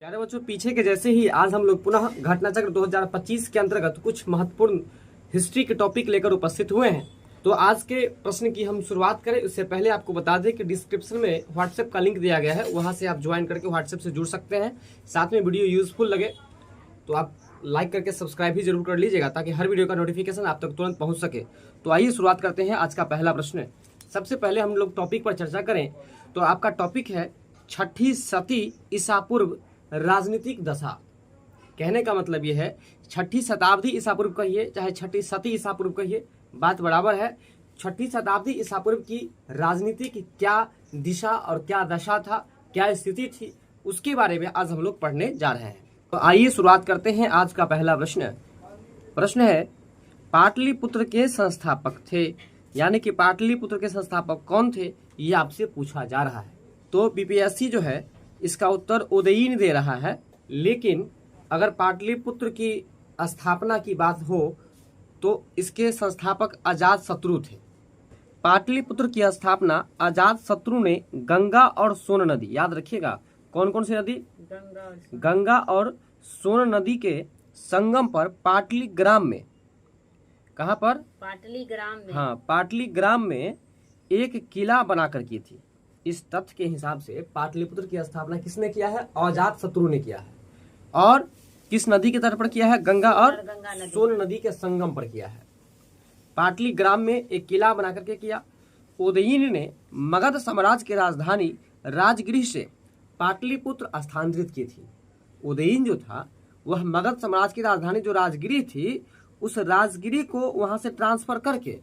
प्यारे बच्चों, पीछे के जैसे ही आज हम लोग पुनः घटनाचक्र 2025 के अंतर्गत कुछ महत्वपूर्ण हिस्ट्री के टॉपिक लेकर उपस्थित हुए हैं। तो आज के प्रश्न की हम शुरुआत करें उससे पहले आपको बता दें कि डिस्क्रिप्शन में व्हाट्सएप का लिंक दिया गया है, वहां से आप ज्वाइन करके व्हाट्सएप से जुड़ सकते हैं। साथ में वीडियो यूजफुल लगे तो आप लाइक करके सब्सक्राइब भी जरूर कर लीजिएगा ताकि हर वीडियो का नोटिफिकेशन आप तक तुरंत पहुंच सके। तो आइए शुरुआत करते हैं। आज का पहला प्रश्न, सबसे पहले हम लोग टॉपिक पर चर्चा करें तो आपका टॉपिक है छठी सती ईसा पूर्व राजनीतिक दशा। कहने का मतलब यह है छठी शताब्दी ईसा पूर्व कहिए चाहे छठी सती ईसा पूर्व कहिए, बात बराबर है। छठी शताब्दी ईसा पूर्व की राजनीति की क्या दिशा और क्या दशा था, क्या स्थिति थी, उसके बारे में आज हम लोग पढ़ने जा रहे हैं। तो आइए शुरुआत करते हैं। आज का पहला प्रश्न है पाटलिपुत्र के संस्थापक थे, यानी कि पाटलिपुत्र के संस्थापक कौन थे, ये आपसे पूछा जा रहा है। तो बीपीएससी जो है इसका उत्तर उदयीन दे रहा है, लेकिन अगर पाटलिपुत्र की स्थापना की बात हो तो इसके संस्थापक अजातशत्रु थे। पाटलिपुत्र की स्थापना अजातशत्रु ने गंगा और सोन नदी, याद रखिएगा कौन कौन सी नदी, गंगा और सोन नदी के संगम पर पाटलीग्राम में, कहाँ पर, पाटलीग्राम में, हाँ पाटलीग्राम में एक किला बनाकर की थी। इस तथ्य के हिसाब से पाटलिपुत्र की स्थापना किसने किया है, अजातशत्रु ने किया है। और किस नदी के तट पर किया है, गंगा और सोन नदी के संगम पर किया है। पाटलीग्राम में एक किला बना करके किया। उदयीन ने मगध साम्राज्य की राजधानी राजगृह से पाटलिपुत्र स्थानांतरित की थी। उदयीन जो था वह मगध साम्राज्य की राजधानी जो राजगृह थी, उस राजगृह को वहां से ट्रांसफर करके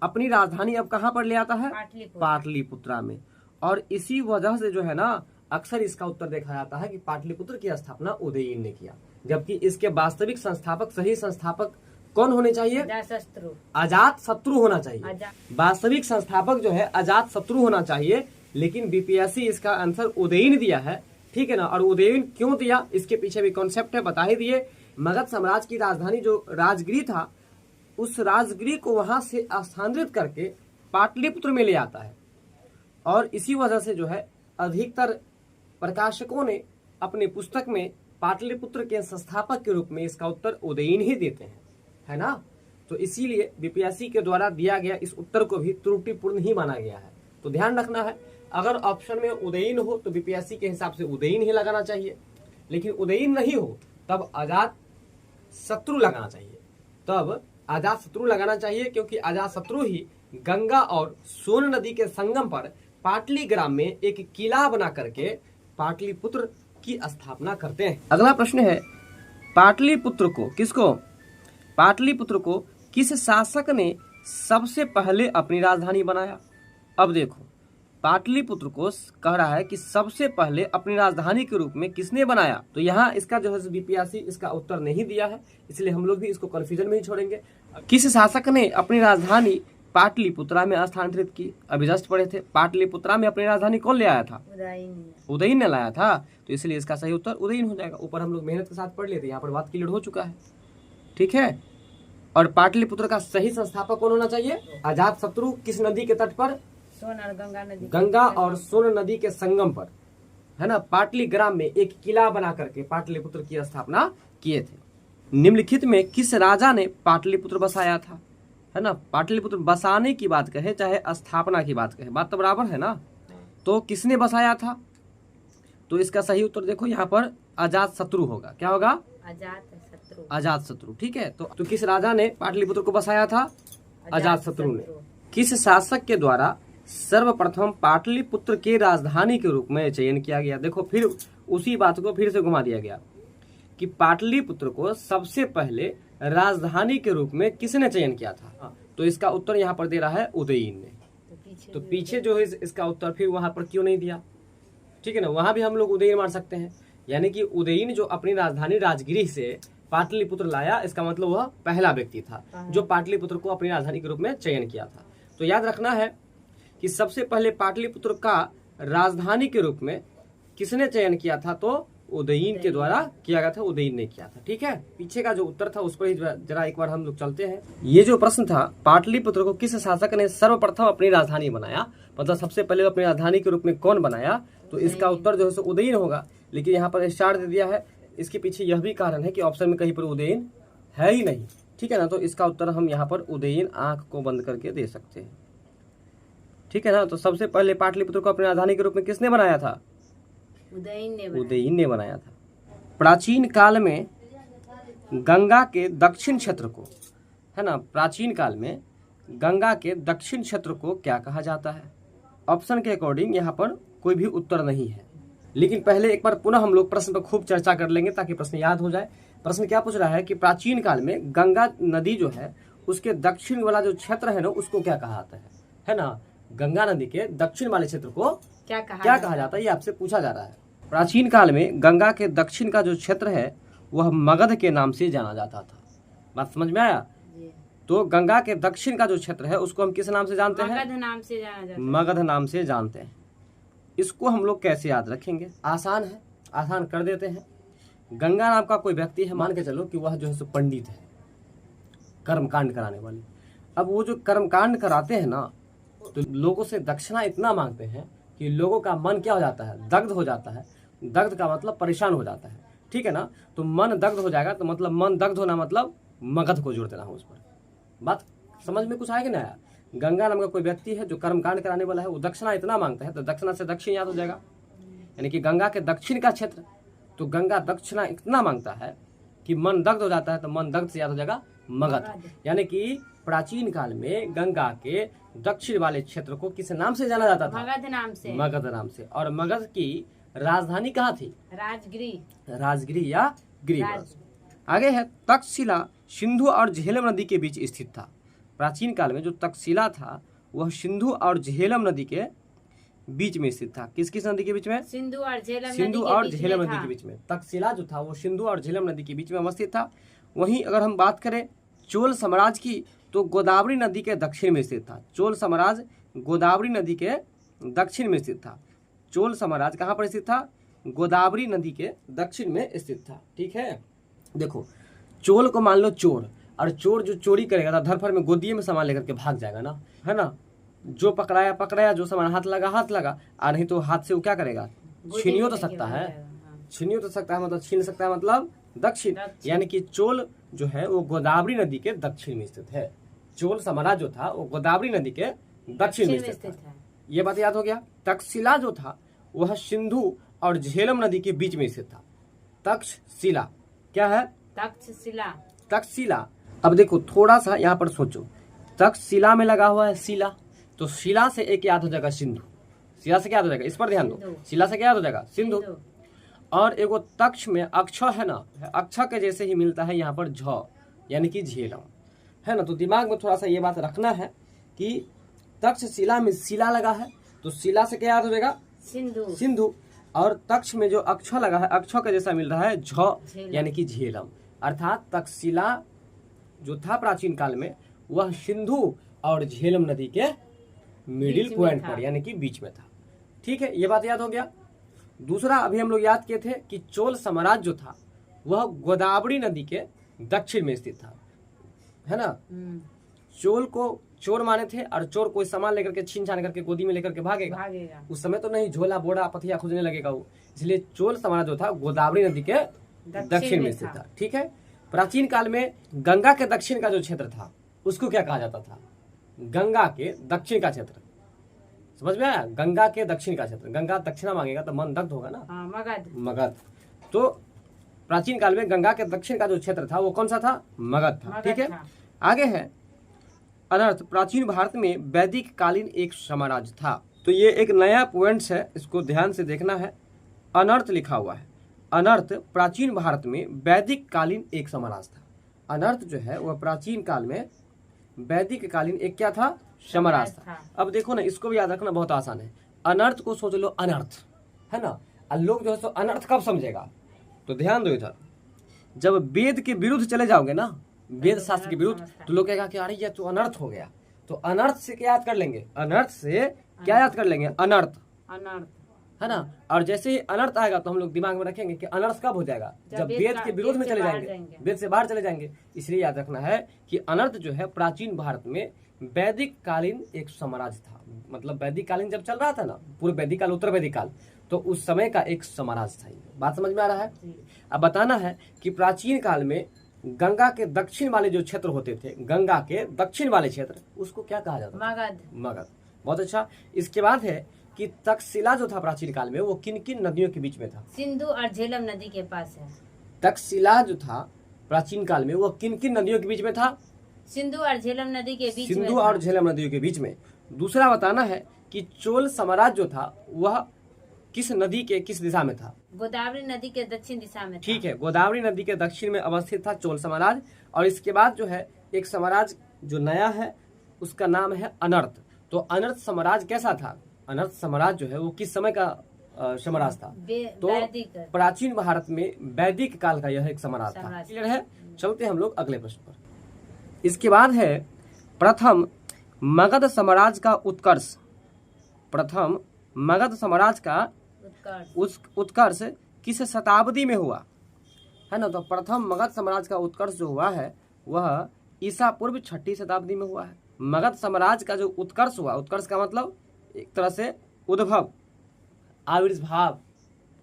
अपनी राजधानी अब कहां पर ले आता है, पाटलिपुत्रा में। और इसी वजह से जो है ना, अक्सर इसका उत्तर देखा जाता है कि पाटलिपुत्र की स्थापना उदयीन ने किया, जबकि इसके वास्तविक संस्थापक, सही संस्थापक कौन होने चाहिए, अजातशत्रु होना चाहिए। वास्तविक संस्थापक जो है अजातशत्रु होना चाहिए, लेकिन बीपीएससी इसका आंसर उदयीन दिया है, ठीक है ना। और उदयीन क्यों दिया, इसके पीछे भी कॉन्सेप्ट है, बता ही दिए। मगध साम्राज्य की राजधानी जो राजगृह था, उस राजगृह को वहां से स्थानांतरित करके पाटलिपुत्र में ले आता है। और इसी वजह से जो है अधिकतर प्रकाशकों ने अपनी पुस्तक में पाटलिपुत्र के संस्थापक के रूप में इसका उत्तर उदयीन ही देते हैं, है ना। तो इसीलिए बीपीएससी के द्वारा दिया गया इस उत्तर को भी त्रुटिपूर्ण ही माना गया है। तो ध्यान रखना है, अगर ऑप्शन में उदयीन हो तो बीपीएससी के हिसाब से उदयीन ही लगाना चाहिए, लेकिन उदयीन नहीं हो तब अजातशत्रु लगाना चाहिए, तब अजातशत्रु लगाना चाहिए, क्योंकि अजातशत्रु ही गंगा और सोन नदी के संगम पर पाटलीग्राम में एक किला बना करके पाटलिपुत्र की स्थापना करते हैं। अगला प्रश्न है पाटलिपुत्र को पाटलिपुत्र को किस शासक ने सबसे पहले अपनी राजधानी बनाया। अब देखो, पाटलिपुत्र को कह रहा है कि सबसे पहले अपनी राजधानी के रूप में किसने बनाया। तो यहाँ इसका जो है बीपीएससी इसका उत्तर नहीं दिया है, इसलिए हम लोग भी इसको कंफ्यूजन में ही छोड़ेंगे। किस शासक ने अपनी राजधानी पाटलिपुत्रा में स्थानांतरित की, अभी जस्ट पढ़े थे। पाटलिपुत्रा में अपनी राजधानी कौन ले आया था, उदयीन ने लाया था, तो इसलिए इसका सही उत्तर उदयीन हो जाएगा। ऊपर हम लोग मेहनत के साथ पढ़ लेते, यहाँ पर बात क्लियर हो चुका है, ठीक है। और पाटलिपुत्र का सही संस्थापक कौन होना चाहिए, अजातशत्रु। किस नदी के तट पर, गंगा और सोन नदी के संगम पर, है ना। पाटलीग्राम में एक किला बना करके पाटलिपुत्र की स्थापना किए थे। निम्नलिखित में किस राजा ने पाटलिपुत्र बसाया था, है ना। पाटलिपुत्र बसाने की बात कहे चाहे स्थापना की बात कहे, बात तो बराबर है ना। तो किसने बसाया था, तो इसका सही उत्तर देखो यहाँ पर अजातशत्रु होगा। क्या होगा, अजातशत्रु, ठीक है। तो किस राजा ने पाटलिपुत्र को बसाया था, अजातशत्रु ने। किस शासक के द्वारा सर्वप्रथम पाटलिपुत्र के राजधानी के रूप में चयन किया गया। देखो फिर उसी बात को फिर से घुमा दिया गया कि पाटलिपुत्र को सबसे पहले राजधानी के रूप में किसने चयन किया था। तो इसका उत्तर यहाँ पर दे रहा है उदयीन ने। तो पीछे जो है इसका उत्तर फिर वहां पर क्यों नहीं दिया, ठीक है ना। वहां भी हम लोग उदयीन मार सकते हैं, यानी कि उदयीन जो अपनी राजधानी राजगृह से पाटलिपुत्र लाया, इसका मतलब वह पहला व्यक्ति था जो पाटलिपुत्र को अपनी राजधानी के रूप में चयन किया था। तो याद रखना है कि सबसे पहले पाटलिपुत्र का राजधानी के रूप में किसने चयन किया था, तो उदयीन के द्वारा किया गया था, उदयीन ने किया था, ठीक है। पीछे का जो उत्तर था उस पर ही जरा एक बार हम लोग चलते हैं। ये जो प्रश्न था, पाटलिपुत्र को किस शासक ने सर्वप्रथम अपनी राजधानी बनाया, मतलब सबसे पहले अपनी राजधानी के रूप में कौन बनाया, तो इसका उत्तर जो है उदयीन होगा। लेकिन यहाँ पर स्टार दे दिया है। इसके पीछे यह भी कारण है कि ऑप्शन में कहीं पर उदयन है ही नहीं, ठीक है ना। तो इसका उत्तर हम यहाँ पर उदयन आंख को बंद करके दे सकते हैं, ठीक है ना। तो सबसे पहले पाटलिपुत्र को अपनी राजधानी के रूप में किसने बनाया था? उदयन ने बनाया था। प्राचीन काल में गंगा के दक्षिण क्षेत्र को, है ना, प्राचीन काल में गंगा के दक्षिण क्षेत्र को क्या कहा जाता है? ऑप्शन के अकॉर्डिंग यहाँ पर कोई भी उत्तर नहीं है, लेकिन पहले एक बार पुनः हम लोग प्रश्न पर खूब चर्चा कर लेंगे ताकि प्रश्न याद हो जाए। प्रश्न क्या पूछ रहा है कि प्राचीन काल में गंगा नदी जो है उसके दक्षिण वाला जो क्षेत्र है ना उसको क्या कहा जाता है ना। गंगा नदी के दक्षिण वाले क्षेत्र को क्या कहा जाता है, ये आपसे पूछा जा रहा है। प्राचीन काल में गंगा के दक्षिण का जो क्षेत्र है वह मगध के नाम से जाना जाता था। बात समझ में आया? तो गंगा के दक्षिण का जो क्षेत्र है उसको हम किस नाम से जानते हैं? मगध नाम से जाना जाता है। मगध नाम से जानते हैं। इसको हम लोग कैसे याद रखेंगे? आसान है, आसान कर देते हैं। गंगा नाम का कोई व्यक्ति है, मान के चलो कि वह जो है सो पंडित है, कर्मकांड कराने वाले। अब वो जो कर्मकांड कराते हैं ना तो लोगों से दक्षिणा इतना मांगते हैं कि लोगों का मन क्या हो जाता है? दग्ध हो जाता है। दग्ध का मतलब परेशान हो जाता है, ठीक है ना। तो मन दग्ध हो जाएगा तो मतलब मन दग्ध होना मतलब मगध को जोड़ देना हो उस पर। बात समझ में कुछ आएगा ना? आया? गंगा नाम का कोई व्यक्ति है जो कर्मकांड कराने वाला है, वो दक्षिणा इतना मांगता है तो दक्षिणा से दक्षिण याद हो जाएगा, यानी कि गंगा के दक्षिण का क्षेत्र। तो गंगा दक्षिणा इतना मांगता है कि मन दग्ध हो जाता है तो मन दग्ध से याद हो जाएगा मगध। यानी कि प्राचीन काल में गंगा के दक्षिण वाले क्षेत्र को किस नाम से जाना जाता था? मगध नाम से। मगध नाम से। और मगध की राजधानी कहाँ थी? राजगिरी या गिरिराज। आगे है तक्षशिला सिंधु और झेलम नदी के बीच स्थित था। प्राचीन काल में जो तक्षशिला था वह सिंधु और झेलम नदी के बीच में स्थित था। किस किस नदी के बीच में? सिंधु और झेलम नदी के बीच में। तक्षशिला जो था वो सिंधु और झेलम नदी के बीच में अवस्थित था। वहीं अगर हम बात करें चोल साम्राज्य की तो गोदावरी नदी के दक्षिण में स्थित था। चोल साम्राज्य गोदावरी नदी के दक्षिण में स्थित था। चोल साम्राज्य कहाँ पर स्थित था? गोदावरी नदी के दक्षिण में स्थित था, ठीक है। देखो चोल को मान लो चोर, और चोर जो चोरी करेगा तो धरफर में गोदिए में सामान लेकर के भाग जाएगा ना, है ना। जो पकड़ाया पकड़ाया, जो सामान हाथ लगा, और नहीं तो हाथ से वो क्या करेगा? छीनियो तो सकता है, छीनियो तो सकता है, मतलब छीन सकता है, मतलब दक्षिण। यानी कि चोल जो है वो गोदावरी नदी के दक्षिण में स्थित है। चोल साम्राज्य जो था वो गोदावरी नदी के दक्षिण में स्थित था। ये बात याद हो गया। तक्षशिला जो था वह सिंधु और झेलम नदी के बीच में स्थित था। तक्षशिला क्या है? तक्षशिला। अब देखो थोड़ा सा यहाँ पर सोचो, तक्षशिला में लगा हुआ है शिला, तो शिला से एक याद हो जाएगा सिंधु। शिला से क्या याद हो जाएगा? इस पर ध्यान दो। शिला से क्या याद हो जाएगा? सिंधु। और एगो तक्ष में अक्ष है ना, अक्ष के जैसे ही मिलता है यहाँ पर झ, यानी कि झेलम, है ना। तो दिमाग में थोड़ा सा ये बात रखना है कि तक्षशिला में शिला लगा है तो शिला से क्या याद हो जाएगा? सिंधु। और तक्ष में जो अक्ष लगा है, अक्ष के जैसा मिल रहा है झ, यानी कि झेलम। अर्थात तक्षशिला जो था प्राचीन काल में वह सिंधु और झेलम नदी के मिडिल पॉइंट पर, यानी कि बीच में था, ठीक है। ये बात याद हो गया। दूसरा अभी हम लोग याद किए थे कि चोल साम्राज्य जो था वह गोदावरी नदी के दक्षिण में स्थित था, है ना। चोल को चोर माने थे, और चोर कोई सामान लेकर के छीन छान करके गोदी में लेकर के भागेगा। उस समय तो नहीं, झोला बोरा पथिया खोजने लगेगा वो। इसलिए चोल साम्राज्य जो था गोदावरी नदी के दक्षिण में स्थित था, ठीक है। प्राचीन काल में गंगा के दक्षिण का जो क्षेत्र था उसको क्या कहा जाता था? गंगा के दक्षिण का क्षेत्र। समझ में आया? गंगा के दक्षिण का क्षेत्र। गंगा दक्षिणा मांगेगा तो मन दग्ध होगा ना, मगध। तो प्राचीन काल में गंगा के दक्षिण का जो क्षेत्र था वो कौन सा था? मगध था, ठीक है। आगे है अनर्थ। प्राचीन भारत में वैदिक कालीन एक साम्राज्य था। तो ये एक नया पॉइंट्स है, इसको ध्यान से देखना है। अनर्थ लिखा हुआ है। अनर्थ प्राचीन भारत में वैदिक कालीन एक साम्राज्य था। अनर्थ जो है वह प्राचीन काल में वैदिक कालीन एक क्या था? साम्राज्य था। अब देखो ना, इसको भी याद रखना बहुत आसान है। अनर्थ को सोच लो अनर्थ, है ना। और लोग जो है सो अनर्थ कब समझेगा? तो ध्यान दो इधर, जब वेद के विरुद्ध चले जाओगे ना, वेद शास्त्र के विरुद्ध, तो लोग कहेगा कि अरे ये तो अनर्थ हो गया। तो अनर्थ से क्या याद कर लेंगे? अनर्थ से क्या याद कर लेंगे? अनर्थ, है ना। और जैसे ही अनर्थ आएगा तो हम लोग दिमाग में रखेंगे कि अनर्थ कब हो जाएगा? जब वेद के विरोध में चले जाएंगे, वेद से बाहर चले जाएंगे। इसलिए याद रखना है कि अनर्थ जो है प्राचीन भारत में वैदिक कालीन एक साम्राज्य था। मतलब वैदिक कालीन जब चल रहा था ना, पूर्व वैदिक काल, उत्तर वैदिक काल, तो उस समय का एक साम्राज्य था। बात समझ में आ रहा है। अब बताना है कि प्राचीन काल में गंगा के दक्षिण वाले जो क्षेत्र होते थे, गंगा के दक्षिण वाले क्षेत्र, उसको क्या कहा जाता था? मगध। मगध। बहुत अच्छा। इसके बाद है कि तक्षशिला जो था प्राचीन काल में, वो किन किन नदियों के बीच में था? सिंधु और झेलम नदी के पास है। तक्षशिला जो था प्राचीन काल में, वो किन किन नदियों के बीच में था? सिंधु और झेलम नदी के बीच में सिंधु था। और झेलम नदियों के बीच में। दूसरा बताना है कि चोल साम्राज्य जो था वह किस नदी के किस दिशा में था? गोदावरी नदी के दक्षिण दिशा में था। ठीक है, गोदावरी नदी के दक्षिण में अवस्थित था चोल साम्राज्य। और इसके बाद जो है एक साम्राज्य जो नया है, उसका नाम है अनर्त। तो अनर्त साम्राज्य कैसा था? अनर्त साम्राज्य जो है वो किस समय का साम्राज्य था? तो वैदिक। प्राचीन भारत में वैदिक काल का यह एक साम्राज्य था। क्लियर है? चलते हम लोग अगले प्रश्न पर। इसके बाद है प्रथम मगध साम्राज्य का उत्कर्ष। प्रथम मगध साम्राज्य का उत्कर्ष किस शताब्दी में हुआ है ना? तो प्रथम मगध साम्राज्य का उत्कर्ष जो हुआ है वह ईसा पूर्व 6ठी शताब्दी में हुआ है। मगध साम्राज्य का जो उत्कर्ष हुआ, उत्कर्ष का मतलब एक तरह से उद्भव, आविर्भाव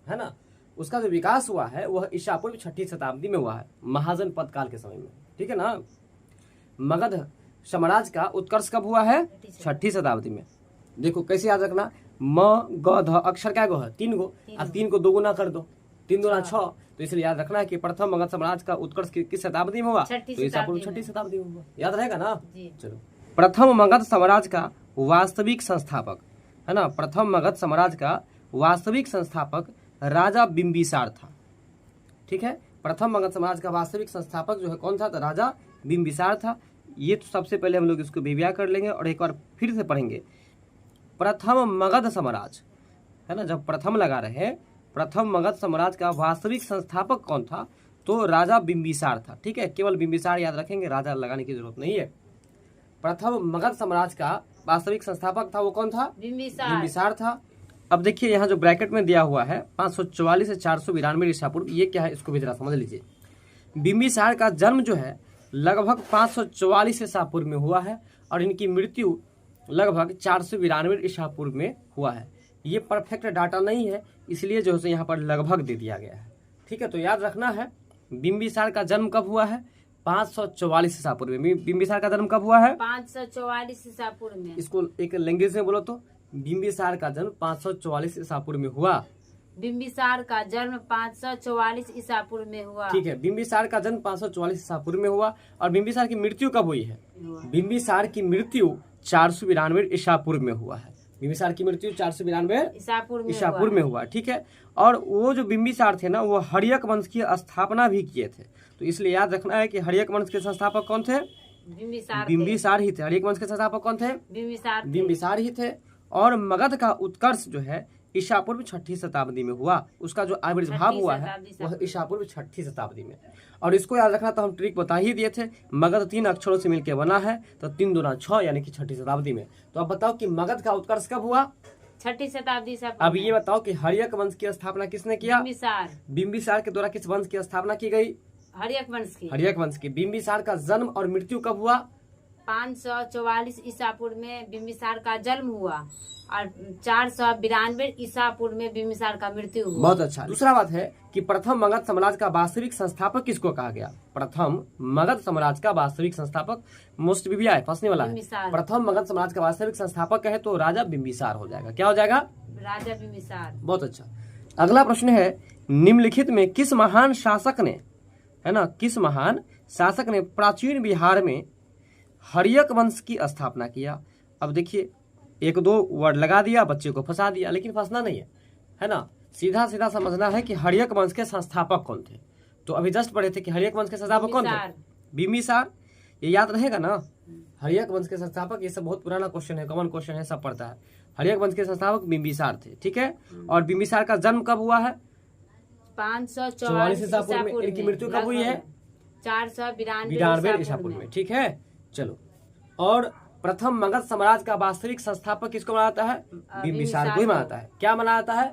है ना, उसका जो विकास हुआ है वह ईसा पूर्व 6ठी शताब्दी में हुआ है, महाजन पद काल के समय में। ठीक है ना? मगध साम्राज्य का उत्कर्ष कब हुआ है? 6ठी शताब्दी में। देखो कैसे याद रखना, म ग ध अक्षर क्या गो है? 3 गो। अब 3 को 2 गुना कर दो, 3 दूना 6। तो इसलिए याद रखना है कि प्रथम मगध साम्राज्य का उत्कर्ष किस शताब्दी में हुआ? तो ईसा पूर्व 6ठी शताब्दी में हुआ। याद रहेगा ना? चलो, प्रथम मगध साम्राज्य का वास्तविक संस्थापक है ना, प्रथम मगध साम्राज्य का वास्तविक संस्थापक राजा बिंबिसार था। ठीक है, प्रथम मगध साम्राज्य का वास्तविक संस्थापक जो है कौन था? तो राजा बिंबिसार था। ये तो सबसे पहले हम लोग इसको विव्या कर लेंगे और एक बार फिर से पढ़ेंगे। प्रथम मगध साम्राज्य है ना, जब प्रथम लगा रहे, प्रथम मगध साम्राज्य का वास्तविक संस्थापक कौन था? तो राजा बिंबिसार था। ठीक है, केवल बिंबिसार याद रखेंगे, राजा लगाने की जरूरत नहीं है। प्रथम मगध साम्राज्य का वास्तविक संस्थापक था वो कौन था? बिंबिसार था। अब देखिए यहाँ जो ब्रैकेट में दिया हुआ है 544 से 492 ईसा पूर्व, ये क्या है इसको भी जरा समझ लीजिए। बिंबिसार का जन्म जो है लगभग 544 ईसा पूर्व में हुआ है और इनकी मृत्यु लगभग 492 ईसा पूर्व में हुआ है। ये परफेक्ट डाटा नहीं है, इसलिए जो है यहाँ पर लगभग दे दिया गया है। ठीक है, तो याद रखना है बिंबिसार का जन्म कब हुआ है? 544 ईसा पूर्व में। बिंबिसार का जन्म कब हुआ है? 544 ईसा पूर्व में। इसको एक लैंग्वेज में बोलो तो, बिंबिसार का जन्म 544 ईसा पूर्व में हुआ। बिंबिसार का जन्म 544 ईसा पूर्व में हुआ। ठीक है, बिंबिसार का जन्म 544 ईसा पूर्व में हुआ। और बिंबिसार की मृत्यु कब हुई है? बिंबिसार की मृत्यु 492 ईसा पूर्व में हुआ है। बिंबिसार की मृत्यु 492 ईसा पूर्व में हुआ। ठीक है, और वो जो बिंबिसार थे ना, वो हर्यक वंश की स्थापना भी किए थे। तो इसलिए याद रखना है कि हर्यक वंश के संस्थापक कौन थे? बिंबिसार ही थे। हर्यक वंश के संस्थापक कौन थे? बिंबिसार ही थे। और मगध का उत्कर्ष जो है ईसा पूर्व 6ठी शताब्दी में हुआ, उसका जो आविर्भाव हुआ है वह ईसा पूर्व 6ठी शताब्दी में। और इसको याद रखना, तो हम ट्रिक बता ही दिए थे, मगध 3 अक्षरों से मिलकर बना है, तो 3 दूना 6 यानी कि 6ठी शताब्दी में। तो अब बताओ कि मगध का उत्कर्ष कब हुआ? 6ठी शताब्दी से। अब ये बताओ कि हर्यक वंश की स्थापना किसने किया? बिंबिसार के द्वारा किस वंश की स्थापना की गई? हर्यक वंश की। हर्यक वंश की। बिंबिसार का जन्म और मृत्यु कब हुआ? 544 ईसा पूर्व में बिंबिसार का जन्म हुआ और 492 ईसा पूर्व में बिंबिसार का मृत्यु हुआ। बहुत अच्छा। दूसरा बात है कि प्रथम मगध साम्राज्य का वास्तविक संस्थापक किसको कहा गया? प्रथम मगध साम्राज्य का वास्तविक संस्थापक, मोस्ट भी आए फंसने वाला है। प्रथम मगध साम्राज्य का वास्तविक संस्थापक है तो राजा बिंबिसार हो जाएगा। क्या हो जाएगा? राजा बिंबिसार। बहुत अच्छा। अगला प्रश्न है, निम्नलिखित में किस महान शासक ने, है ना, किस महान शासक ने प्राचीन बिहार में हर्यक वंश की स्थापना किया? अब देखिए, 1-2 वर्ड लगा दिया, बच्चे को फंसा दिया, लेकिन फंसना नहीं है ना, सीधा सीधा समझना है कि हर्यक वंश के संस्थापक कौन थे। तो अभी जस्ट पढ़े थे कि हर्यक वंश के संस्थापक कौन थे? बिंबिसार। ये याद रहेगा ना, हर्यक वंश के संस्थापक। ये सब बहुत पुराना क्वेश्चन है, कॉमन क्वेश्चन है, सब पढ़ता है। हर्यक वंश के संस्थापक बिंबिसार थे। ठीक है, और बिंबिसार का जन्म कब हुआ है? 544 ईसा पूर्व में। इनकी मृत्यु कब हुई है? 492 ईसा पूर्व में। ठीक है, चलो। और प्रथम मगध साम्राज्य का वास्तविक संस्थापक किसको माना जाता है? बिंबिसार को ही माना जाता है। क्या माना जाता है?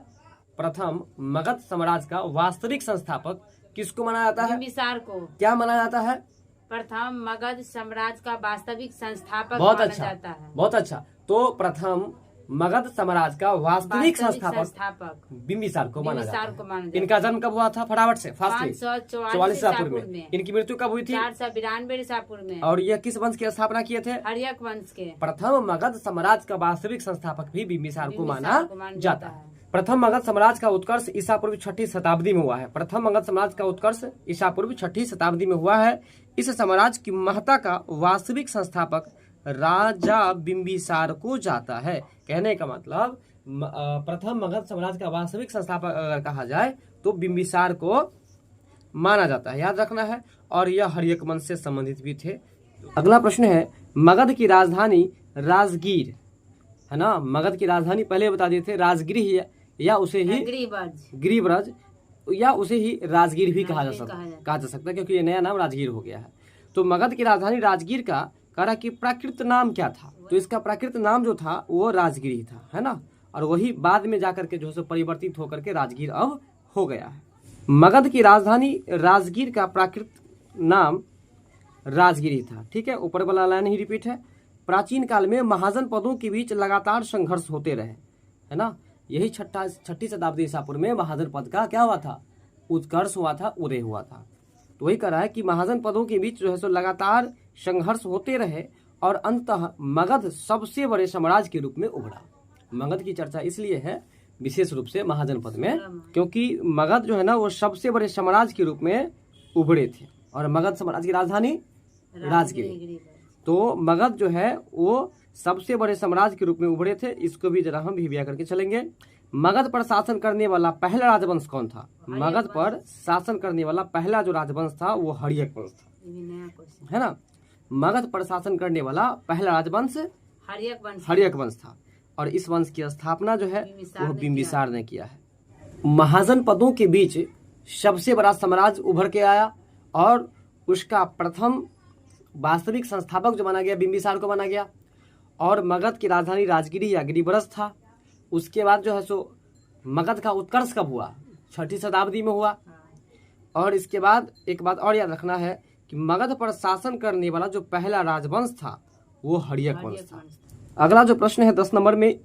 प्रथम मगध साम्राज्य का वास्तविक संस्थापक किसको माना जाता है? बिंबिसार को। क्या माना जाता है? प्रथम मगध साम्राज्य का वास्तविक संस्थापक बहुत माना अच्छा, जाता है। बहुत अच्छा। तो प्रथम मगध साम्राज्य का वास्तविक संस्थापक संस्थापक बिंबिसार को माना जाता बिंबिसार को माना है। जाता है। इनका जन्म कब हुआ था? फटाफट से, फास्टली 544 ईसा पूर्व पूर्व में। में। इनकी मृत्यु कब हुई थी? 492 ईसा पूर्व में। और यह किस वंश की स्थापना किए थे? हर्यक वंश के। प्रथम मगध साम्राज्य का वास्तविक संस्थापक भी बिंबिसार को माना माना जाता है। प्रथम मगध साम्राज्य का उत्कर्ष ईसा पूर्व 6ठी शताब्दी में हुआ है। प्रथम मगध साम्राज्य का उत्कर्ष ईसा पूर्व 6ठी शताब्दी में हुआ है। इस साम्राज्य की महत्ता का वास्तविक संस्थापक राजा बिंबिसार को जाता है। कहने का मतलब प्रथम मगध साम्राज्य का वास्तविक संस्थापक अगर कहा जाए तो बिंबिसार को माना जाता है, याद रखना है। और यह हर्यक वंश से संबंधित भी थे। अगला प्रश्न है, मगध की राजधानी राजगीर है ना। मगध की राजधानी पहले बता दिए थे, राजगिरी या उसे ही गिरिब्रज या उसे ही राजगीर भी कहा जा सकता है, क्योंकि ये नया नाम राजगीर हो गया है। तो मगध की राजधानी राजगीर का कहा कि प्राकृत नाम क्या था? तो इसका प्राकृत नाम जो था वो राजगिरी था, है ना। और वही बाद में जाकर के जो है परिवर्तित होकर के राजगीर अब हो गया है। मगध की राजधानी राजगीर का प्राकृत नाम राजगिरी था। ठीक है, ऊपर वाला लाइन ही रिपीट है। प्राचीन काल में महाजन पदों के बीच लगातार संघर्ष होते रहे, है ना। यही छठी शताब्दी ईसा पूर्व में महाजन पद का क्या हुआ था? उत्कर्ष हुआ था, उदय हुआ था। तो वही कह रहा है कि महाजन पदों के बीच जो है सो लगातार संघर्ष होते रहे और अंततः मगध सबसे बड़े साम्राज्य के रूप में उभरा। मगध की चर्चा इसलिए है विशेष रूप से महाजन पद में, क्योंकि मगध जो है ना वो सबसे बड़े साम्राज्य के रूप में उभरे थे। और मगध साम्राज्य की राजधानी राजगिरी। तो मगध जो है वो सबसे बड़े साम्राज्य के रूप में उभरे थे। इसको भी जरा हम भी करके चलेंगे। मगध पर शासन करने वाला पहला राजवंश कौन था? मगध पर शासन करने वाला पहला जो राजवंश था वो हर्यक वंश था, है ना। मगध पर शासन करने वाला पहला राजवंश हर्यक वंश था। और इस वंश की स्थापना जो है वो बिंबिसार ने किया है। महाजन पदों के बीच सबसे बड़ा साम्राज्य उभर के आया और उसका प्रथम वास्तविक संस्थापक जो माना गया बिंबिसार को माना गया। और मगध की राजधानी राजगिरी या गिरिब्रज था। उसके बाद जो है सो मगध का उत्कर्ष कब हुआ? 6ठी शताब्दी में हुआ। और इसके बाद एक बात और याद रखना है कि मगध पर शासन करने वाला जो पहला राजवंश था वो हर्यक वंश था। अगला जो प्रश्न है 10 नंबर में,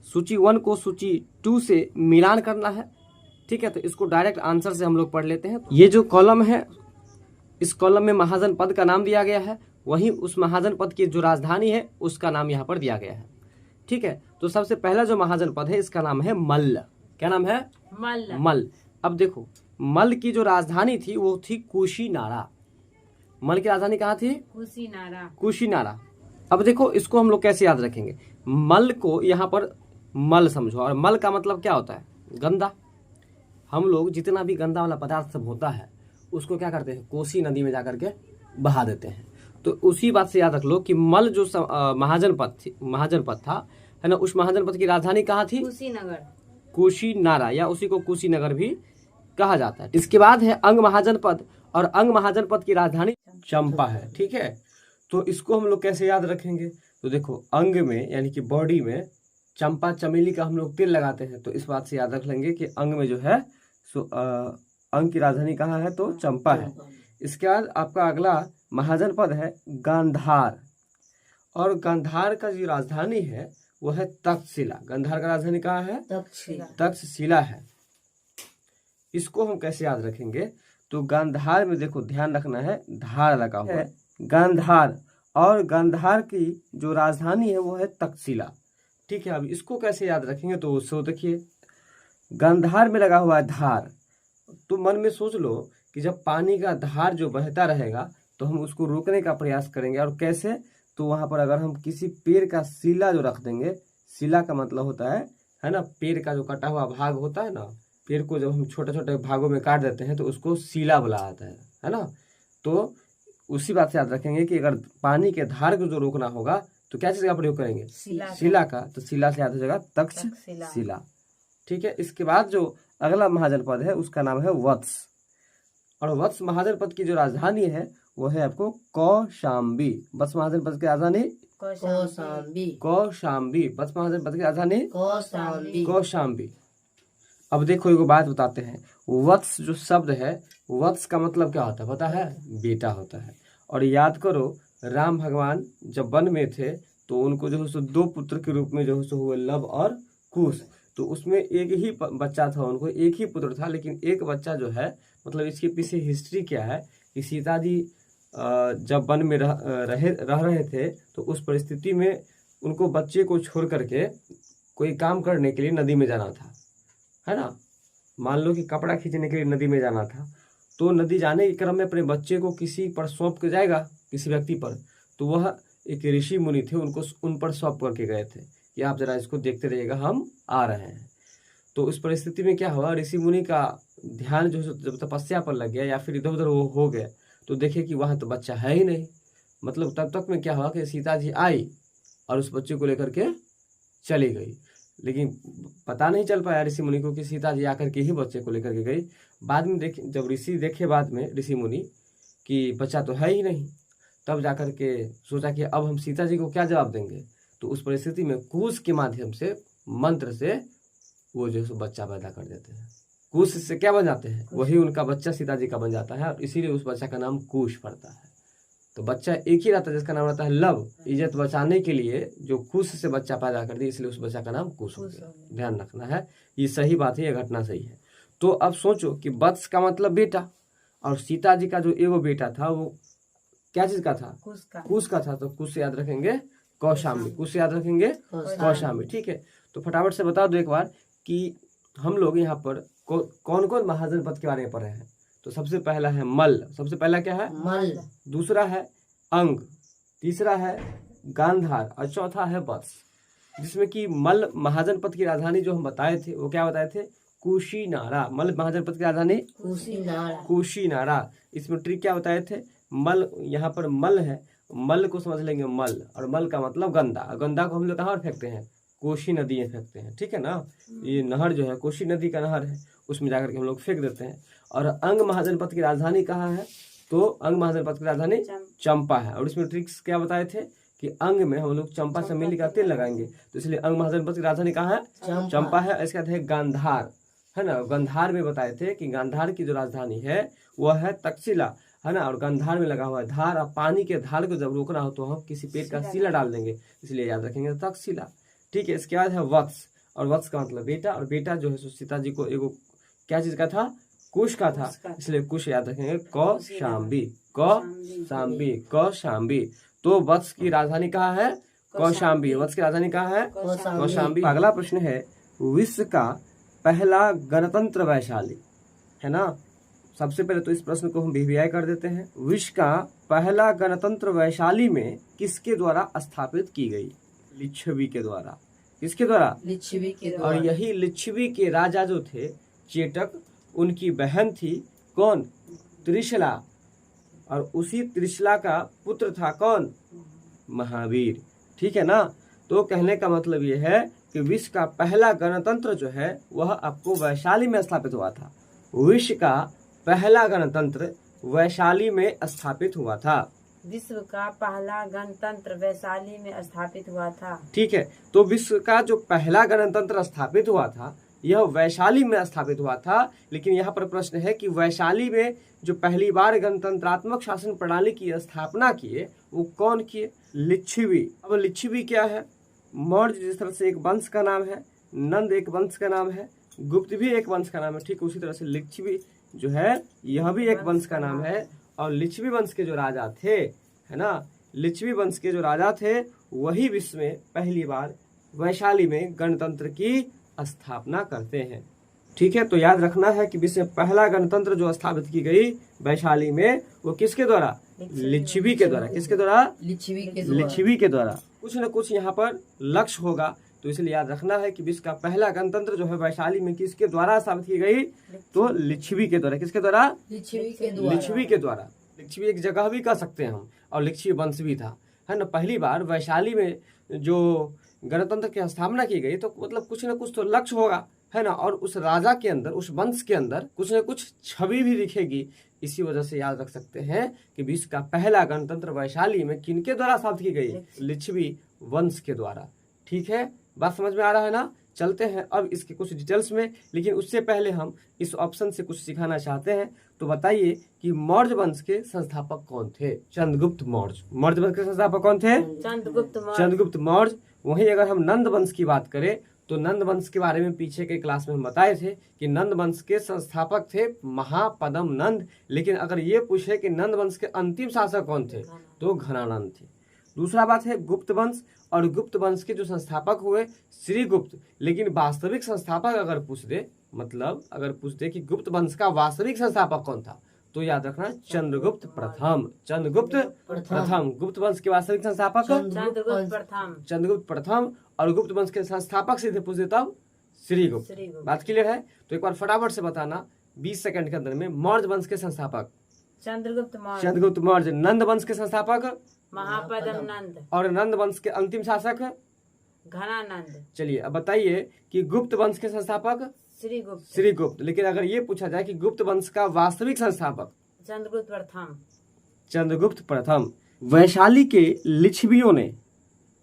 सूची 1 को सूची 2 से मिलान करना है। ठीक है, तो इसको डायरेक्ट आंसर से हम लोग पढ़ लेते हैं। ये जो कॉलम है, इस कॉलम में महाजन पद का नाम दिया गया है, वहीं उस महाजन पद की जो राजधानी है उसका नाम यहाँ पर दिया गया है। ठीक है, तो सबसे पहला जो महाजन पद है इसका नाम है मल्ल। क्या नाम है? मल्ल। अब देखो, मल्ल की जो राजधानी थी वो थी कुशीनारा। मल्ल की राजधानी कहाँ थी? कुशीनारा। अब देखो इसको हम लोग कैसे याद रखेंगे? मल्ल को यहाँ पर मल समझो, और मल का मतलब क्या होता है? गंदा। हम लोग जितना भी गंदा वाला पदार्थ सब होता है उसको क्या करते हैं? कोसी नदी में जाकर के बहा देते हैं। तो उसी बात से याद रख लो कि मल जो महाजन पद था, है ना, उस महाजन पद की राजधानी कहाँ थी? कुशीनारा, या उसी को कुशीनगर भी कहा जाता है। इसके बाद है अंग महाजन पद, और अंग महाजन पद की राजधानी चंपा है। ठीक है, तो इसको हम लोग कैसे याद रखेंगे? तो देखो, अंग में यानी कि बॉडी में चंपा चमेली का हम लोग तेल लगाते हैं, तो इस बात से याद रख लेंगे कि अंग में जो है सो अंग की राजधानी कहाँ है? तो चंपा है। इसके बाद आपका अगला महाजन पद है गांधार, और गांधार का जो राजधानी है वो है तक्षशिला। गांधार का राजधानी कहाँ है? तक्षशिला है। इसको हम कैसे याद रखेंगे? तो गांधार में देखो ध्यान रखना है, धार लगा हुआ है, गांधार, और गांधार की जो राजधानी है वो है तक्षशिला। ठीक है, अब इसको कैसे याद रखेंगे? तो उसको देखिए, गांधार में लगा हुआ है धार। तो मन में सोच लो कि जब पानी का धार जो बहता रहेगा तो हम उसको रोकने का प्रयास करेंगे, और कैसे? तो वहां पर अगर हम किसी पेड़ का शिला जो रख देंगे, शिला का मतलब होता है ना, पेड़ का जो कटा हुआ भाग होता है ना, पेड़ को जब हम छोटे छोटे भागों में काट देते हैं तो उसको शिला बोला जाता है ना। तो उसी बात से याद रखेंगे कि अगर पानी के धार को जो रोकना होगा तो क्या चीज का प्रयोग करेंगे? शिला का। तो शिला से याद हो जाएगा तक्षशिला। ठीक है, इसके बाद जो अगला महाजन पद है उसका नाम है वत्स, और वत्स महाजन पद की जो राजधानी है वो है आपको कौशाम्बी। वत्स महाजन पद की राजधानी कौशाम्बी। वत्स महाजन पद की राजधानी कौशाम्बी। अब देखो एक बात बताते हैं, वत्स जो शब्द है, वत्स का मतलब क्या होता है पता है? बेटा होता है। और याद करो, राम भगवान जब वन में थे तो उनको जो है सो 2 पुत्र के रूप में जो है सो हुए लव और कुश। तो उसमें एक ही बच्चा था, उनको एक ही पुत्र था, लेकिन एक बच्चा जो है, मतलब इसके पीछे हिस्ट्री क्या है कि सीता जी जब वन में रह रहे थे तो उस परिस्थिति में उनको बच्चे को छोड़ करके कोई काम करने के लिए नदी में जाना था, है ना। मान लो कि कपड़ा खींचने के लिए नदी में जाना था, तो नदी जाने के क्रम में अपने बच्चे को किसी पर सौंप के जाएगा, किसी व्यक्ति पर। तो वह एक ऋषि मुनि थे, उनको उन पर सौंप करके गए थे कि आप जरा इसको देखते रहिएगा, हम आ रहे हैं। तो उस परिस्थिति में क्या हुआ, ऋषि मुनि का ध्यान जो जब तपस्या पर लग गया या फिर इधर उधर वो हो गया, तो देखे कि वहाँ तो बच्चा है ही नहीं। मतलब तब तक में क्या हुआ कि सीता जी आई और उस बच्चे को लेकर के चली गई, लेकिन पता नहीं चल पाया ऋषि मुनि को कि सीता जी आकर के ही बच्चे को लेकर के गई। बाद में जब ऋषि देखे बाद में ऋषि मुनि कि बच्चा तो है ही नहीं, तब जाकर के सोचा कि अब हम सीता जी को क्या जवाब देंगे। तो उस परिस्थिति में कुश के माध्यम से, मंत्र से वो जो है बच्चा पैदा कर देते हैं। कुश से क्या बन जाते हैं, वही उनका बच्चा सीता जी का बन जाता है, और इसीलिए उस बच्चा का नाम कुश पड़ता है। तो बच्चा एक ही रहता है जिसका नाम रहता है लव। इज्जत बचाने के लिए जो कुश से बच्चा पैदा कर दी, इसलिए उस बच्चा का नाम कुश हो गया। ध्यान रखना है, ये सही बात है, ये घटना सही है। तो अब सोचो कि वत्स का मतलब बेटा, और सीता जी का जो एगो बेटा था वो क्या चीज का था, कुश का था। तो कुश से याद रखेंगे कौशाम्बी, कुश से याद रखेंगे कौशाम्बी। ठीक है, तो फटाफट से बता दो एक बार कि हम लोग यहाँ पर कौन कौन महाजन पद के बारे में पढ़े हैं। तो सबसे पहला है मल्ल, सबसे पहला क्या है मल्ल, दूसरा है अंग, तीसरा है गांधार, और चौथा है वत्स। जिसमें कि मल्ल महाजनपद की राजधानी जो हम बताए थे वो क्या बताए थे, कुशीनारा। मल्ल महाजनपद की राजधानी कुशीनारा। इसमें ट्रिक क्या बताए थे, मल्ल, यहाँ पर मल्ल है, मल्ल को समझ लेंगे मल्ल, और मल्ल का मतलब गंदा। गंदा को हम लोग कहाँ फेंकते हैं, कोशी नदी में फेंकते हैं, ठीक है ना। ये नहर जो है कोशी नदी का नहर है, उसमें जाकर के हम लोग फेंक देते हैं। और अंग महाजनपद की राजधानी कहाँ है, तो अंग महाजनपद की राजधानी चंपा है। और इसमें ट्रिक्स क्या बताए थे कि अंग में हम लोग चंपा चमेली का तेल लगाएंगे, तो इसलिए अंग महाजनपद की राजधानी कहाँ है, चंपा है। इसके बाद है गांधार, है ना। गांधार में बताए थे कि गांधार की जो राजधानी है वह है तक्षशिला, है ना। और गांधार में लगा हुआ है धार, और पानी के धार को जब रोकना हो तो हम किसी पेड़ का शिला डाल देंगे, इसलिए याद रखेंगे तक्षशिला। ठीक है, इसके बाद है वत्स, और वत्स का मतलब बेटा, और बेटा जो है सीता जी को एगो क्या चीज का था, कुश का था, इसलिए कुश याद रखेंगे कौशाम्बी, कौशाम्बी, कौशाम्बी। तो वत्स की राजधानी कहाँ है, कौशाम्बी। वत्स की राजधानी कहाँ है, कौशाम्बी। अगला प्रश्न है, विश्व का पहला गणतंत्र वैशाली, है ना। सबसे पहले तो इस प्रश्न को हम वीवीआई कर देते हैं। विश्व का पहला गणतंत्र वैशाली में किसके द्वारा स्थापित की गई, लिच्छवी के द्वारा। किसके द्वारा, लिच्छवी के द्वारा। और यही लिच्छवी के राजा जो थे चेटक, उनकी बहन थी कौन, त्रिशला, और उसी त्रिशला का पुत्र था कौन, महावीर। ठीक है ना। तो कहने का मतलब ये है कि विश्व का पहला गणतंत्र जो है वह आपको वैशाली में स्थापित हुआ था। विश्व का पहला गणतंत्र वैशाली में स्थापित हुआ था। विश्व का पहला गणतंत्र वैशाली में स्थापित हुआ था। ठीक है, तो विश्व का जो पहला गणतंत्र स्थापित हुआ था यह वैशाली में स्थापित हुआ था। लेकिन यहाँ पर प्रश्न है कि वैशाली में जो पहली बार गणतंत्रात्मक शासन प्रणाली की स्थापना किए वो कौन किए, लिच्छवी। अब लिच्छवी क्या है, मौर्य जिस तरह से एक वंश का नाम है, नंद एक वंश का नाम है, गुप्त भी एक वंश का नाम है, ठीक उसी तरह से लिच्छवी जो है यह भी एक वंश का नाम है। और लिच्छवी वंश के जो राजा थे, है ना, लिच्छवी वंश के जो राजा थे वही विश्व में पहली बार वैशाली में गणतंत्र की स्थापना करते हैं। ठीक है, तो याद रखना है कि विश्व में पहला गणतंत्र जो स्थापित की गई वैशाली में वो किसके द्वारा, लिच्छवी के द्वारा। किसके द्वारा, लिच्छवी के द्वारा। कुछ न कुछ यहाँ पर लक्ष्य होगा, तो इसलिए याद रखना है कि विश्व का पहला गणतंत्र जो है वैशाली में किसके द्वारा स्थापित की गई, तो लिच्छवी के द्वारा। किसके द्वारा, लिच्छवी के द्वारा। लिच्छवी एक जगह भी कह सकते हैं हम, और लिच्छवी वंश भी था, है ना। पहली बार वैशाली में जो गणतंत्र की स्थापना की गई तो मतलब कुछ न कुछ तो लक्ष्य होगा, है ना। और उस राजा के अंदर, उस वंश के अंदर कुछ न कुछ छवि भी दिखेगी। इसी वजह से याद रख सकते हैं कि विश्व का पहला गणतंत्र वैशाली में किनके द्वारा स्थापित की गई, लिच्छवी वंश के द्वारा। ठीक है, बात समझ में आ रहा है ना। चलते हैं अब इसके कुछ डिटेल्स में, लेकिन उससे पहले हम इस ऑप्शन से कुछ सिखाना चाहते हैं। तो बताइए कि मौर्य वंश के संस्थापक कौन थे? चंद्रगुप्त मौर्य। मौर्य वंश के संस्थापक कौन थे? चंद्रगुप्त मौर्य। वहीं अगर हम नंद वंश की बात करें तो नंद वंश के बारे में पीछे के क्लास में हम बताए थे कि नंद वंश के संस्थापक थे महापद्म नंद। लेकिन अगर ये पूछे कि नंद वंश के अंतिम शासक कौन थे तो घनानंद थे। दूसरा बात है गुप्त वंश, और गुप्त वंश के जो संस्थापक हुए श्रीगुप्त। लेकिन वास्तविक संस्थापक अगर पूछ दे, मतलब अगर पूछ दे कि गुप्त वंश का वास्तविक संस्थापक कौन था, तो याद रखना चंद्रगुप्त प्रथम। चंद्रगुप्त प्रथम गुप्त वंश के वास्तविक संस्थापक चंद्रगुप्त प्रथम, और गुप्त वंश के संस्थापक सीधे पूछ देता हूँ श्रीगुप्त। बात क्लियर है? तो एक बार फटाफट से बताना 20 सेकंड के अंदर में। मौर्य वंश के संस्थापक चंद्रगुप्त मौर्य। नंद वंश के संस्थापक महापद्म नंद, और नंद वंश के अंतिम शासक घनानंद। चलिए अब बताइए कि गुप्त वंश के संस्थापक श्रीगुप्त। लेकिन अगर ये पूछा जाए कि गुप्त वंश का वास्तविक संस्थापक चंद्रगुप्त प्रथम। वैशाली के लिच्छवियों ने,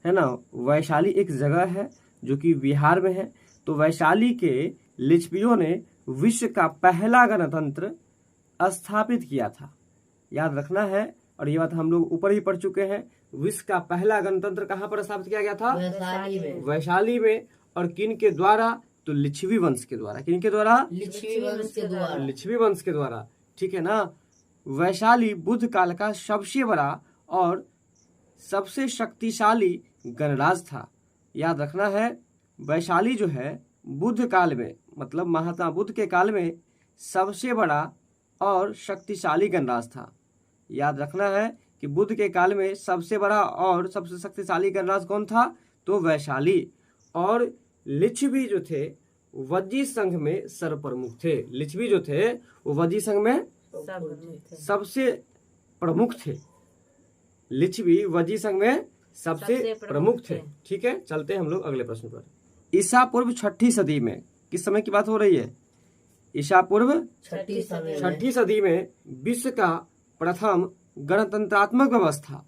है ना, वैशाली एक जगह है जो कि बिहार में है, तो वैशाली के लिच्छवियों ने विश्व का पहला गणतंत्र स्थापित किया था। याद रखना है, और ये बात हम लोग ऊपर ही पढ़ चुके हैं। विश्व का पहला गणतंत्र कहाँ पर स्थापित किया गया था? वैशाली में। और किन के द्वारा? तो लिच्छवी वंश के द्वारा। किन के द्वारा? लिच्छवी वंश के द्वारा। ठीक है ना। वैशाली बुद्ध काल का सबसे बड़ा और सबसे शक्तिशाली गणराज्य था। याद रखना है, वैशाली जो है बुद्ध काल में, मतलब महात्मा बुद्ध के काल में सबसे बड़ा और शक्तिशाली गणराज्य था। याद रखना है कि बुद्ध के काल में सबसे बड़ा और सबसे शक्तिशाली गणराज्य कौन था? तो वैशाली। और लिच्छवी जो थे वज्जी संघ में सर्वप्रमुख थे। लिच्छवी जो थे वो वज्जी संघ में सबसे प्रमुख थे। लिच्छवी वज्जी संघ में सबसे प्रमुख थे। ठीक है, चलते हैं हम लोग अगले प्रश्न पर। ईसा पूर्व 6ठी सदी में, किस समय की बात हो रही है? ईसा पूर्व 6ठी सदी में विश्व का प्रथम गणतंत्रात्मक व्यवस्था,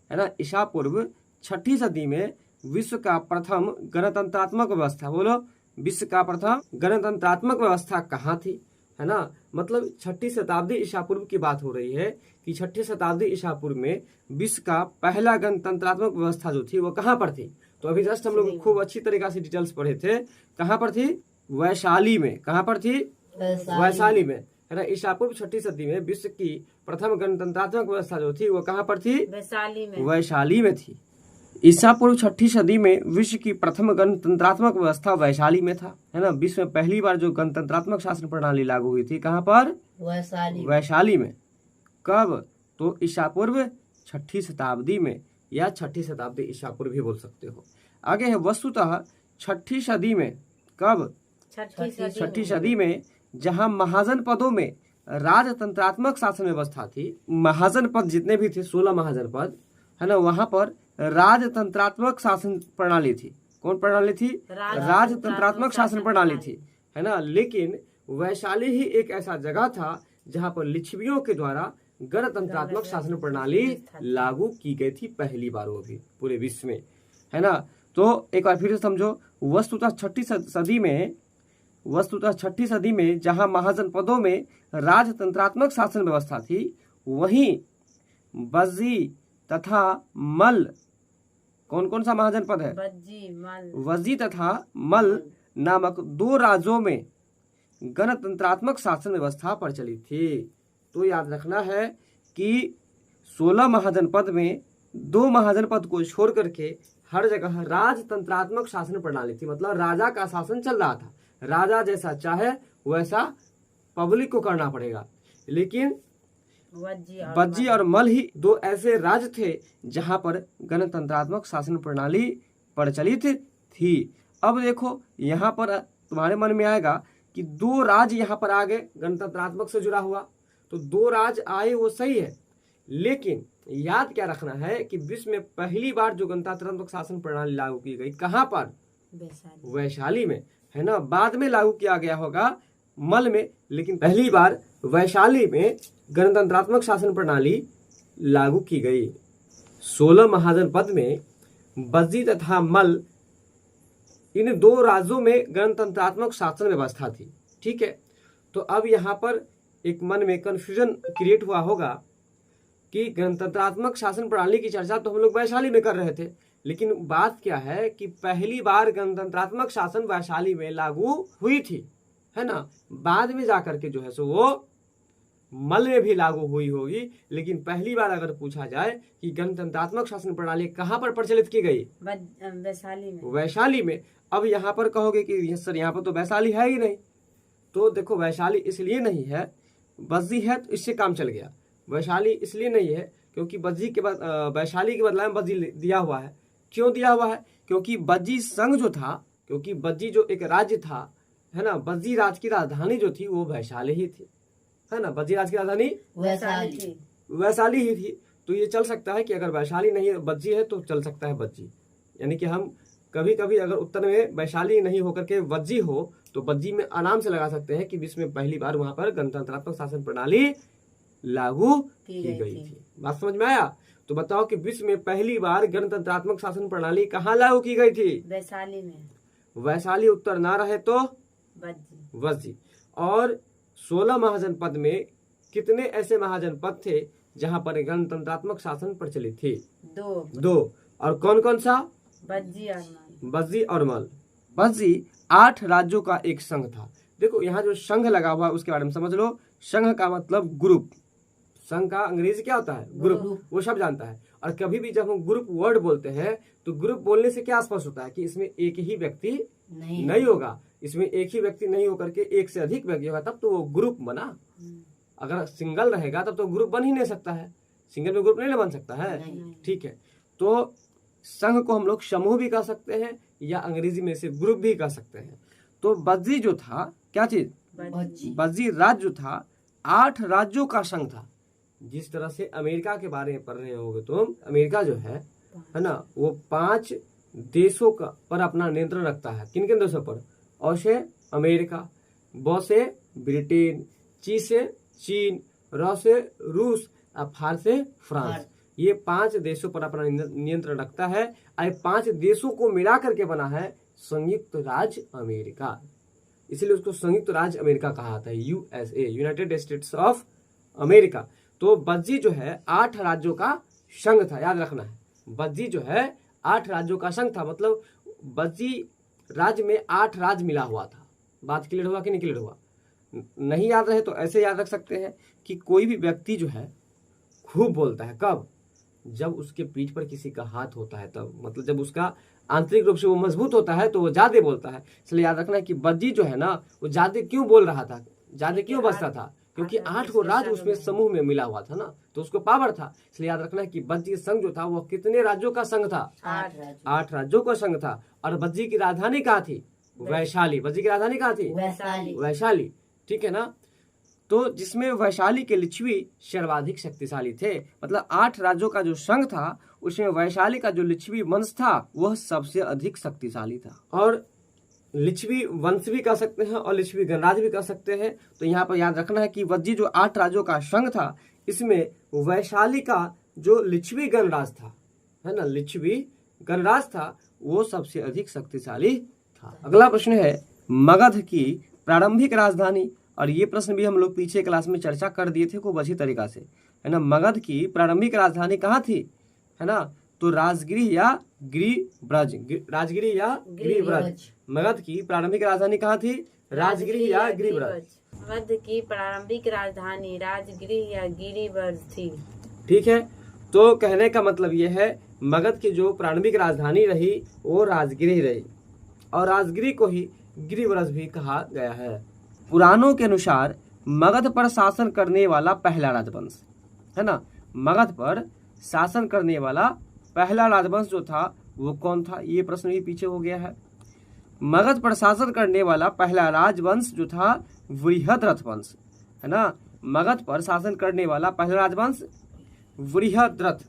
है ना, ईसा पूर्व 6ठी सदी में विश्व का प्रथम गणतंत्रात्मक व्यवस्था, बोलो, विश्व का प्रथम गणतंत्रात्मक व्यवस्था कहाँ थी? है ना, मतलब 6ठी शताब्दी ईसा पूर्व की बात हो रही है कि 6ठी शताब्दी ईसा पूर्व में विश्व का पहला गणतंत्रात्मक व्यवस्था जो थी वो कहाँ पर थी? तो अभी जस्ट हम लोग खूब अच्छी तरीके से डिटेल्स पढ़े थे। कहाँ पर थी? वैशाली में। कहाँ पर थी? वैशाली में, है ना। ईसा पूर्व 6ठी सदी में विश्व की प्रथम गणतंत्रात्मक व्यवस्था जो थी वो कहाँ पर थी? वैशाली में थी। ईसा पूर्व 6ठी सदी में विश्व की प्रथम गणतंत्रात्मक व्यवस्था वैशाली में था, है ना। विश्व में पहली बार जो गणतंत्रात्मक शासन प्रणाली लागू हुई थी कहाँ पर? वैशाली में। कब? तो ईसा पूर्व 6ठी शताब्दी में, या 6ठी शताब्दी ईसा पूर्व भी बोल सकते हो। आगे है वस्तुतः 6ठी सदी में। कब? 6ठी सदी में, जहाँ महाजन पदों में राजतंत्रात्मक शासन व्यवस्था थी। महाजन पद जितने भी थे, 16 महाजन पद, है ना, वहां पर राजतंत्रात्मक शासन प्रणाली थी। कौन प्रणाली थी? राजतंत्रात्मक शासन प्रणाली थी, है ना। लेकिन वैशाली ही एक ऐसा जगह था जहां पर लिच्छवियों के द्वारा गणतंत्रात्मक शासन प्रणाली लागू की गई थी पहली बार, वो भी पूरे विश्व में, है ना। तो एक बार फिर से समझो, वस्तुतः 6ठी सदी में जहां महाजन पदों में राजतंत्रात्मक शासन व्यवस्था थी, वहीं बज्जी तथा मल, कौन कौन सा महाजन पद है? वज्जी तथा मल नामक 2 राज्यों में गणतंत्रात्मक शासन व्यवस्था प्रचलित थी। तो याद रखना है कि 16 महाजन पद में 2 महाजन पद को छोड़ करके हर जगह राजतंत्रात्मक शासन प्रणाली थी। मतलब राजा का शासन चल रहा था, राजा जैसा चाहे वैसा पब्लिक को करना पड़ेगा। लेकिन वज्जी और मल ही 2 ऐसे राज्य थे जहां पर गणतंत्रात्मक शासन प्रणाली प्रचलित थी। अब देखो यहाँ पर तुम्हारे मन में आएगा कि 2 राज्य यहाँ पर आ गए, गणतंत्रात्मक से जुड़ा हुआ, तो 2 राज्य आए वो सही है। लेकिन याद क्या रखना है कि विश्व में पहली बार जो गणतंत्रात्मक शासन प्रणाली लागू की गई कहाँ पर? वैशाली में, है ना। बाद में लागू किया गया होगा मल में, लेकिन पहली बार वैशाली में गणतंत्रात्मक शासन प्रणाली लागू की गई। 16 महाजन पद में बज्जी तथा मल इन दो राज्यों में गणतंत्रात्मक शासन व्यवस्था थी। ठीक है, तो अब यहाँ पर एक मन में कंफ्यूजन क्रिएट हुआ होगा कि गणतंत्रात्मक शासन प्रणाली की चर्चा तो हम लोग वैशाली में कर रहे थे, लेकिन बात क्या है कि पहली बार गणतंत्रात्मक शासन वैशाली में लागू हुई थी, है ना। बाद में जाकर के जो है सो वो मल में भी लागू हुई होगी, लेकिन पहली बार अगर पूछा जाए कि गणतंत्रात्मक शासन प्रणाली कहाँ पर प्रचलित की गई, वैशाली में। वैशाली में। अब यहाँ पर कहोगे कि सर यहाँ पर तो वैशाली है ही नहीं, तो देखो वैशाली इसलिए नहीं है, बज्जी है तो इससे काम चल गया। वैशाली इसलिए नहीं है क्योंकि बज्जी के बाद वैशाली के बदला में बज्जी दिया हुआ है। क्यों दिया हुआ है? क्योंकि बज्जी संघ जो था, क्योंकि बज्जी जो एक राज्य था, है ना, बज्जी राज्य की राजधानी जो थी वो वैशाली ही थी, है ना। बज्जी राज्य की राजधानी वैशाली ही थी। तो ये चल सकता है कि अगर वैशाली नहीं है बज्जी है तो चल सकता है बज्जी, यानी कि हम कभी कभी अगर उत्तर में वैशाली नहीं होकर के बज्जी हो तो बज्जी में आराम से लगा सकते हैं कि विश्व में पहली बार वहां पर गणतंत्रात्मक शासन प्रणाली लागू की गई थी। बात समझ में आया? तो बताओ कि विश्व में पहली बार गणतंत्रात्मक शासन प्रणाली कहाँ लागू की गई थी? वैशाली में। वैशाली उत्तर ना रहे तो बज्जी। और 16 महाजनपद में कितने ऐसे महाजनपद थे जहां पर गणतंत्रात्मक शासन प्रचलित थी? दो। और कौन कौन सा? बज्जी और मल। बज्जी 8 राज्यों का एक संघ था। देखो यहाँ जो संघ लगा हुआ है उसके बारे में समझ लो। संघ का मतलब ग्रुप, संघ का अंग्रेजी क्या होता है? ग्रुप, वो सब जानता है। और कभी भी जब हम ग्रुप वर्ड बोलते हैं तो ग्रुप बोलने से क्या स्पष्ट होता है कि इसमें एक ही व्यक्ति नहीं होगा, इसमें एक ही व्यक्ति नहीं होकर के एक से अधिक व्यक्ति होगा, तब तो वो ग्रुप बना। अगर सिंगल रहेगा तब तो ग्रुप बन ही नहीं सकता है, सिंगल में ग्रुप नहीं बन सकता है। ठीक है, तो संघ को हम लोग समूह भी कह सकते हैं या अंग्रेजी में से ग्रुप भी कह सकते हैं। तो बज्जी जो था, क्या चीज? बज्जी राज्य जो था 8 राज्यों का संघ था। जिस तरह से अमेरिका के बारे में पढ़ रहे होगे तुम, अमेरिका जो है ना, वो 5 देशों का पर अपना नियंत्रण रखता है। किन किन देशों पर? अ से अमेरिका, ब से ब्रिटेन, ची से चीन, र से रूस और फार से फ्रांस। ये 5 देशों पर अपना नियंत्रण रखता है। और 5 देशों को मिला करके बना है संयुक्त राज्य अमेरिका, इसलिए उसको संयुक्त राज्य अमेरिका कहा जाता है, USA, United states of America. तो बज्जी जो है 8 राज्यों का संघ था, याद रखना है। बज्जी जो है 8 राज्यों का संघ था, मतलब बज्जी राज्य में 8 राज्य मिला हुआ था। बात क्लियर हुआ कि नहीं क्लियर हुआ? नहीं याद रहे तो ऐसे याद रख सकते हैं कि कोई भी व्यक्ति जो है खूब बोलता है, कब? जब उसके पीठ पर किसी का हाथ होता है तब, मतलब जब उसका आंतरिक रूप से वो मजबूत होता है तो वो ज्यादा बोलता है। इसलिए याद रखना है कि बज्जी जो है ना वो ज्यादा क्यों बोल रहा था, ज्यादा क्यों बचता था? क्योंकि 8 को राज्य उसमें समूह में मिला हुआ था ना, तो उसको पावर था। इसलिए याद रखना है कि बज्जी संघ जो था वो कितने राज्यों का संघ था? 8 राज्यों का संघ था। और बज्जी की राजधानी कहाँ थी? वैशाली। बज्जी की राजधानी कहाँ थी? वैशाली। ठीक है ना। तो जिसमें वैशाली के लिच्छवी सर्वाधिक शक्तिशाली थे, मतलब 8 राज्यों का जो संघ था उसमें वैशाली का जो लिच्छवी वंश था वह सबसे अधिक शक्तिशाली था। और लिच्छवी वंश भी कह सकते हैं और लिच्छवी गणराज्य भी कह सकते हैं। तो यहाँ पर याद रखना है कि बज्जी जो 8 राज्यों का संघ था, इसमें वैशाली का जो लिच्छवी गणराज्य था, है ना, लिच्छवी गणराज्य था, वो सबसे अधिक शक्तिशाली था। अगला प्रश्न है मगध की प्रारंभिक राजधानी, और ये प्रश्न भी हम लोग पीछे क्लास में चर्चा कर दिए थे खूब अच्छी तरीका से, है ना। मगध की प्रारंभिक राजधानी कहाँ थी, है ना? तो राजगिरी या गिरिब्रज, राजगिरी या गिरिब्रज। मगध की प्रारंभिक राजधानी कहाँ थी? राजगिरी या गिरिब्रज। मगध की प्रारंभिक राजधानी राजगिरी या गिरिब्रज थी। ठीक है, तो कहने का मतलब ये है मगध की जो प्रारंभिक राजधानी रही वो राजगिरी रही, और राजगिरी को ही गिरिब्रज भी कहा गया है। पुराणों के अनुसार मगध पर शासन करने वाला पहला राजवंश, है ना, मगध पर शासन करने वाला पहला राजवंश जो था वो कौन था? ये प्रश्न भी पीछे हो गया है। मगध पर शासन करने वाला पहला राजवंश जो था वृहद्रथ वंश, है ना। मगध पर शासन करने वाला पहला राजवंश वृहद्रथ,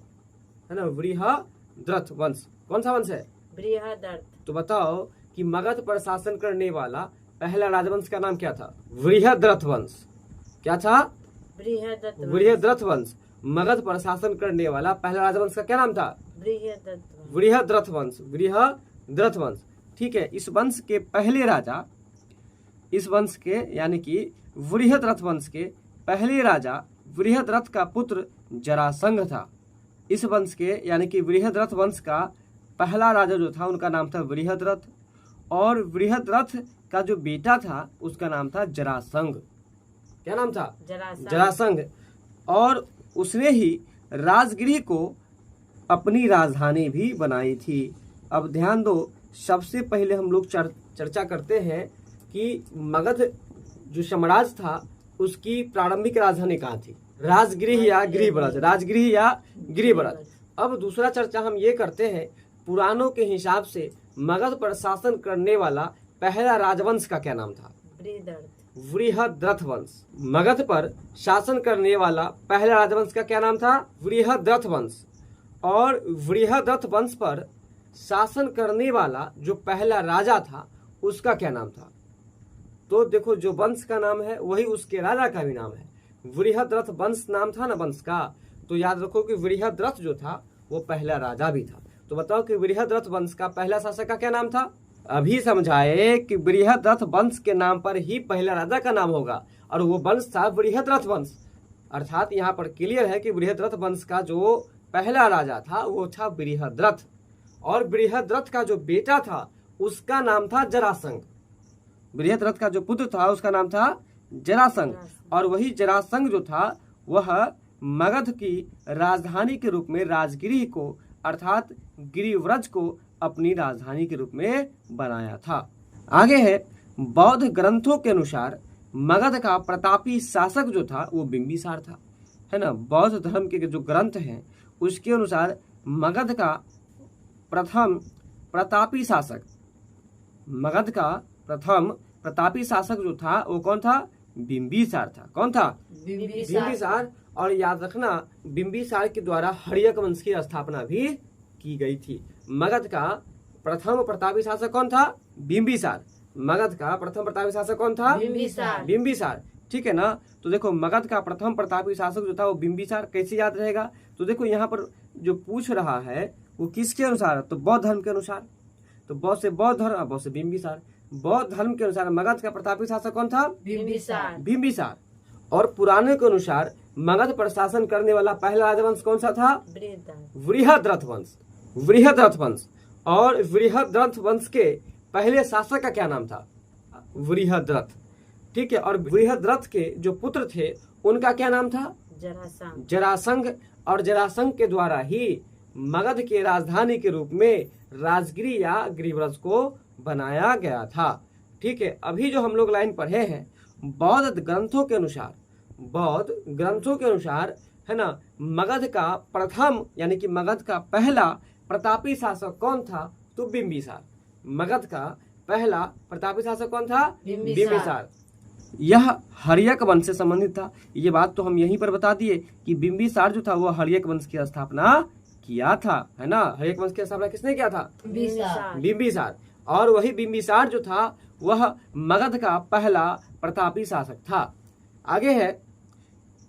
है ना, वृहद्रथ वंश। कौन सा वंश है? वृहद्रथ। तो बताओ कि मगध पर शासन करने वाला पहला राजवंश का नाम क्या था? वृहद्रथ वंश। क्या था? वृहद्रथ वंश। मगध पर शासन करने वाला पहला राजवंश का क्या नाम था? वृहद्रथ वंश। वृहद्रथ वंश। ठीक है। इस वंश के पहले राजा, इस वंश के यानी कि बृहद्रथ वंश के पहले राजा बृहद्रथ का पुत्र जरासंध था। इस वंश के यानी कि बृहद्रथ वंश का पहला राजा जो था उनका नाम था बृहद्रथ, और बृहद्रथ का जो बेटा था उसका नाम था जरासंध। क्या नाम था? जरासंध। और उसने ही राजगृह को अपनी राजधानी भी बनाई थी। अब ध्यान दो, सबसे पहले हम लोग चर्चा करते हैं कि मगध जो साम्राज्य था उसकी प्रारंभिक राजधानी कहाँ थी? राजगृह या गृहब्रज, राजगृह या गृहब्रज। अब दूसरा चर्चा हम ये करते हैं, पुराणों के हिसाब से मगध पर शासन करने वाला पहला राजवंश का क्या नाम था? बृहद्रथ वंश। मगध पर शासन करने वाला पहला राजवंश का क्या नाम था? बृहद्रथ वंश। और बृहद्रथ वंश पर शासन करने वाला जो पहला राजा था उसका क्या नाम था? तो देखो, जो वंश का नाम है वही उसके राजा का भी नाम है। बृहद्रथ वंश नाम था ना वंश का, तो याद रखो कि बृहद्रथ जो था वो पहला राजा भी था। तो बताओ कि बृहद्रथ वंश का पहला शासक का क्या नाम था? अभी समझाए कि बृहद्रथ वंश के नाम पर ही पहला राजा का नाम होगा, और वो वंश था बृहद्रथ वंश। अर्थात यहाँ पर क्लियर है कि बृहद्रथ वंश का जो पहला राजा था वो था बृहद्रथ, और बृहद्रथ का जो बेटा था उसका नाम था जरासंध। बृहद्रथ का जो पुत्र था उसका नाम था जरासंध, और वही जरासंध जो था वह मगध की राजधानी के रूप में राजगृह को अर्थात गिरिव्रज को अपनी राजधानी के रूप में बनाया था। आगे है, बौद्ध ग्रंथों के अनुसार मगध का प्रतापी शासक जो था वो बिंबिसार था, है ना। बौद्ध धर्म के जो ग्रंथ हैं उसके अनुसार मगध का प्रथम प्रतापी शासक, मगध का प्रथम प्रतापी शासक जो था वो कौन था? बिंबिसार था। कौन था? बिंबिसार। और याद रखना, बिंबिसार के द्वारा हर्यक वंश की स्थापना भी की गई थी। मगध का प्रथम प्रतापी शासक कौन था? बिंबिसार। मगध का प्रथम प्रतापी शासक कौन था? बिंबिसार। ठीक है ना। तो देखो, मगध का प्रथम प्रतापी शासक जो था वो बिंबिसार। कैसे याद रहेगा? तो देखो, यहाँ पर जो पूछ रहा है वो किसके अनुसार? तो बौद्ध धर्म के अनुसार। तो बौद्ध से बौद्ध धर्म, बौद्ध से बिंबिसार। बौद्ध धर्म के अनुसार मगध का प्रतापी शासक कौन था? बिंबिसार। और पुराणों के अनुसार मगध पर शासन करने वाला पहला राजवंश कौन सा था? बृहद्रथ वंश। बृहद्रथ वंश। और बृहद्रथ वंश के पहले शासक का क्या नाम था? बृहद्रथ। ठीक है। और बृहद्रथ के जो पुत्र थे उनका क्या नाम था? जरासंध। और जरासंध के द्वारा ही मगध के राजधानी के रूप में राजगृह या गिरिव्रज को बनाया गया था। ठीक है। अभी जो हम लोग लाइन पढ़े हैं, बौद्ध ग्रंथों के अनुसार, बौद्ध ग्रंथों के अनुसार, है ना, मगध का प्रथम यानी कि मगध का पहला प्रतापी शासक कौन था? तो बिंबिसार। मगध का पहला प्रतापी शासक कौन था? बिंबिसार। यह हर्यक वंश से संबंधित था। ये बात तो हम यहीं पर बता दिए कि बिंबिसार जो था वो हर्यक वंश की स्थापना किया था, है ना। हर्यक वंश की स्थापना किसने किया था? बिंबिसार। और वही बिंबिसार जो था वह मगध का पहला प्रतापी शासक था। आगे है,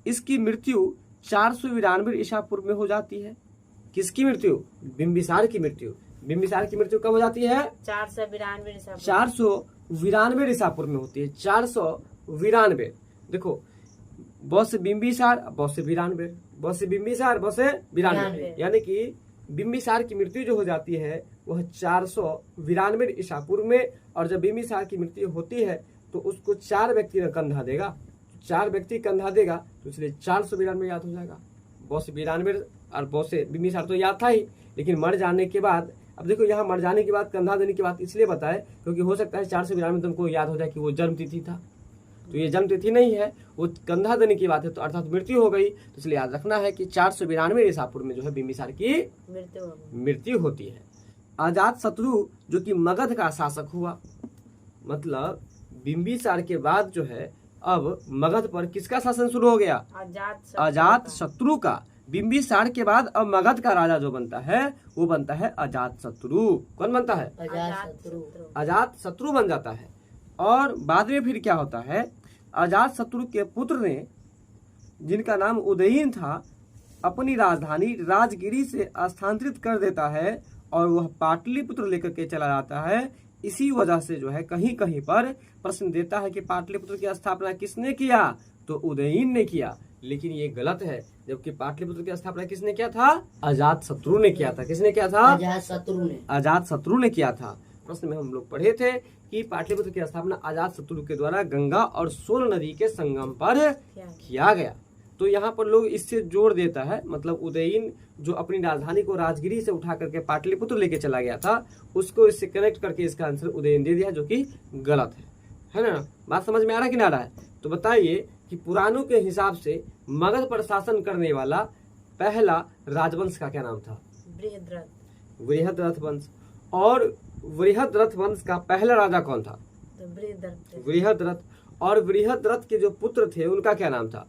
इसकी मृत्यु 492 ईसा पूर्व में हो जाती है। किसकी मृत्यु? बिंबिसार की मृत्यु। बिंबिसार की मृत्यु कब हो जाती है? 492 ईसा पूर्व में होती है। 492। देखो, बहुत से बिंबिसार, बहुत से 92, बहुत से बिंबिसार, बहुत से 92, यानी कि बिंबिसार की मृत्यु जो हो जाती है वह 492 ईसा पूर्व में। और जब बिंबिसार की मृत्यु होती है तो उसको 4 व्यक्ति कंधा देगा। 4 व्यक्ति कंधा देगा तो इसलिए 492 याद हो जाएगा। बहुत से 92 और बहुत से बिंबिसार तो याद था ही, लेकिन मर जाने के बाद, अब देखो यहाँ मर जाने के बाद कंधा देने की बात इसलिए बताए क्योंकि हो सकता है 492 तुमको याद हो जाए कि वो जन्म तिथि था, तो ये जन्म तिथि नहीं है, वो कंधा देने की बात है, तो अर्थात मृत्यु हो गई। तो इसलिए याद रखना है कि 492 ईसा पूर्व में जो है बिंबिसार की मृत्यु होती है। अजात शत्रु जो कि मगध का शासक हुआ, मतलब बिंबिसार के बाद जो है अब मगध पर किसका शासन शुरू हो गया? अजात शत्रु का। बिंबिसार के बाद अब मगध का राजा जो बनता है वो बनता है अजात शत्रु। कौन बनता है? अजात शत्रु बन जाता है। और बाद में फिर क्या होता है, अजात शत्रु के पुत्र ने, जिनका नाम उदयीन था, अपनी राजधानी राजगिरी से स्थानांतरित कर देता है और वह पाटलिपुत्र लेकर के चला जाता है। इसी वजह से जो है कहीं कहीं पर प्रश्न देता है कि पाटलिपुत्र की स्थापना किसने किया, तो उदयीन ने किया, लेकिन ये गलत है। जबकि पाटलिपुत्र की स्थापना किसने किया था, अजातशत्रु ने किया था। किसने किया था, अजातशत्रु ने किया था। प्रश्न में हम लोग पढ़े थे कि पाटलिपुत्र की स्थापना अजातशत्रु के द्वारा गंगा और सोन नदी के संगम पर किया गया। तो यहाँ पर लोग इससे जोड़ देता है, मतलब उदयीन जो अपनी राजधानी को राजगिरी से उठा करके पाटलिपुत्र लेके चला गया था, उसको इससे कनेक्ट करके इसका आंसर उदयीन दे दिया, जो कि गलत है ना। बात समझ में आ रहा है कि ना आ रहा है। तो बताइए कि पुराणों के हिसाब से मगध पर शासन करने वाला पहला राजवंश का क्या नाम था, वृहद्रथ वंश। और वृहद्रथ वंश का पहला राजा कौन था, वृहद्रथ। और वृहद्रथ के जो पुत्र थे उनका क्या नाम था,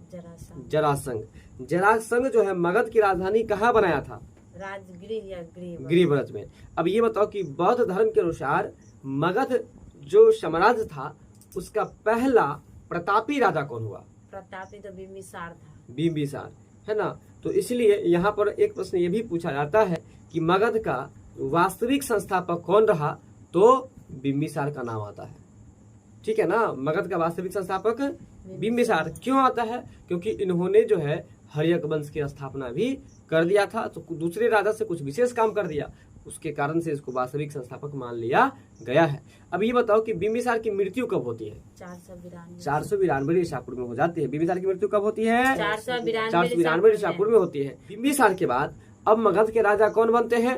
जरासंध। जरासंध जो है मगध की राजधानी कहाँ बनाया था, गिरिव्रत में। अब ये बताओ कि बौद्ध धर्म के अनुसार मगध जो साम्राज्य था उसका पहला प्रतापी राजा कौन हुआ, प्रतापी तो बिंबिसार था, बिंबिसार, है ना। तो इसलिए यहाँ पर एक प्रश्न ये भी पूछा जाता है कि मगध का वास्तविक संस्थापक कौन रहा, तो बिंबिसार का नाम आता है। ठीक है ना, मगध का वास्तविक संस्थापक बिंबिसार क्यों आता है, क्योंकि इन्होंने जो है हर्यक वंश की स्थापना भी कर दिया था, तो दूसरे राजा से कुछ विशेष काम कर दिया, उसके कारण से इसको वास्तविक संस्थापक मान लिया गया है। अब ये बताओ कि बिंबिसार की मृत्यु कब होती है, 492 ईसा पूर्व में हो जाती है। बिंबिसार की मृत्यु कब होती है, 492 ईसा पूर्व में होती है। बिंबिसार के बाद अब मगध के राजा कौन बनते हैं,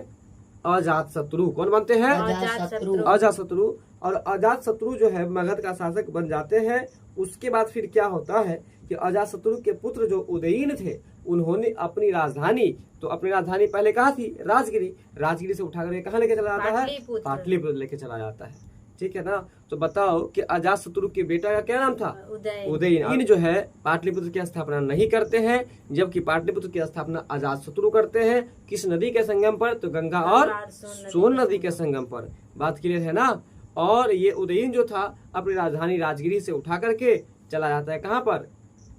अजातशत्रु। कौन बनते हैं, अजातशत्रु। और अजातशत्रु जो है मगध का शासक बन जाते हैं। उसके बाद फिर क्या होता है कि अजातशत्रु के पुत्र जो उदयीन थे उन्होंने अपनी राजधानी, तो अपनी राजधानी पहले कहाँ थी, राजगिरी, राजगिरी से उठा करके कहाँ लेके चला जाता है, पाटलिपुत्र लेके चला जाता है। ठीक है ना। तो बताओ कि अजातशत्रु के बेटा का क्या नाम था, उदयीन जो है पाटलिपुत्र की स्थापना नहीं करते हैं, जबकि पाटलिपुत्र की स्थापना अजातशत्रु करते हैं। किस नदी के संगम पर, तो गंगा और सोन नदी के संगम पर। बात क्लियर है ना। और ये उदयीन जो था अपनी राजधानी राजगिरी से उठा करके चला जाता है कहाँ पर,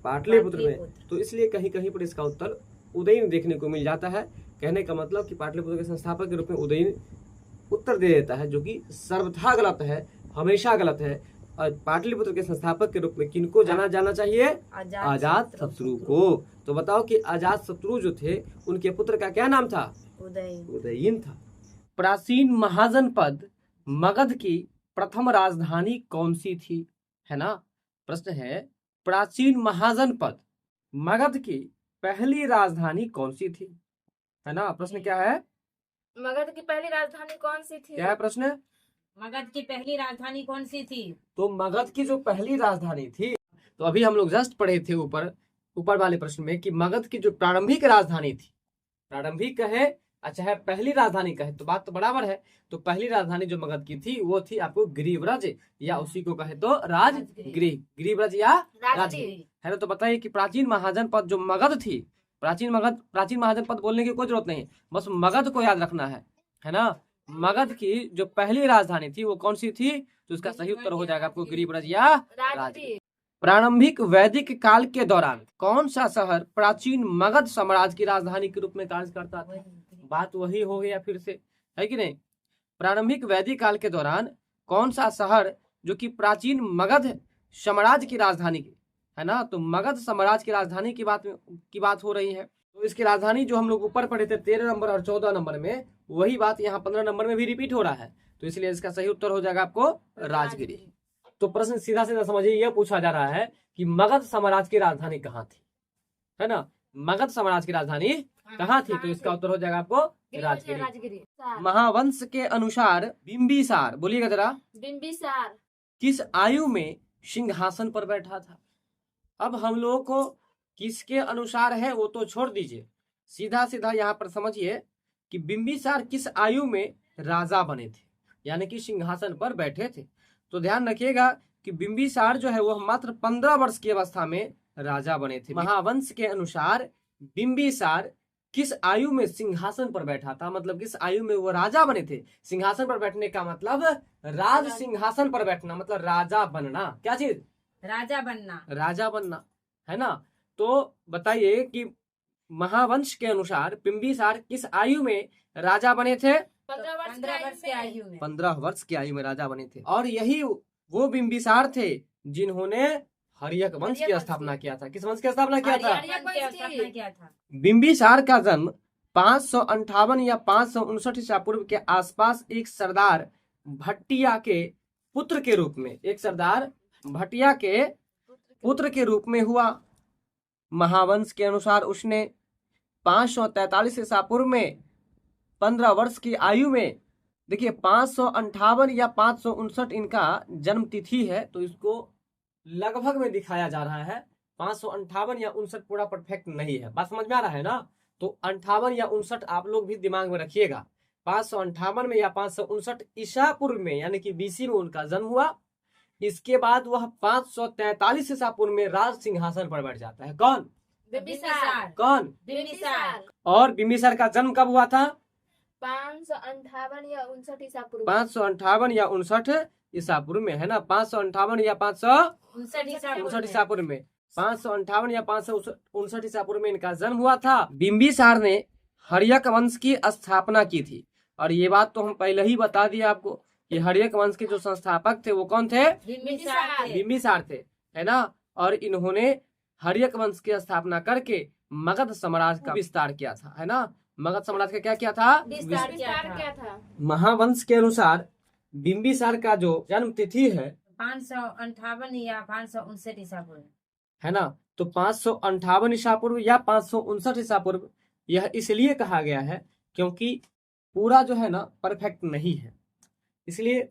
पाटलिपुत्र में। तो इसलिए कहीं कहीं पर इसका उत्तर उदयीन देखने को मिल जाता है। कहने का मतलब कि पाटलिपुत्र के संस्थापक के रूप में उदयीन उत्तर दे देता है, जो कि सर्वथा गलत है, हमेशा गलत है। और पाटलिपुत्र के संस्थापक के रूप में किनको जाना जाना चाहिए, अजातशत्रु को। तो बताओ कि अजातशत्रु जो थे उनके पुत्र का क्या नाम था, उदयीन था। प्राचीन महाजनपद मगध की प्रथम राजधानी कौन सी थी, है ना। प्रश्न है प्राचीन महाजनपद मगध की पहली राजधानी कौन सी थी, है ना। प्रश्न क्या है, मगध की पहली राजधानी कौन सी थी, क्या है प्रश्न, मगध की पहली राजधानी कौन सी थी। तो मगध की जो पहली राजधानी थी, तो अभी हम लोग जस्ट पढ़े थे ऊपर वाले प्रश्न में कि मगध की जो प्रारंभिक राजधानी थी, प्रारंभिक कहे अच्छा है पहली राजधानी कहे तो बात तो बराबर है। तो पहली राजधानी जो मगध की थी वो थी आपको गिरिव्रज, या उसी को कहे तो राजगिरी, गिरिव्रज या राजगिरी, है ना। तो बताइए कि प्राचीन महाजनपद जो मगध थी, प्राचीन महाजनपद बोलने की कोई जरूरत नहीं, बस मगध को याद रखना है ना। मगध की जो पहली राजधानी थी वो कौन सी थी, तो उसका सही उत्तर हो जाएगा आपको गिरिव्रज या राजगिरी। प्रारंभिक वैदिक काल के दौरान कौन सा शहर प्राचीन मगध साम्राज्य की राजधानी के रूप में कार्य करता था, बात वही हो गया फिर से, है कि नहीं। प्रारंभिक वैदिक काल के दौरान कौन सा शहर जो कि प्राचीन मगध साम्राज्य की राजधानी की, है ना। तो मगध साम्राज्य की राजधानी की बात हो रही है। तो इसकी राजधानी जो हम लोग ऊपर पढ़े थे 13 नंबर और 14 नंबर में, वही बात यहाँ 15 नंबर में भी रिपीट हो रहा है। तो इसलिए इसका सही उत्तर हो जाएगा आपको राजगिरी। तो प्रश्न सीधा सीधा समझिए, यह पूछा जा रहा है कि मगध साम्राज्य की राजधानी कहाँ थी, है ना। मगध साम्राज्य की राजधानी कहाँ थी, तो इसका उत्तर हो जाएगा आपको राजगिरी। महावंश के अनुसार बिंबिसार, बोलिएगा जरा, बिंबिसार किस आयु में सिंहासन पर बैठा था। अब हम लोगों को किसके अनुसार है वो तो छोड़ दीजिए, सीधा सीधा यहाँ पर समझिए कि बिंबिसार किस आयु में राजा बने थे, यानी कि सिंहासन पर बैठे थे। तो ध्यान रखिएगा कि बिंबिसार जो है वह मात्र 15 वर्ष की अवस्था में राजा बने थे। महावंश के अनुसार बिंबिसार किस आयु में सिंहासन पर बैठा था, मतलब किस आयु में वो राजा बने थे। सिंहासन पर बैठने का मतलब राज सिंहासन पर बैठना, मतलब राजा बनना। क्या चीज, राजा बनना, राजा बनना, है ना। तो बताइए कि महावंश के अनुसार बिंबिसार किस आयु में राजा बने थे, 15 वर्ष की आयु में 15 वर्ष की आयु में राजा बने थे। और यही वो बिंबिसार थे जिन्होंने हर्यक वंश की स्थापना किया था। किस वंश की स्थापना किया था? किया था। बिंबिसार का जन्म 558 या 559 ईसा पूर्व के आसपास एक सरदार भट्टिया के पुत्र के रूप में, एक सरदार भटिया के पुत्र के रूप में हुआ। महावंश के अनुसार उसने 543 ईसा पूर्व में 15 वर्ष की आयु में, देखिए 558 या 559 इनका जन्म तिथि है, तो इसको लगभग में दिखाया जा रहा है। 558 या 59 पूरा परफेक्ट नहीं है, बात समझ में आ रहा है ना? तो 58 या 59 आप लोग भी दिमाग में रखिएगा। 558 में या 559 ईसा पूर्व में यानी कि बीसी में उनका जन्म हुआ। इसके बाद वह 543 ईसा पूर्व में राज सिंहासन पर बैठ जाता है। कौन? बिंबिसार। कौन? बिंबिसार। और बिंबिसार का जन्म कब हुआ था? 558 या 59 ईसा पूर्व। 558 या 59 ईसा पूर्व में, है ना? 558 या 559 ईसा पूर्व में, 558 या 559 ईसा पूर्व में इनका जन्म हुआ था। बिंबिसार ने हर्यक वंश की स्थापना की थी। और ये बात तो हम पहले ही बता दिए आपको कि हर्यक वंश के जो संस्थापक थे वो कौन थे? बिंबिसार थे, है ना? और इन्होंने हर्यक वंश की स्थापना करके मगध साम्राज्य का विस्तार किया था, है ना? मगध साम्राज्य का क्या किया था? विस्तार क्या था? महावंश के अनुसार बिंबिसार का जो जन्म तिथि है 558 या 559 ईसा पूर्व, है ना? तो 558 ईसा पूर्व या 559 ईसा पूर्व यह इसलिए कहा गया है क्योंकि पूरा जो है ना परफेक्ट नहीं है। इसलिए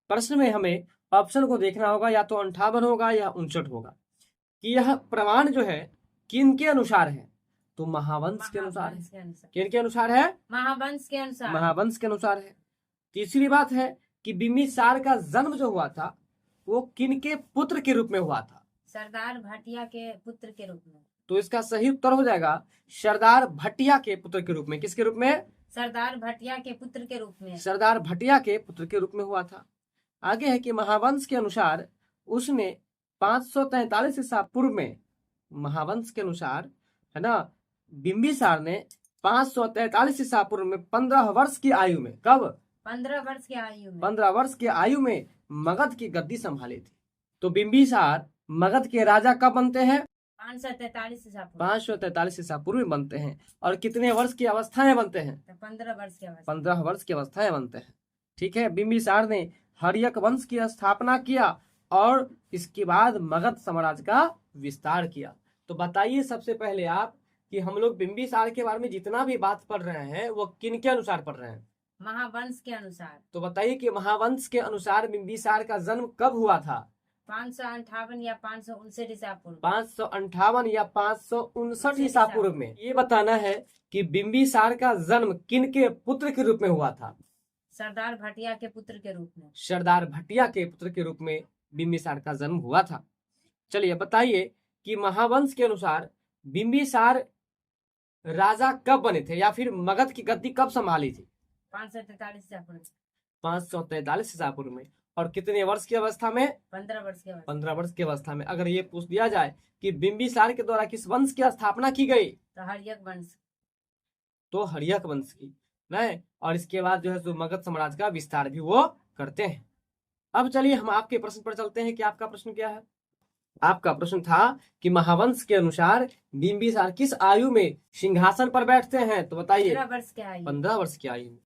प्रश्न में हमें ऑप्शन को देखना होगा, या तो 58 होगा या 59 होगा, कि यह प्रमाण जो है किन के अनुसार है? तो महावंश के अनुसार है। किन के अनुसार है? महावंश के अनुसार। महावंश के अनुसार है। तीसरी बात है कि बिंबिसार का जन्म जो हुआ था वो किन के पुत्र के रूप में हुआ था? सरदार भाटिया के पुत्र के रूप में। तो इसका सही उत्तर हो जाएगा सरदार भटिया के पुत्र के रूप में। किसके रूप में? सरदार भाटिया के पुत्र के रूप में। सरदार भटिया के पुत्र के रूप में हुआ था। आगे है कि महावंश के अनुसार उसने 543 ईसा पूर्व में, महावंश के अनुसार, है ना, बिंबिसार ने 543 ईसा पूर्व में 15 वर्ष की आयु में, कब? 15 वर्ष की आयु में। 15 वर्ष की आयु में मगध की गद्दी संभाली थी। तो बिंबिसार मगध के राजा कब बनते हैं? 543 ईसा पूर्व। 543 ईसा पूर्व में बनते हैं। और कितने वर्ष की अवस्था में बनते हैं? 15 वर्ष की अवस्था। 15 वर्ष की अवस्था में बनते हैं। ठीक है। बिंबिसार ने हर्यक वंश की स्थापना किया और इसके बाद मगध साम्राज्य का विस्तार किया। तो बताइए सबसे पहले आप कि हम लोग बिंबिसार के बारे में जितना भी बात पढ़ रहे हैं वो किन के अनुसार पढ़ रहे हैं? महावंश के अनुसार। तो बताइए कि महावंश के अनुसार बिंबिसार का जन्म कब हुआ था? 558 या 559 ईसा पूर्व। 558 या 559 ईसा पूर्व में। ये बताना है कि बिंबिसार का जन्म किन के पुत्र के रूप में हुआ था? सरदार भाटिया के पुत्र के रूप में। सरदार भटिया के पुत्र के रूप में बिंबिसार का जन्म हुआ था। चलिए बताइए कि महावंश के अनुसार बिंबिसार राजा कब बने थे या फिर मगध की गद्दी कब संभाली थी? 543 ईसा पूर्व। 543 ईसा पूर्व में। और कितने वर्ष की अवस्था में? 15 वर्ष की अवस्था। 15 वर्ष की अवस्था में। अगर ये पूछ दिया जाए कि बिंबिसार के द्वारा किस वंश की स्थापना की गई, तो हर्यक वंश। तो हर्यक वंश की नहीं। और इसके बाद जो है सो मगध साम्राज्य का विस्तार भी वो करते हैं। अब चलिए हम आपके प्रश्न पर चलते हैं कि आपका प्रश्न क्या है। आपका प्रश्न था कि महावंश के अनुसार बिंबिसार किस आयु में सिंहासन पर बैठते हैं? तो बताइए। 15 वर्ष की आयु। 15 वर्ष की आयु में।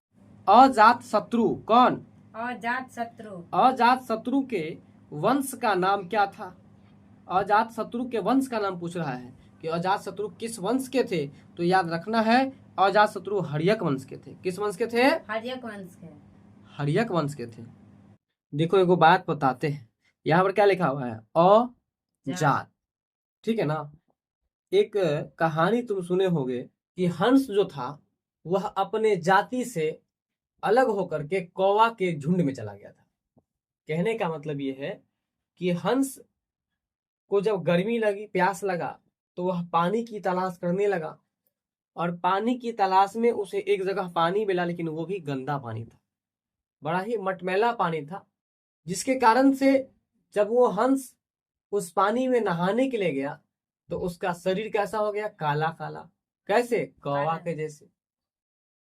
अजात शत्रु कौन? अजात शत्रु। अजात शत्रु के वंश का नाम क्या था? अजात शत्रु के वंश का नाम पूछ रहा है कि अजात शत्रु किस वंश के थे। तो याद रखना है अजात शत्रु हर्यक वंश के थे। किस वंश के थे? हर्यक वंश के। हर्यक वंश के थे। देखो एगो बात बताते हैं, यहाँ पर क्या लिखा हुआ है? अजात, ठीक है ना। एक कहानी तुम सुने होगे कि हंस जो था वह अपने जाति से अलग होकर के कौवा के झुंड में चला गया था। कहने का मतलब ये है कि हंस को जब गर्मी लगी, प्यास लगा, तो वह पानी की तलाश करने लगा और पानी की तलाश में उसे एक जगह पानी मिला, लेकिन वो भी गंदा पानी था, बड़ा ही मटमैला पानी था, जिसके कारण से जब वो हंस उस पानी में नहाने के लिए गया तो उसका शरीर कैसा हो गया? काला काला। कैसे? कौवा के जैसे।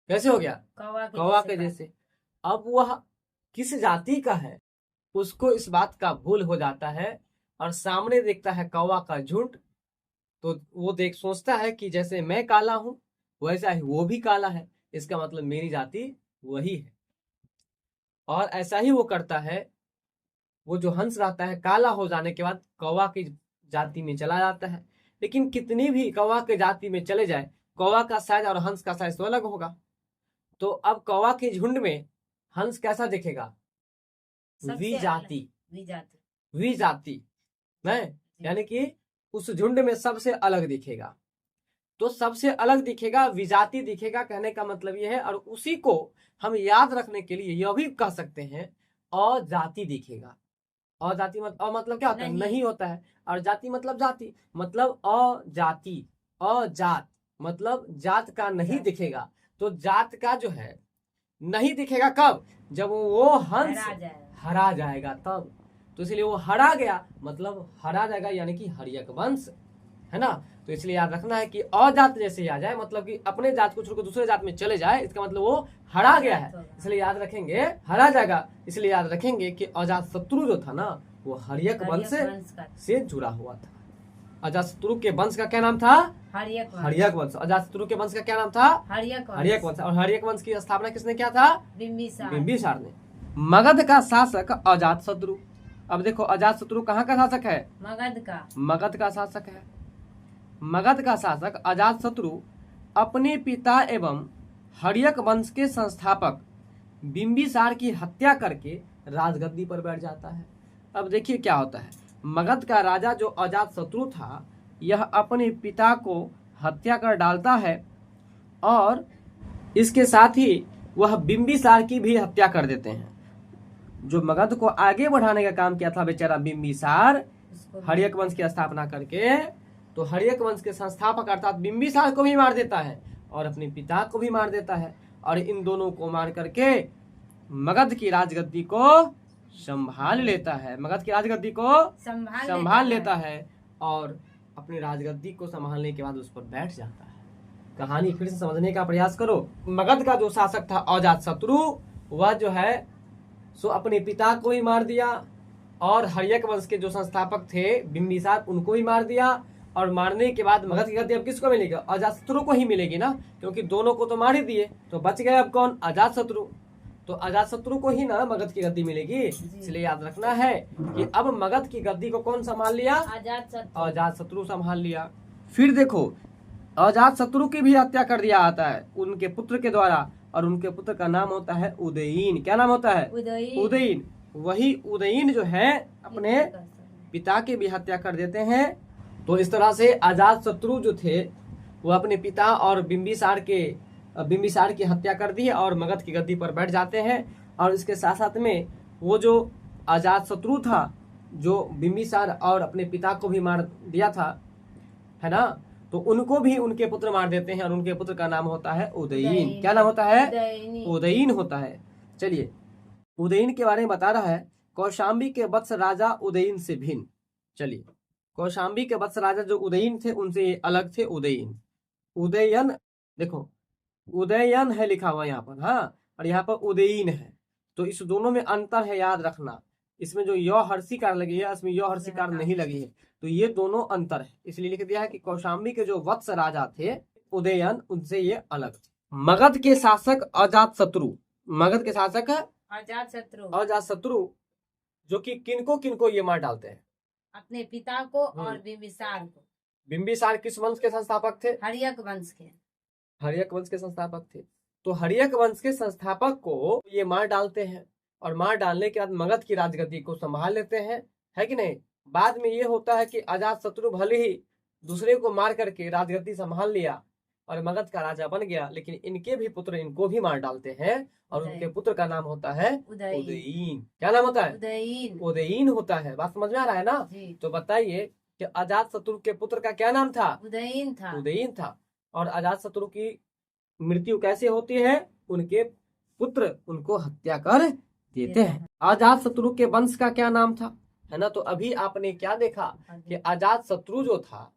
कैसे हो गया? कौवा कौवा के जैसे। अब वह किस जाति का है उसको इस बात का भूल हो जाता है, और सामने देखता है कौवा का झुंड, तो वो देख सोचता है कि जैसे मैं काला हूं वैसा ही वो भी काला है, इसका मतलब मेरी जाति वही है। और ऐसा ही वो करता है। वो जो हंस रहता है काला हो जाने के बाद कौवा की जाति में चला जाता है, लेकिन कितनी भी कौवा के जाति में चले जाए, कौवा का साइज और हंस का साइज तो अलग होगा। तो अब कौवा के झुंड में हंस कैसा दिखेगा? विजाति। विजाति नहीं, यानी कि उस झुंड में सबसे अलग दिखेगा। तो सबसे अलग दिखेगा, विजाति दिखेगा, कहने का मतलब यह है। और उसी को हम याद रखने के लिए यह भी कह सकते हैं अजाति दिखेगा। अजाति मतलब क्या होता है? नहीं होता है। और जाति मतलब जाति, मतलब अजाति, अजात मतलब जात का नहीं दिखेगा। तो जात का जो है नहीं दिखेगा कब? जब वो हंस हरा जाएगा तब। तो इसलिए वो हरा गया मतलब हरा जाएगा, यानी कि हर्यक वंश है ना। तो इसलिए याद रखना है कि अजात जैसे आ जाए मतलब कि अपने जात को छोड़कर दूसरे जात में चले जाए, इसका मतलब वो हरा गया है, इसलिए याद रखेंगे हरा जाएगा। इसलिए याद रखेंगे कि अजात शत्रु जो था ना वो हर्यक वंश से जुड़ा हुआ था। अजात शत्रु के वंश का क्या नाम था? हर्यक वंश। अजात शत्रु के वंश का क्या नाम था? हर्यक वंश। और हर्यक वंश की स्थापना किसने किया था? बिंबिसार ने। मगध का शासक अजात शत्रु। अब देखो अजात शत्रु कहाँ का शासक है? मगध का शासक है। मगध का शासक अजात शत्रु अपने पिता एवं हर्यक वंश के संस्थापक बिंबिसार की हत्या करके राजगद्दी पर बैठ जाता है। अब देखिए क्या होता है, मगध का राजा जो अजात शत्रु था यह अपने पिता को हत्या कर डालता है और इसके साथ ही वह बिंबिसार की भी हत्या कर देते हैं। जो मगध को आगे बढ़ाने का काम किया था बेचारा बिंबिसार, हर्यक वंश की स्थापना करके, तो हर्यक वंश के संस्थापक अर्थात बिंबिसार को भी मार देता है और अपने पिता को भी मार देता है। और इन दोनों को मार करके मगध की राजगद्दी को संभाल लेता है। मगध की राजगद्दी को संभाल लेता है और अपनी राजगद्दी को संभालने के बाद उस पर बैठ जाता है। कहानी फिर से समझने का प्रयास करो। मगध का जो शासक था अजात शत्रु, वह जो है सो अपने पिता को ही मार दिया और हर्यक वंश के जो संस्थापक थे बिंबिसार उनको ही मार दिया। और मारने के बाद मगध की गद्दी अब किसको मिलेगी? अजात शत्रु को ही मिलेगी ना, क्योंकि दोनों को तो मार ही दिए। तो बच गए अब कौन? अजात शत्रु। तो अजात शत्रु को ही ना मगध की गद्दी मिलेगी। इसलिए याद रखना है कि अब मगध की गद्दी को कौन संभाल लिया? अजात शत्रु संभाल लिया। फिर देखो अजात शत्रु की भी हत्या कर दिया आता है उनके पुत्र के द्वारा, और उनके पुत्र का नाम होता है उदयीन। क्या नाम होता है? उदयीन। वही उदयीन जो है अपने पिता की भी हत्या कर देते हैं। तो इस तरह से अजात शत्रु जो थे वो अपने पिता और बिंबिसार की हत्या कर दी और मगध की गद्दी पर बैठ जाते हैं। और इसके साथ साथ में वो जो अजात शत्रु था जो बिंबिसार और अपने पिता को भी मार दिया था, है ना, तो उनको भी उनके पुत्र मार देते हैं और उनके पुत्र का नाम होता है उदयीन। क्या नाम होता है? उदयीन होता है। चलिए उदयीन के बारे में बता रहा है, कौशाम्बी के वत्स राजा उदयीन से भिन्न। चलिए कौशाम्बी के वत्स राजा जो उदयीन थे उनसे अलग थे उदयीन। उदयन देखो उदयन है लिखा हुआ यहाँ पर, हाँ, और यहाँ पर उदयीन है। तो इस दोनों में अंतर है, याद रखना। इसमें जो य हर्षिकार लगी है इसमें य हर्षिकार नहीं लगी है, तो ये दोनों अंतर है। इसलिए लिख दिया है कि कौशाम्बी के जो वत्स राजा थे उदयन उनसे ये अलग थे। मगध के शासक अजात शत्रु। मगध के शासक है अजात शत्रु जो कि किनको ये मार डालते हैं? अपने पिता को और बिंबिसार को। बिंबिसार किस वंश के संस्थापक थे? हर्यक वंश के। हर्यक वंश के संस्थापक थे। तो हर्यक वंश के संस्थापक को ये मार डालते हैं और मार डालने के बाद मगध की राजगद्दी को संभाल लेते हैं, है कि नहीं। बाद में ये होता है कि अजात शत्रु भले ही दूसरे को मार करके राजगद्दी संभाल लिया और मगध का राजा बन गया, लेकिन इनके भी पुत्र इनको भी मार डालते हैं और उनके पुत्र का नाम होता है उदयीन। क्या नाम होता है? उदयीन होता है। बात समझ में आ रहा है ना? तो बताइए कि अजात शत्रु के पुत्र का क्या नाम था? उदयीन था। और अजात शत्रु की मृत्यु कैसे होती है? उनके पुत्र उनको हत्या कर देते हैं। अजात शत्रु के वंश का क्या नाम था, है ना। तो अभी आपने क्या देखा कि अजात शत्रु जो था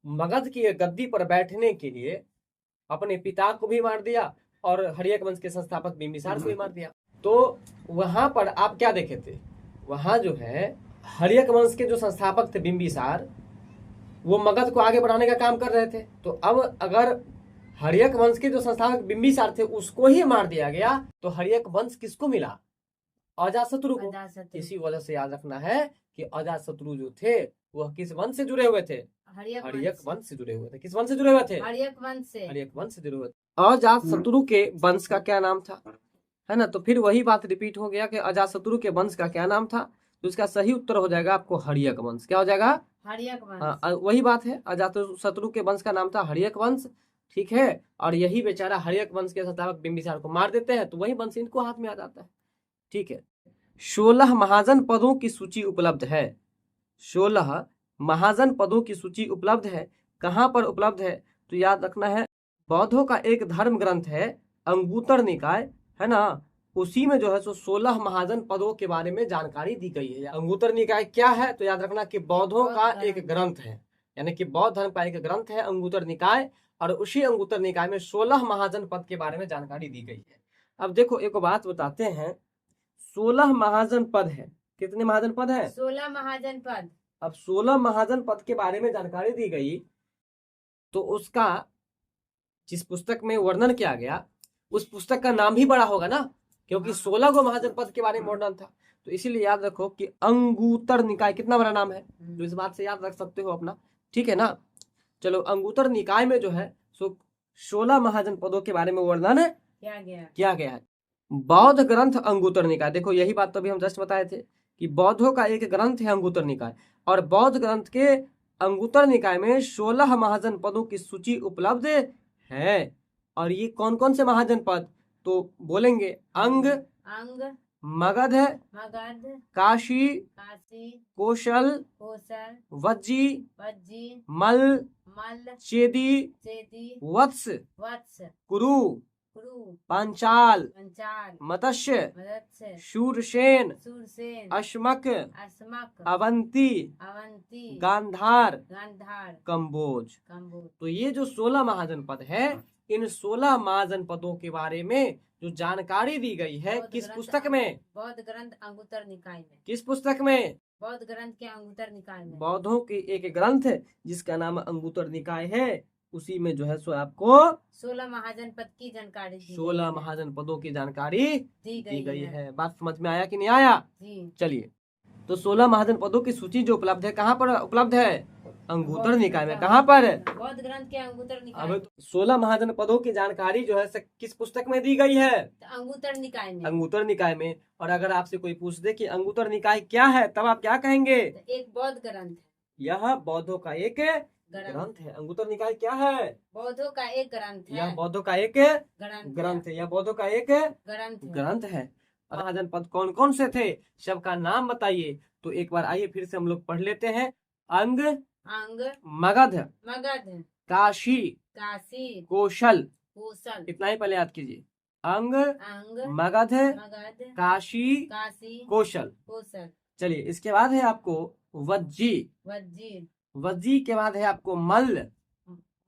मगध की गद्दी पर बैठने के लिए अपने पिता को भी मार दिया और हर्यक वंश के संस्थापक बिंबिसार को भी मार दिया। तो वहां पर आप क्या देखे थे, वहां जो है हर्यक वंश के जो संस्थापक थे बिंबिसार, वो मगध को आगे बढ़ाने का काम कर रहे थे। तो अब अगर हर्यक वंश के जो संस्थापक बिंबिसार थे उसको ही मार दिया गया तो हर्यक वंश किसको मिला, अजातशत्रु को। अजातशत्रु। इसी वजह से याद रखना है कि अजातशत्रु जो थे वह किस वंश से जुड़े हुए थे, हर्यक वंश से जुड़े हुए थे। किस वंश से जुड़े हुए थे, हर्यक वंश से। हर्यक वंश से जुड़े हुए थे। अजातशत्रु के वंश का क्या नाम था, है ना। तो फिर वही बात रिपीट हो गया कि अजातशत्रु के वंश का क्या नाम था, तो इसका सही उत्तर हो जाएगा आपको हर्यक वंश। क्या हो जाएगा, हर्यक वंश। हाँ वही बात है, अजातशत्रु के वंश का नाम था हर्यक वंश, ठीक है। और यही बेचारा हर्यक वंश के संस्थापक बिंबिसार को मार देते हैं तो वही वंश इनको हाथ में आ जाता है, ठीक है। 16 महाजन पदों की सूची उपलब्ध है, 16 महाजन पदों की सूची उपलब्ध है। कहाँ पर उपलब्ध है, तो याद रखना है बौद्धों का एक धर्म ग्रंथ है अंगुतर निकाय, है ना, उसी में जो है सो 16 महाजन पदों के बारे में जानकारी दी गई है। अंगुतर निकाय क्या है, तो याद रखना कि बौद्धों का एक ग्रंथ है, यानी कि बौद्ध धर्म का एक ग्रंथ है अंगुतर निकाय, और उसी अंगुतर निकाय में 16 महाजन पद के बारे में जानकारी दी गई है। अब देखो एक बात बताते हैं, 16 महाजन पद है, कितने महाजन पद है, 16 महाजन पद। अब 16 महाजन पद के बारे में जानकारी दी गई तो उसका जिस पुस्तक में वर्णन किया गया उस पुस्तक का नाम भी बड़ा होगा ना, क्योंकि 16 गो महाजन पद के बारे में वर्णन था। तो इसीलिए याद रखो कि अंगुतर निकाय कितना बड़ा नाम है, तो इस बात से याद रख सकते हो अपना, ठीक है ना। चलो अंगुतर निकाय में जो है सो 16 महाजन पदों के बारे में वर्णन किया गया है। बौद्ध ग्रंथ अंगुतर निकाय, देखो यही बात तो अभी हम जस्ट बताए थे कि बौद्धों का एक ग्रंथ है अंगुतर निकाय, और बौद्ध ग्रंथ के अंगुतर निकाय में 16 महाजन पदों की सूची उपलब्ध है। और ये कौन कौन से महाजन पद, तो बोलेंगे अंग, मगध, काशी, कौशल, वज्जी, मल, चेदी, वत्स, कुरु, पांचाल, मत्स्य, शूरसेन, अश्मक, अवंती, गांधार, कंबोज। तो ये जो 16 महाजन पद है, इन 16 महाजन पदों के बारे में जो जानकारी दी गई है किस पुस्तक में, बौद्ध ग्रंथ अंगुतर निकाय में। किस पुस्तक में, बौद्ध ग्रंथ के अंगुतर निकाय में। बौद्धों के एक ग्रंथ है जिसका नाम अंगुतर निकाय है, उसी में जो है सो आपको 16 महाजन पद की जानकारी, 16 महाजन पदों की जानकारी दी गई है। बात समझ में आया कि नहीं आया, चलिए। तो 16 महाजन पदों की सूची जो उपलब्ध है, कहाँ पर उपलब्ध है, अंगुतर निकाय में। कहाँ पर, बौद्ध ग्रंथ के अंगुतर निकाय। अब 16 महाजन पदों की जानकारी जो है किस पुस्तक में दी गई है, अंगुतर निकाय में। अंगुतर निकाय में। और अगर आपसे कोई पूछ दे कि अंगुतर निकाय क्या है, तब आप क्या कहेंगे, एक बौद्ध ग्रंथ है, यह बौद्धों का एक ग्रंथ है। अंगुतर निकाय क्या है, बौद्धों का एक ग्रंथ है, यह बौद्धों का एक ग्रंथ है, यह बौद्धों का एक ग्रंथ है। महाजन पद कौन कौन से थे, सबका नाम बताइए। तो एक बार आइए फिर से हम लोग पढ़ लेते हैं। अंग, मगध, काशी, कौशल, इतना ही पहले याद कीजिए। अंग, मगध, काशी, कौशल। चलिए इसके बाद है आपको वज्जी, वज्जी के बाद है आपको मल,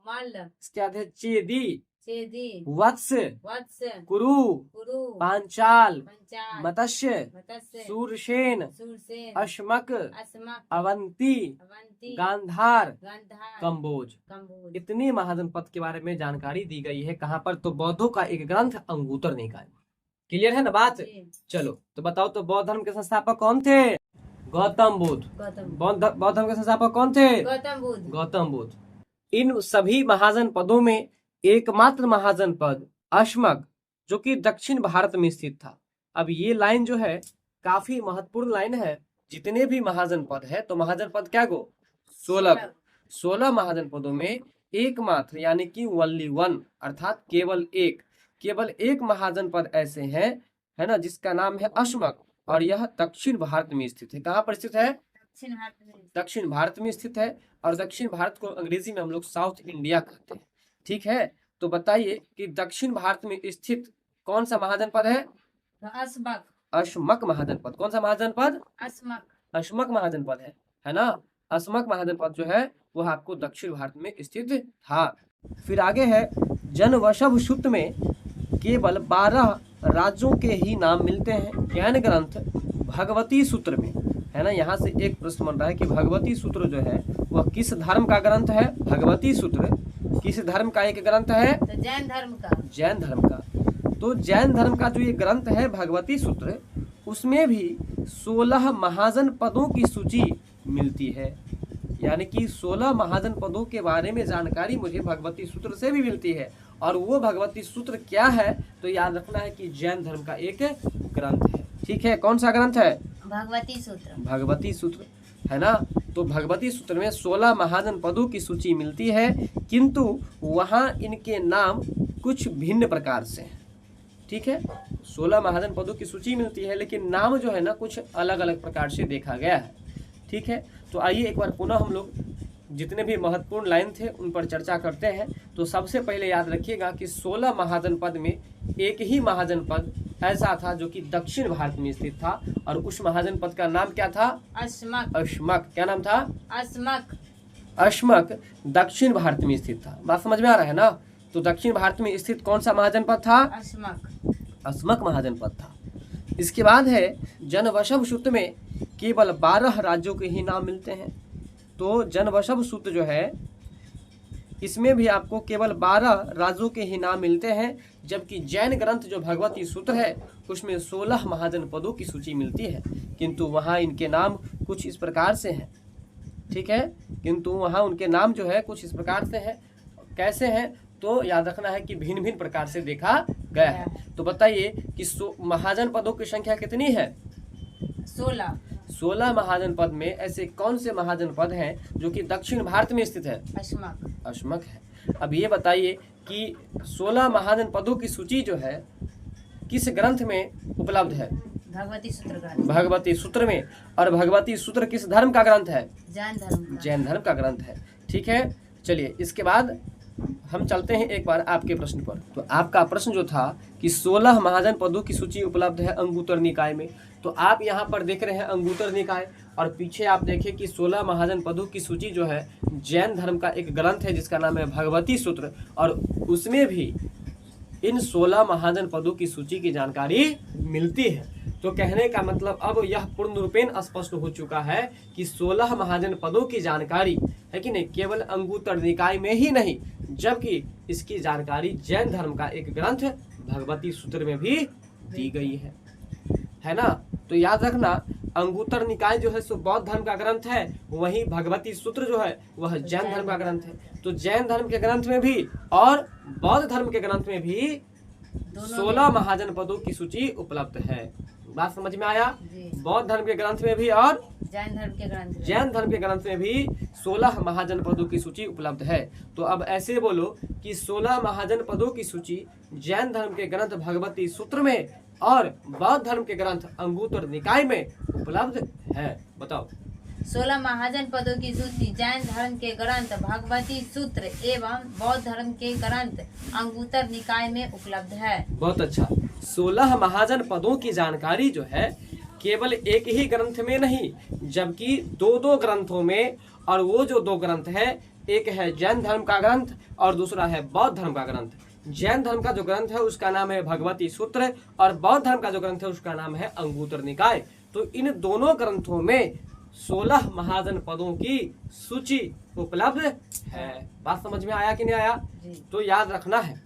इसके बाद है चेदी, वत्स, कुरु, पांचाल, मत्स्य, शूरसेन, अश्मक, अवंती, गांधार, कंबोज। इतनी महाजन पद के बारे में जानकारी दी गई है। कहाँ पर, तो बौद्धों का एक ग्रंथ अंगुतर निकाय। क्लियर है ना बात, चलो तो बताओ, तो बौद्ध धर्म के संस्थापक कौन थे, गौतम बुद्ध। बौद्ध धर्म के संस्थापक कौन थे, गौतम बुद्ध। इन सभी महाजन पदों में एकमात्र महाजन पद अश्मक, जो कि दक्षिण भारत में स्थित था। अब ये लाइन जो है काफी महत्वपूर्ण लाइन है। जितने भी महाजन पद है, तो महाजन पद क्या गो, 16 महाजन पदों में एकमात्र यानी कि ओनली वन, अर्थात केवल एक महाजन पद ऐसे हैं, है ना, जिसका नाम है अश्मक, और यह दक्षिण भारत में स्थित है। कहाँ पर स्थित है, दक्षिण भारत में स्थित है। और दक्षिण भारत को अंग्रेजी में हम लोग साउथ इंडिया कहते हैं, ठीक है। तो बताइए कि दक्षिण भारत में स्थित कौन सा महाजन पद है, अश्मक महाजन पद। कौन सा महाजन पद, अश्मक महाजन पद है ना। अश्मक महाजन पद जो है वह आपको दक्षिण भारत में स्थित था। फिर आगे है जनवशभ सूत्र में केवल 12 राज्यों के ही नाम मिलते हैं जैन ग्रंथ भगवती सूत्र में, है ना। यहाँ से एक प्रश्न बन रहा है कि भगवती सूत्र जो है वह किस धर्म का ग्रंथ है। भगवती सूत्र किस धर्म का एक ग्रंथ है? तो जैन धर्म का। जैन धर्म का। तो जैन धर्म का जो ये ग्रंथ है भगवती सूत्र, उसमें भी 16 महाजन पदों की सूची मिलती है। यानी कि 16 महाजन पदों के बारे में जानकारी मुझे भगवती सूत्र से भी मिलती है। और वो भगवती सूत्र क्या है? तो याद रखना है कि जैन धर्म का एक ग्रंथ है। ठीक है, कौन सा ग्रंथ है? भगवती सूत्र। भगवती सूत्र, है ना। तो भगवती सूत्र में 16 महाजन पदों की सूची मिलती है, किंतु वहाँ इनके नाम कुछ भिन्न प्रकार से हैं। ठीक है, 16 महाजन पदों की सूची मिलती है, लेकिन नाम जो है ना कुछ अलग अलग प्रकार से देखा गया है। ठीक है, तो आइए एक बार पुनः हम लोग जितने भी महत्वपूर्ण लाइन थे उन पर चर्चा करते हैं। तो सबसे पहले याद रखिएगा कि 16 महाजन पद में एक ही महाजन पद ऐसा था जो कि दक्षिण भारत में स्थित था, और उस महाजन पद का नाम क्या था? अश्मक। अश्मक। क्या नाम था? अश्मक। अश्मक दक्षिण भारत में स्थित था। बात समझ में आ रहा है ना। तो दक्षिण भारत में स्थित कौन सा महाजन पद था? अश्मक। अश्मक महाजन पद था। इसके बाद है जनवशभ सूत्र में केवल 12 राज्यों के ही नाम मिलते हैं। तो जनवशभ सूत्र जो है इसमें भी आपको केवल 12 राज्यों के ही नाम मिलते हैं, जबकि जैन ग्रंथ जो भगवती सूत्र है उसमें 16 महाजन पदों की सूची मिलती है, किंतु वहाँ इनके नाम कुछ इस प्रकार से हैं। ठीक है, किंतु वहाँ उनके नाम जो है कुछ इस प्रकार से हैं। कैसे हैं? तो याद रखना है कि भिन्न भिन्न प्रकार से देखा गया है। तो बताइए कि महाजन पदों की संख्या कितनी है? 16। 16 महाजन पद में ऐसे कौन से महाजन पद हैं जो कि दक्षिण भारत में स्थित है? अश्मक। अश्मक है। अब ये बताइए कि 16 महाजन पदों की सूची जो है किस ग्रंथ में उपलब्ध है? भगवती सूत्र ग्रंथ। भगवती सूत्र में। और भगवती सूत्र किस धर्म का ग्रंथ है? जैन धर्म का। जैन धर्म का ग्रंथ है। ठीक है, चलिए इसके बाद हम चलते हैं एक बार आपके प्रश्न पर। तो आपका प्रश्न जो था कि 16 महाजन पदों की सूची उपलब्ध है अंगुत्तर निकाय में, तो आप यहाँ पर देख रहे हैं अंगुत्तर निकाय, और पीछे आप देखें कि 16 महाजन पदों की सूची जो है जैन धर्म का एक ग्रंथ है जिसका नाम है भगवती सूत्र, और उसमें भी इन 16 महाजन पदों की सूची की जानकारी मिलती है। तो कहने का मतलब अब यह पूर्ण रूपेण स्पष्ट हो चुका है कि 16 महाजन पदों की जानकारी है कि नहीं केवल अंगुत्तर निकाय में ही नहीं, जबकि इसकी जानकारी जैन धर्म का एक ग्रंथ भगवती सूत्र में भी दी गई है ना। तो याद रखना अंगुत्तर निकाय जो है सो बौद्ध धर्म का ग्रंथ है, वहीं भगवती सूत्र जो है वह जैन धर्म का ग्रंथ है। तो जैन धर्म के ग्रंथ में भी और बौद्ध धर्म के ग्रंथ में भी 16 महाजन पदों की सूची उपलब्ध है। बात समझ में आया? बौद्ध धर्म के ग्रंथ में भी और जैन धर्म के ग्रंथ में भी 16 महाजन पदों की सूची उपलब्ध है। तो अब ऐसे बोलो कि 16 महाजन पदों की सूची जैन धर्म के ग्रंथ भगवती सूत्र में और बौद्ध धर्म के ग्रंथ अंगुत्तर निकाय में उपलब्ध है। बताओ। 16 महाजन पदों की सूची जैन धर्म के ग्रंथ भगवती सूत्र एवं बौद्ध धर्म के ग्रंथ अंगुत्तर निकाय में उपलब्ध है। बहुत अच्छा। 16 महाजन पदों की जानकारी जो है केवल एक ही ग्रंथ में नहीं, जबकि दो ग्रंथों में, और वो जो 2 ग्रंथ है, एक है जैन धर्म का ग्रंथ और दूसरा है बौद्ध धर्म का ग्रंथ। जैन धर्म का जो ग्रंथ है उसका नाम है भगवती सूत्र, और बौद्ध धर्म का जो ग्रंथ है उसका नाम है अंगुत्तर निकाय। तो इन दोनों ग्रंथों में 16 महाजन पदों की सूची उपलब्ध है। बात समझ में आया कि नहीं आया? तो याद रखना है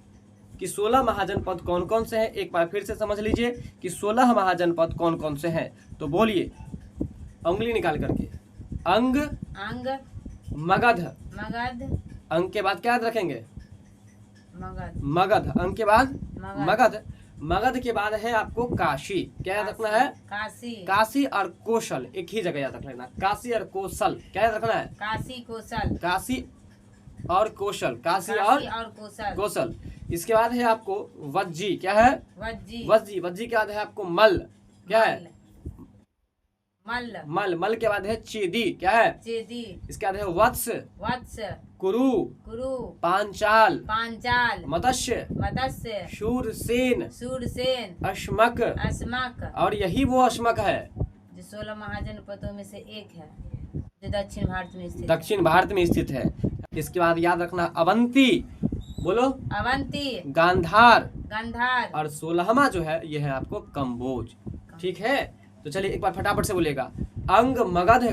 कि 16 महाजन पद कौन कौन से हैं। एक बार फिर से समझ लीजिए कि 16 महाजन पद कौन कौन से हैं। तो बोलिए उंगली निकाल करके। अंग, अंग, मगध, मगध, अंग के बाद क्या याद रखेंगे? मगध, मगध, अंग के बाद मगध, मगध, मगध के बाद है आपको काशी। क्या याद रखना है? काशी, काशी और कौशल, एक ही जगह याद रख लेना। काशी और कौशल क्या याद रखना है? काशी कौशल, काशी और कौशल, काशी और कौशल, कौशल। इसके बाद है आपको वज्जी। क्या है? वज्जी, वज्जी, वज्जी के बाद है आपको मल। क्या है? मल, मल, मल के बाद है चेदी। क्या है? चेदी। इसके बाद है वत्स, वत्स, कुरु, कुरु, पांचाल, पांचाल, मत्स्य, मत्स्य, शूरसेन, शूरसेन, अश्मक, अश्मक, और यही वो अश्मक है जो 16 महाजन पदों में से एक है जो दक्षिण भारत में स्थित दक्षिण भारत में स्थित है। इसके बाद याद रखना अवंती, बोलो। अवंती, गांधार, गांधार। और 16वां जो है ये है आपको कम्बोज। ठीक है, तो चलिए एक बार फटाफट से बोलेगा। अंग मगध,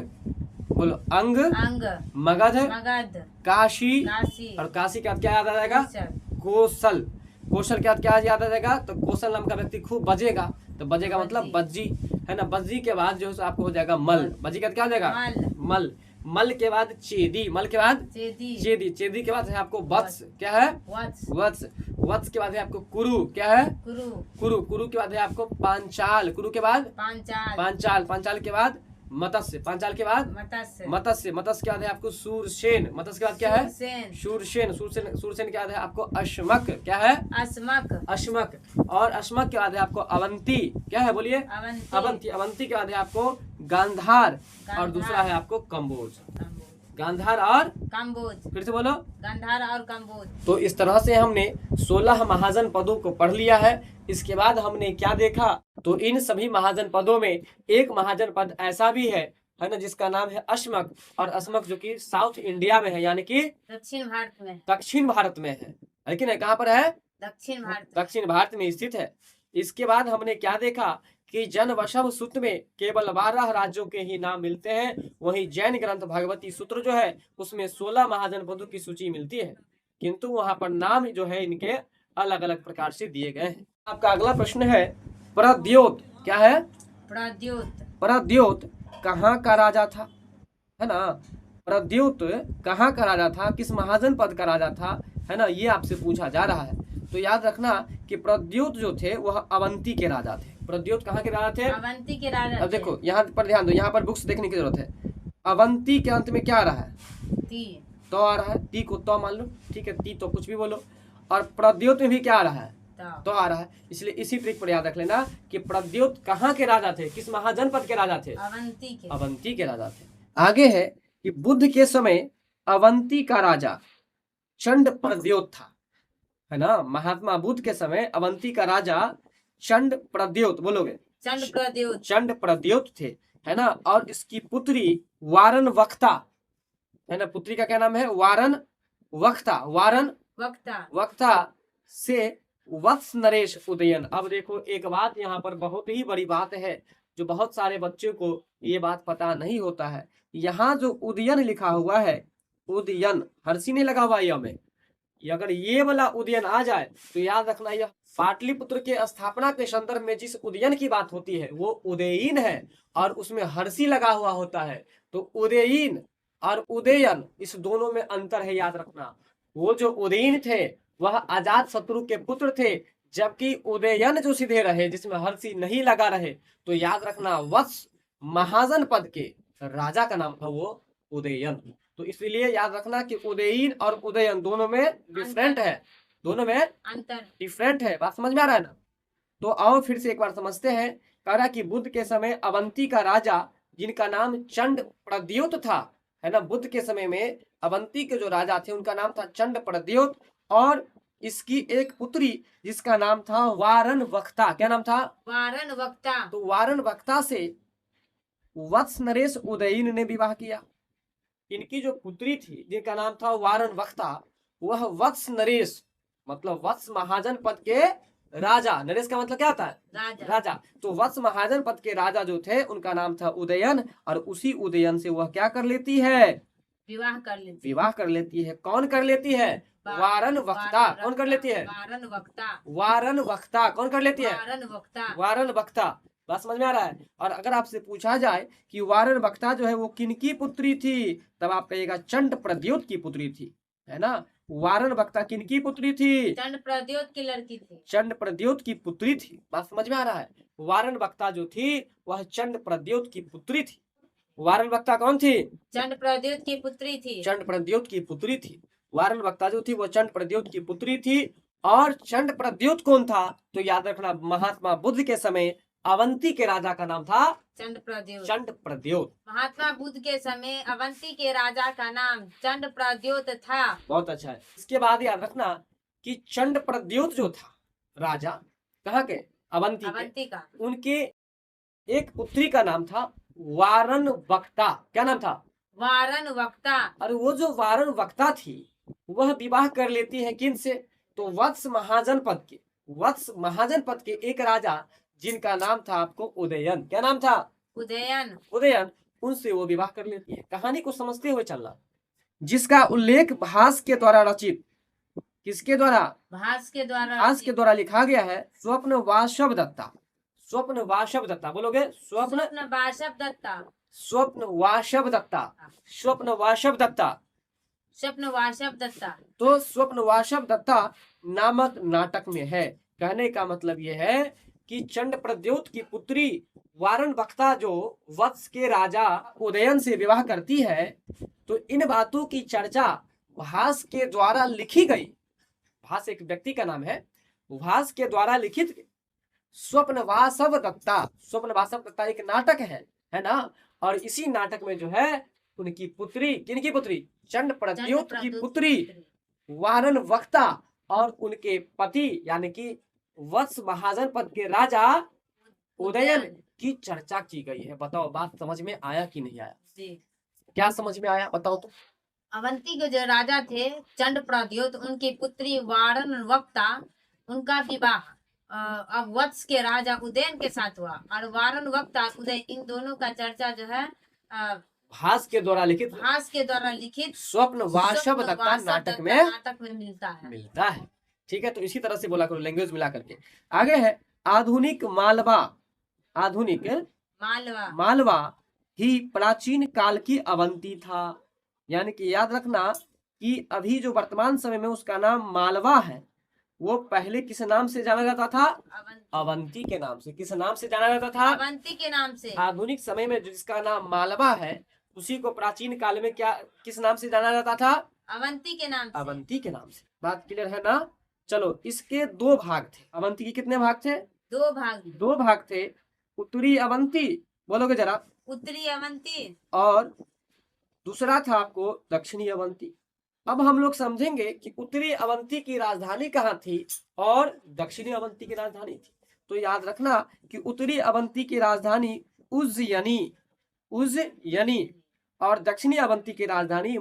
बोलो अंग अंग मगध मगध काशी, काशी और काशी के बाद क्या याद आ जाएगा? कौशल। कौशल। कौशल के बाद क्या याद आ जाएगा? तो कौशल नाम का व्यक्ति खूब बजेगा, तो बजेगा मतलब बज्जी। बज्जी, है ना। बज्जी के बाद जो है आपको हो जाएगा मल। बज्जी के बाद क्या हो जाएगा? मल। मल। मल के बाद चेदी, मल के बाद चेदी। चेदी, चेदी के बाद है आपको वत्स। क्या है? वत्स। वत्स। वत्स के बाद है आपको कुरु। क्या है? कुरु। कुरु। कुरु के बाद है आपको पांचाल। कुरु के बाद पांचाल। पांचाल। पांचाल के बाद मत्स्य। पांचाल के बाद मत्स्य। मत्स्य। मत्स्य के बाद है आपको सूरसेन। मत्स्य के बाद क्या है? शूरसेन। शूरसेन। शूरसेन। शूरसेन के बाद है आपको अश्मक। क्या है? अस्मक। अश्मक। और अश्मक के बाद है आपको अवंती। क्या है? बोलिए। अवंती। अवंती। अवंती के बाद है आपको गांधार, और गांधार। दूसरा है आपको कम्बोज। कम्बोज। गांधार और कम्बोज। फिर से बोलो। गांधार और कम्बोज। तो इस तरह से हमने 16 महाजन पदों को पढ़ लिया है। इसके बाद हमने क्या देखा? तो इन सभी महाजन पदों में एक महाजन पद ऐसा भी है ना, जिसका नाम है अश्मक। और अश्मक जो कि साउथ इंडिया में है, यानी कि दक्षिण भारत में। दक्षिण भारत में है। लेकिन है कहाँ पर है? दक्षिण भारत। दक्षिण भारत में स्थित है। इसके बाद हमने क्या देखा कि जनवशव सूत्र में केवल 12 राज्यों के ही नाम मिलते हैं। वहीं जैन ग्रंथ भगवती सूत्र जो है उसमें 16 महाजन पदों की सूची मिलती है, किंतु वहां पर नाम जो है इनके अलग अलग प्रकार से दिए गए हैं। आपका अगला प्रश्न है प्रद्योत। क्या है? प्रद्योत। प्रद्योत कहाँ का राजा था, है ना। प्रद्योत कहाँ का राजा था, किस महाजन पद का राजा था, है ना, ये आपसे पूछा जा रहा है। तो याद रखना कि प्रद्योत जो थे वह अवंती के राजा थे। प्रद्योत कहाँ के राजा थे? अवंती के राजा। अब देखो यहाँ पर ध्यान दो, यहाँ पर बुक्स देखने की जरूरत है। अवंती के अंत में क्या आ रहा है? ती। तो आ रहा है, ती को तो मान लो, ठीक है, ती तो कुछ भी बोलो। और प्रद्योत में भी क्या आ रहा है? तो आ रहा है। इसलिए इसी ट्रिक पर याद रख लेना कि प्रद्योत कहाँ के राजा थे, किस महाजनपद के राजा थे? अवंती के। अवंती के राजा थे। आगे है कि बुद्ध के समय अवंती का राजा चंड प्रद्योत था, है ना। महात्मा बुद्ध के समय अवंती का राजा चंड प्रद्योत, बोलोगे? चंड प्रद्योत। चंड प्रद्योत थे, है ना। और इसकी पुत्री वारन वक्ता, है ना। पुत्री का क्या नाम है? वारन वक्ता। वारन वक्ता। वक्ता से वत्स नरेश उदयन। अब देखो एक बात यहाँ पर बहुत ही बड़ी बात है, जो बहुत सारे बच्चों को ये बात पता नहीं होता है। यहाँ जो उदयन लिखा हुआ है, उदयन हर्षी नहीं लगा हुआ यह में, अगर ये वाला उदयन आ जाए तो याद रखना यह पाटलिपुत्र के स्थापना के संदर्भ में जिस उदयन की बात होती है वो उदयीन है, और उसमें हर्षी लगा हुआ होता है। तो उदयीन और उदयन इस दोनों में अंतर है, याद रखना। वो जो उदयीन थे वह अजात शत्रु के पुत्र थे, जबकि उदयन जो सीधे रहे जिसमें हर्षी नहीं लगा रहे, तो याद रखना वत्स महाजन पद के राजा का नाम था वो उदयन। तो इसलिए याद रखना कि उदयीन और उदयन दोनों में डिफरेंट है, दोनों में अंतर डिफरेंट है। बात समझ में आ रहा है ना। तो आओ फिर से एक बार समझते हैं। कह रहा कि बुद्ध के समय अवंती का राजा जिनका नाम चंड प्रद्योत था, है ना। बुद्ध के समय में अवंती के जो राजा थे उनका नाम था चंड प्रद्योत, और इसकी एक पुत्री जिसका नाम था वारन वक्ता। क्या नाम था? वारन वक्ता। तो वारन वक्ता से वत्स नरेश उदयीन ने विवाह किया। इनकी जो पुत्री थी जिनका नाम था वारन वक्ता, वह वत्स नरेश मतलब वत्स महाजन पद के राजा, नरेश का मतलब क्या होता है? राजा। राजा। तो वत्स महाजन पद के राजा जो थे उनका नाम था उदयन, और उसी उदयन से वह क्या कर लेती है? विवाह कर लेती। विवाह कर लेती है। कौन कर लेती है? वारन वक्ता। कौन कर लेती है? वारन वक्ता। वारन वक्ता कौन कर लेती है? वारन वक्ता। वारन वक्ता। बात समझ में आ रहा है। और अगर आपसे पूछा जाए कि वारन वक्ता जो है वो किनकी पुत्री थी, तब आप कहिएगा चंड प्रद्योत की पुत्री थी, है ना। वारन वक्ता किनकी पुत्री थी? चंड प्रद्योत की लड़की थी। चंड प्रद्योत की पुत्री थी। बात समझ में आ रहा है। वारन वक्ता जो थी वह चंड प्रद्योत की पुत्री थी। वारन वक्ता कौन थी? चंड प्रद्योत की पुत्री थी। चंड प्रद्योत की पुत्री थी। वारन वक्ता जो थी वो चंड प्रद्योत की पुत्री थी। और चंड प्रद्योत कौन था? तो याद रखना महात्मा बुद्ध के समय अवंती के राजा का नाम था चंड प्रद्योत। चंड प्रद्योत। महात्मा बुद्ध के समय अवंती के राजा का नाम चंड प्रद्योत था। बहुत अच्छा है। इसके बाद याद रखना कि चंड प्रद्योत जो था राजा, कहाँ के? अवंती अवंती का। उनके एक पुत्री का नाम था वारन वक्ता। क्या नाम था? वारन वक्ता। और वो जो वारन वक्ता थी वह विवाह कर लेती है किन से? तो वत्स महाजन पद के वत्स महाजनपद के एक राजा जिनका नाम था आपको उदयन। क्या नाम था? उदयन। उदयन। उनसे वो विवाह कर लेती है। कहानी को समझते हुए चलना। जिसका उल्लेख भास के द्वारा रचित, किसके द्वारा? भास के द्वारा। भास के द्वारा लिखा गया है स्वप्न वाशव दत्ता। स्वप्न वाशव दत्ता बोलोगे? स्वप्न स्वप्न वाशव दत्ता। स्वप्न वाशव दत्ता। स्वप्न वाशव दत्ता। स्वप्न वाशव दत्ता। तो स्वप्न वाशव दत्ता नामक नाटक में है। कहने का मतलब यह है कि चंड प्रद्योत की पुत्री वारण वक्ता जो वत्स के राजा उदयन से विवाह करती है, तो इन बातों की चर्चा भास के द्वारा लिखी गई। भास एक व्यक्ति का नाम है। भास के द्वारा लिखित स्वप्न वासव दत्ता, स्वप्न वासव दत्ता एक नाटक है ना। और इसी नाटक में जो है उनकी पुत्री, किनकी पुत्री? चंड प्रद्योत की पुत्री वारण वक्ता और उनके पति यानी कि वत्स महाजनपद के राजा उदयन की चर्चा की गई है। बताओ बात समझ में आया कि नहीं आया? जी। क्या समझ में आया बताओ तो। अवंती के जो राजा थे चंड प्रद्योत, उनकी पुत्री वारण वक्ता, उनका विवाह अब वत्स के राजा उदयन के साथ हुआ। और वारण वक्ता उदय, इन दोनों का चर्चा जो है भास के द्वारा लिखित स्वप्न वाशव दत्ता नाटक में मिलता है। ठीक है, तो इसी तरह से बोला करो लैंग्वेज मिला करके। आगे है आधुनिक मालवा। आधुनिक मालवा ही प्राचीन काल की अवंती था। यानी कि याद रखना कि अभी जो वर्तमान समय में उसका नाम मालवा है, वो पहले किस नाम से जाना जाता था? अवंती के नाम से। किस नाम से जाना जाता था? अवंती के नाम से। आधुनिक समय में जिसका नाम मालवा है, उसी को प्राचीन काल में क्या किस नाम से जाना जाता था? अवंती के नाम से। अवंती के नाम से। बात क्लियर है ना? चलो, इसके दो भाग थे। अवंती के कितने भाग थे? दो भाग थे। उत्तरी अवंती, बोलोगे जरा? उत्तरी अवंती। और दूसरा था आपको दक्षिणी अवंती। अब हम लोग समझेंगे कि उत्तरी अवंती की राजधानी कहाँ थी और दक्षिणी अवंती की राजधानी थी। तो याद रखना कि उत्तरी अवंती की राजधानी उज्जयिनी और दक्षिणी अवंती की राजधानी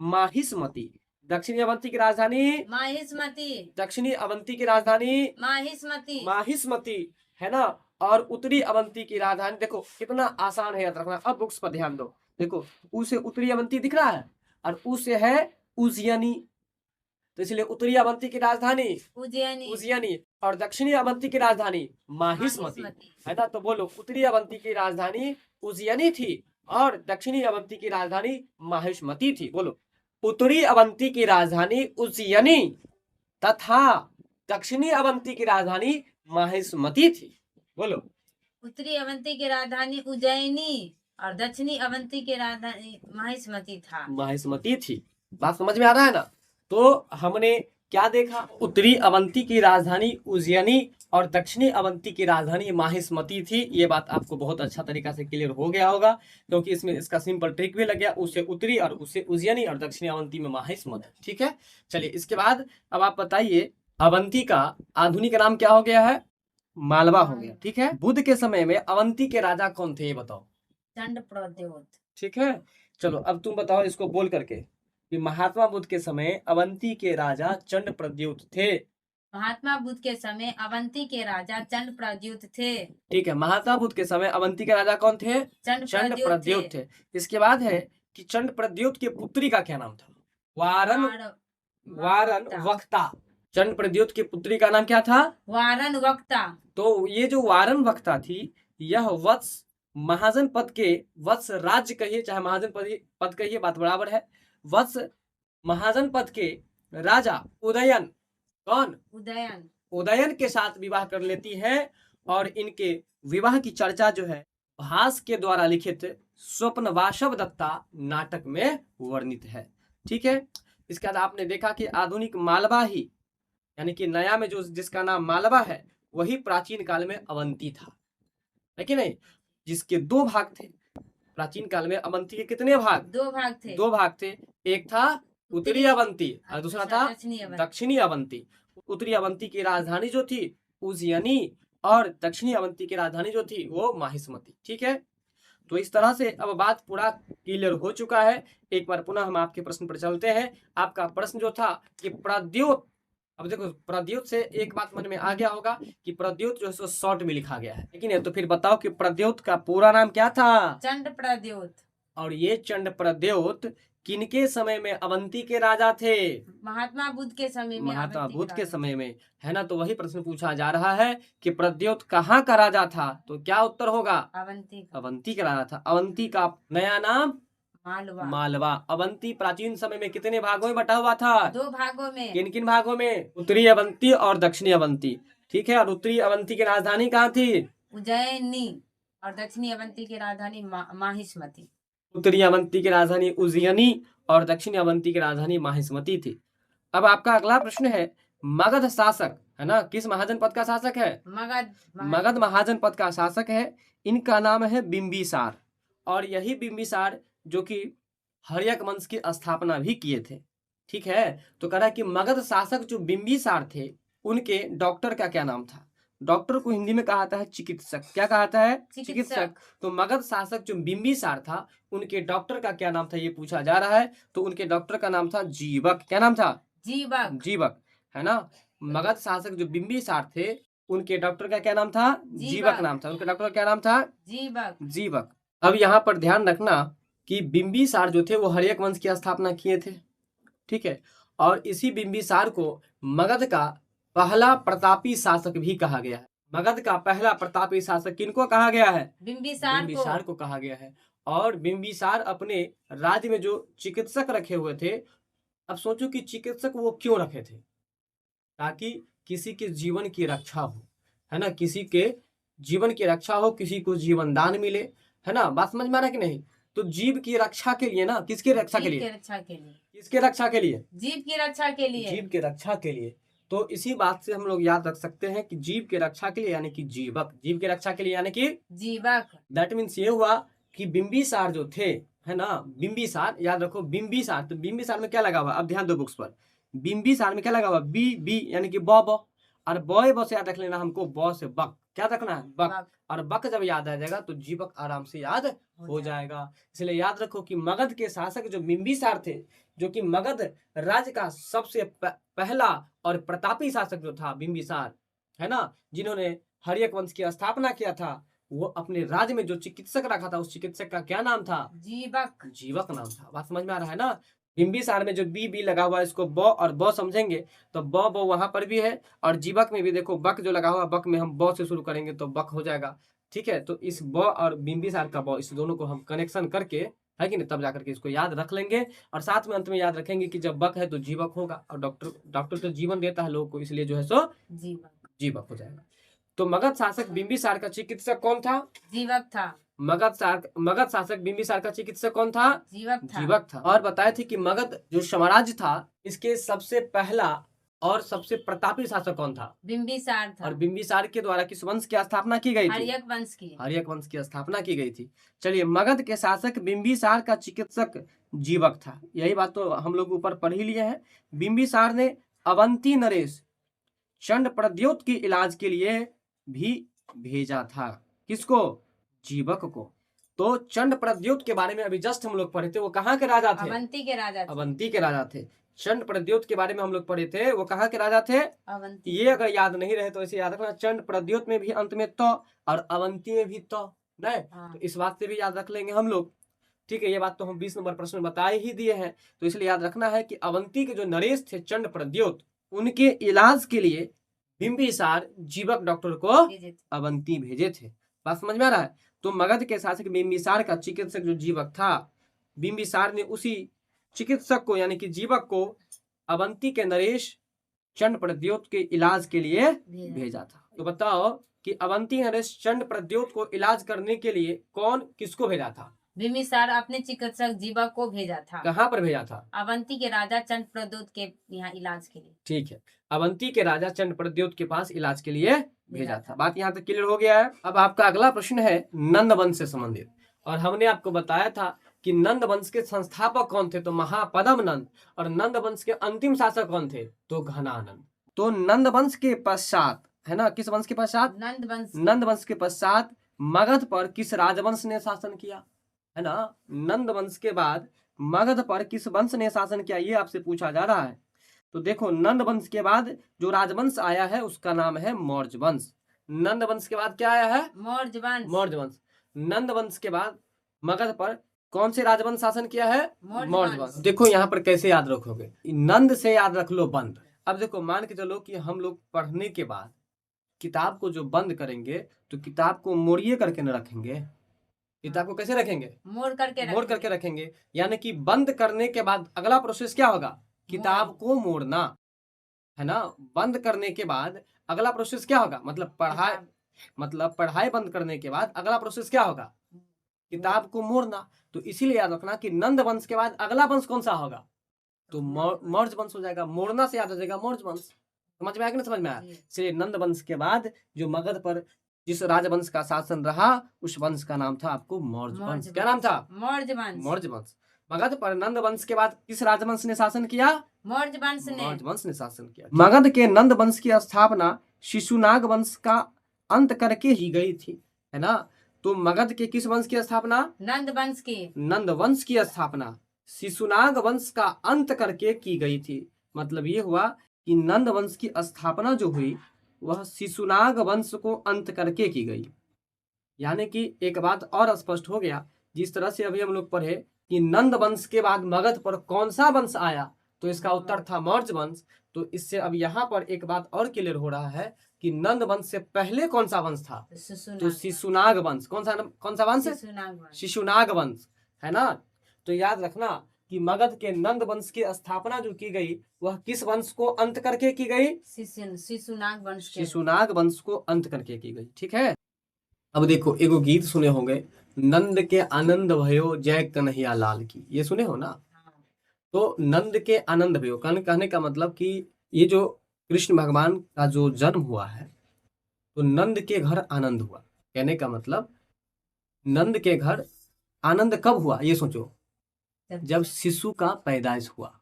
माहिष्मती। दक्षिणी अवंती की राजधानी माहिष्मती। दक्षिणी अवंती की राजधानी माहिष्मती है ना। और उत्तरी अवंती की राजधानी, देखो कितना आसान है याद रखना। अब बुक्स पर ध्यान दो। देखो उ से उत्तरी अवंती दिख रहा है और उ से है उज्जयिनी, तो इसलिए उत्तरी अवंती की राजधानी उज्जयिनी और दक्षिणी अवंती की राजधानी माहिष्मती है ना। तो बोलो उत्तरी अवंती की राजधानी उज्जयिनी थी और दक्षिणी अवंती की राजधानी माहिष्मती थी। बोलो उत्तरी अवंती की राजधानी उज्जयिनी तथा दक्षिणी अवंती की राजधानी माहिष्मती थी। बोलो उत्तरी अवंती की राजधानी उज्जयिनी और दक्षिणी अवंती की राजधानी माहिष्मती थी। बात समझ में आ रहा है ना? तो हमने क्या देखा? उत्तरी अवंती की राजधानी उज्जयिनी और दक्षिणी अवंती की राजधानी माहिष्मती थी। ये बात आपको बहुत अच्छा तरीका से क्लियर हो गया होगा, क्योंकि इसमें इसका सिंपल ट्रिक भी लग गया। उससे उत्तरी और उससे उज्जयिनी और दक्षिणी अवंती में माहिष्मती। ठीक है, चलिए इसके बाद अब आप बताइए अवंती का आधुनिक नाम क्या हो गया है? मालवा हो गया। ठीक है, बुद्ध के समय में अवंती के राजा कौन थे ये बताओ? चंड प्रद्योत। ठीक है, चलो अब तुम बताओ इसको बोल करके कि महात्मा बुद्ध के समय अवंती के राजा चंड प्रद्योत थे। महात्मा बुद्ध के समय अवंती के राजा चंड प्रद्योत थे। ठीक है, महात्मा बुद्ध के समय अवंती के राजा कौन थे? चंड प्रद्योत थे। इसके बाद है कि चंड प्रद्योत की पुत्री का क्या नाम था? वारण वक्ता। चंड प्रद्योत की पुत्री का नाम क्या था? वारण वक्ता। तो ये जो वारण वक्ता थी, यह वत्स महाजन पद के, वत्स राज्य कहिए चाहे महाजन पद कहिए, बात बराबर है। वत्स महाजन पद के राजा उदयन, कौन? उदयन के साथ विवाह कर लेती है और इनके विवाह की चर्चा जो है भास के द्वारा लिखित स्वप्न वाशव दत्ता नाटक में वर्णित है। ठीक है, इसके बाद आपने देखा कि आधुनिक मालवा ही, यानी कि नया में जो जिसका नाम मालवा है, वही प्राचीन काल में अवंती था, है कि नहीं? जिसके दो भाग थे। प्राचीन काल में अवंती के कितने भाग? दो भाग थे। एक था उत्तरी अवंती और दूसरा था दक्षिणी अवंती। उत्तरी अवंती की राजधानी जो थी उज्जयिनी और दक्षिणी अवंती की राजधानी जो थी वो माहिष्मती। ठीक है, तो इस तरह से अब बात पूरा क्लियर हो चुका है। एक बार पुनः हम आपके प्रश्न पर चलते हैं। आपका प्रश्न जो था कि प्रद्योत अब देखो प्रद्योत से एक बात मन में आ गया होगा कि प्रद्योत जो है सो शॉर्ट में लिखा गया है, लेकिन ये तो फिर बताओ कि प्रद्योत का पूरा नाम क्या था? चंड प्रद्योत। और ये चंड प्रद्योत किनके समय में अवंती के राजा थे? महात्मा बुद्ध के समय में, महात्मा अवंती बुद्ध के राजा। समय में, है ना। तो वही प्रश्न पूछा जा रहा है कि प्रद्योत कहाँ का राजा था, तो क्या उत्तर होगा? अवंती का। अवंती का राजा था। अवंती का नया नाम मालवा। मालवा। अवंती प्राचीन समय में कितने भागों में बटा हुआ था? 2 भागों में। किन किन भागों में? उत्तरी अवंती और दक्षिणी अवंती। ठीक है। और उत्तरी अवंती की राजधानी कहाँ थी? उज्जैनी। और दक्षिणी अवंती की राजधानी माहिष्मति। उत्तरी अवंती की राजधानी उज्जैनी और दक्षिणी अवंती की राजधानी माहिष्मति थी। अब आपका अगला प्रश्न है, मगध शासक, है ना, किस महाजनपद का शासक है? मगध महाजनपद का शासक है। इनका नाम है बिंबिसार। और यही बिंबिसार जो कि हर्यक वंश की स्थापना भी किए थे। ठीक है। तो कह रहा है कि मगध शासक जो बिंबिसार थे, उनके डॉक्टर का क्या नाम था? डॉक्टर को हिंदी में कहा जाता है चिकित्सक। क्या कहता है? चिकित्सक। तो मगध शासक जो बिंबिसार था, उनके डॉक्टर का क्या नाम था, ये पूछा जा रहा है। तो उनके डॉक्टर का नाम था जीवक। क्या नाम था? जीवक। जीवक, है ना। मगध शासक जो बिंबिसार थे, उनके डॉक्टर का क्या नाम था? जीवक नाम था। उनके डॉक्टर का क्या नाम था? जीवक। जीवक। अब यहाँ पर ध्यान रखना कि बिंबिसार जो थे वो हर्यक वंश की स्थापना किए थे। ठीक है। और इसी बिंबिसार को मगध का पहला प्रतापी शासक भी कहा गया है। मगध का पहला प्रतापी शासक किनको कहा गया है? बिंबिसार को कहा गया है। और बिंबिसार अपने राज्य में जो चिकित्सक रखे हुए थे, अब सोचो कि चिकित्सक वो क्यों रखे थे? ताकि किसी के जीवन की रक्षा हो, है ना, किसी के जीवन की रक्षा हो, किसी को जीवन दान मिले, है ना। बात समझ में आ रहा है कि नहीं? तो जीव की रक्षा के लिए ना, किसकी रक्षा के लिए? किसके रक्षा के लिए? जीव की रक्षा के लिए। जीव की रक्षा के लिए। तो इसी बात से हम लोग याद रख सकते हैं कि जीव की रक्षा के लिए यानी कि जीवक। जीव की रक्षा के लिए यानी कि जीवक। दैट मीन्स ये हुआ कि बिंबिसार जो थे, है ना, बिंबिसार, याद रखो बिंबिसार। तो बिंबिसार में क्या लगा हुआ? अब ध्यान दो बुक्स पर। बिंबिसार में क्या लगा हुआ? बी बी यानी कि ब। और बॉय ब से याद रख लेना हमको, ब से बक। क्या रखना है? बक। और बक जब याद आ जाएगा तो जीवक आराम से याद हो जाएगा। इसलिए याद रखो कि मगध के शासक जो बिंबिसार थे, जो कि मगध राज्य का सबसे पहला और प्रतापी शासक जो था बिंबिसार, है ना, जिन्होंने हर्यक वंश की स्थापना किया था, वो अपने राज्य में जो चिकित्सक रखा था, उस चिकित्सक का क्या नाम था? जीवक। जीवक नाम था। बात समझ में आ रहा है ना। बिंबिसार में जो बी बी लगा हुआ है, इसको ब और ब समझेंगे तो ब ब वहां पर भी है। और जीवक में भी देखो बक जो लगा हुआ, बक में हम ब से शुरू करेंगे तो बक हो जाएगा। ठीक है। तो इस ब और बिंबिसार का ब, इस दोनों को हम कनेक्शन करके, है कि नहीं, तब जाकर के इसको याद रख लेंगे। और साथ में अंत में याद रखेंगे कि जब बक है तो जीवक होगा। और डॉक्टर तो जीवन देता है लोगों को, इसलिए जो है सो जीवक हो जाएगा। तो मगध शासक बिंबिसार का चिकित्सक कौन था? जीवक था। मगध शासक बिंबिसार का चिकित्सक कौन था? जीवक था। और बताए थे कि मगध जो साम्राज्य था, इसके सबसे पहला और सबसे प्रतापी शासक कौन था? बिंबिसार था। और बिंबिसार के द्वारा किस वंश की स्थापना की गई थी? हर्यक वंश की स्थापना की गई थी। चलिए, मगध के शासक बिंबिसार का चिकित्सक जीवक था। यही बात तो हम लोग ऊपर पढ़ ही लिए हैं। बिंबिसार ने अवंती नरेश चंड प्रद्योत के इलाज के लिए भी भेजा था। किसको? जीवक को। तो चंड प्रद्योत के बारे में अभी जस्ट हम लोग पढ़े थे, वो कहाँ के राजा थे? अवंती के राजा थे। चंड प्रद्योत के बारे में हम लोग पढ़े थे, वो कहाँ के राजा थे? अवंती। ये अगर याद नहीं रहे तो इसे याद रखना, चंड प्रद्योत में भी अंत में त और अवंती में भी त, नहीं? तो इस बात से भी याद रख लेंगे हम लोग। ठीक है। ये बात तो हम 20 नंबर प्रश्न बताए ही दिए हैं। तो इसलिए याद रखना है कि अवंती के जो नरेश थे चंड प्रद्योत, उनके इलाज के लिए बिंबिसार जीवक डॉक्टर को अवंती भेजे थे। बात समझ में आ रहा है? तो मगध के शासक बिंबिसार का चिकित्सक जो जीवक था, बिंबिसार ने उसी चिकित्सक को यानी कि जीवक को अवंती के नरेश चंड प्रद्योत के इलाज के लिए भेजा था। तो बताओ कि अवंती नरेश चंड प्रद्योत को इलाज करने के लिए कौन किसको भेजा था? बिंबिसार अपने चिकित्सक जीवक को भेजा था। कहाँ पर भेजा था? अवंती के राजा चंड प्रद्योत के यहाँ इलाज के लिए। ठीक है। अवंती के राजा चंड प्रद्योत के पास इलाज के लिए भेजा था। बात यहाँ तक क्लियर हो गया है। अब आपका अगला प्रश्न है नंद वंश से संबंधित। और हमने आपको बताया था कि नंद वंश के संस्थापक कौन थे? तो महापद्म नंद। और नंद वंश के अंतिम शासक कौन थे? तो घनानंद। तो नंद वंश के पश्चात, है ना, किस वंश के पश्चात? नंद वंश के पश्चात मगध पर किस राजवंश ने शासन किया? है ना, नंद वंश के बाद मगध पर किस वंश ने शासन किया, ये आपसे पूछा जा रहा है। तो देखो नंद वंश के बाद जो राजवंश आया है उसका नाम है मौर्य वंश। नंद वंश के बाद क्या आया है? मौर्य वंश। मौर्य वंश। नंद वंश के बाद मगध पर कौन से राजवंश शासन किया है? मौर्य वंश। देखो यहाँ पर कैसे याद रखोगे, नंद से याद रख लो बंद। अब देखो मान के चलो कि हम लोग पढ़ने के बाद किताब को जो बंद करेंगे तो किताब को मोड़िए करके न रखेंगे, किताब को कैसे रखेंगे? मोड़ करके रखेंगे। यानी कि बंद करने के बाद अगला प्रोसेस क्या होगा? किताब को मोड़ना, है ना। बंद करने के बाद अगला प्रोसेस क्या होगा? मतलब पढ़ाई बंद करने के बाद अगला प्रोसेस क्या होगा? किताब को मोड़ना। तो इसीलिए याद रखना कि नंद वंश के बाद अगला वंश कौन सा होगा? तो मौर्य वंश हो जाएगा। मोड़ना से याद हो जाएगा मौर्य वंश। समझ में आया कि नहीं समझ में आया? इसलिए नंद वंश के बाद जो मगध पर जिस राजवंश का शासन रहा उस वंश का नाम था आपको मौर्य वंश। क्या नाम था? मौर्य वंश। मौर्य वंश। मगध पर नंद वंश के बाद किस राजवंश ने शासन किया? मौर्य वंश ने शासन किया। मगध के नंद वंश की स्थापना शिशुनाग वंश का अंत करके ही गई थी, है ना। तो मगध के किस वंश की स्थापना? नंद वंश की। नंद वंश की स्थापना शिशुनाग वंश का अंत करके की गई थी। मतलब ये हुआ कि नंद वंश की स्थापना जो हुई वह शिशुनाग वंश को अंत करके की गई। यानी कि एक बात और स्पष्ट हो गया, जिस तरह से अभी हम लोग पढ़े कि नंद वंश के बाद मगध पर कौन सा वंश आया, तो इसका उत्तर था मौर्य वंश। तो इससे अब यहाँ पर एक बात और क्लियर हो रहा है कि नंद वंश से पहले कौन सा वंश था? तो शिशुनाग वंश। कौन सा वंश? शिशुनाग वंश, है ना। तो याद रखना कि मगध के नंद वंश की स्थापना जो की गई वह किस वंश को अंत करके की गई? शिशुनाग वंश को अंत करके की गई। ठीक है। अब देखो एगो गीत सुने होंगे, नंद के आनंद भयो जय कन्हैया लाल की, ये सुने हो ना। तो नंद के आनंद भयो कहने का मतलब कि ये जो कृष्ण भगवान का जो जन्म हुआ है तो नंद के घर आनंद हुआ। कहने का मतलब नंद के घर आनंद कब हुआ? ये सोचो, जब शिशु का पैदाइश हुआ।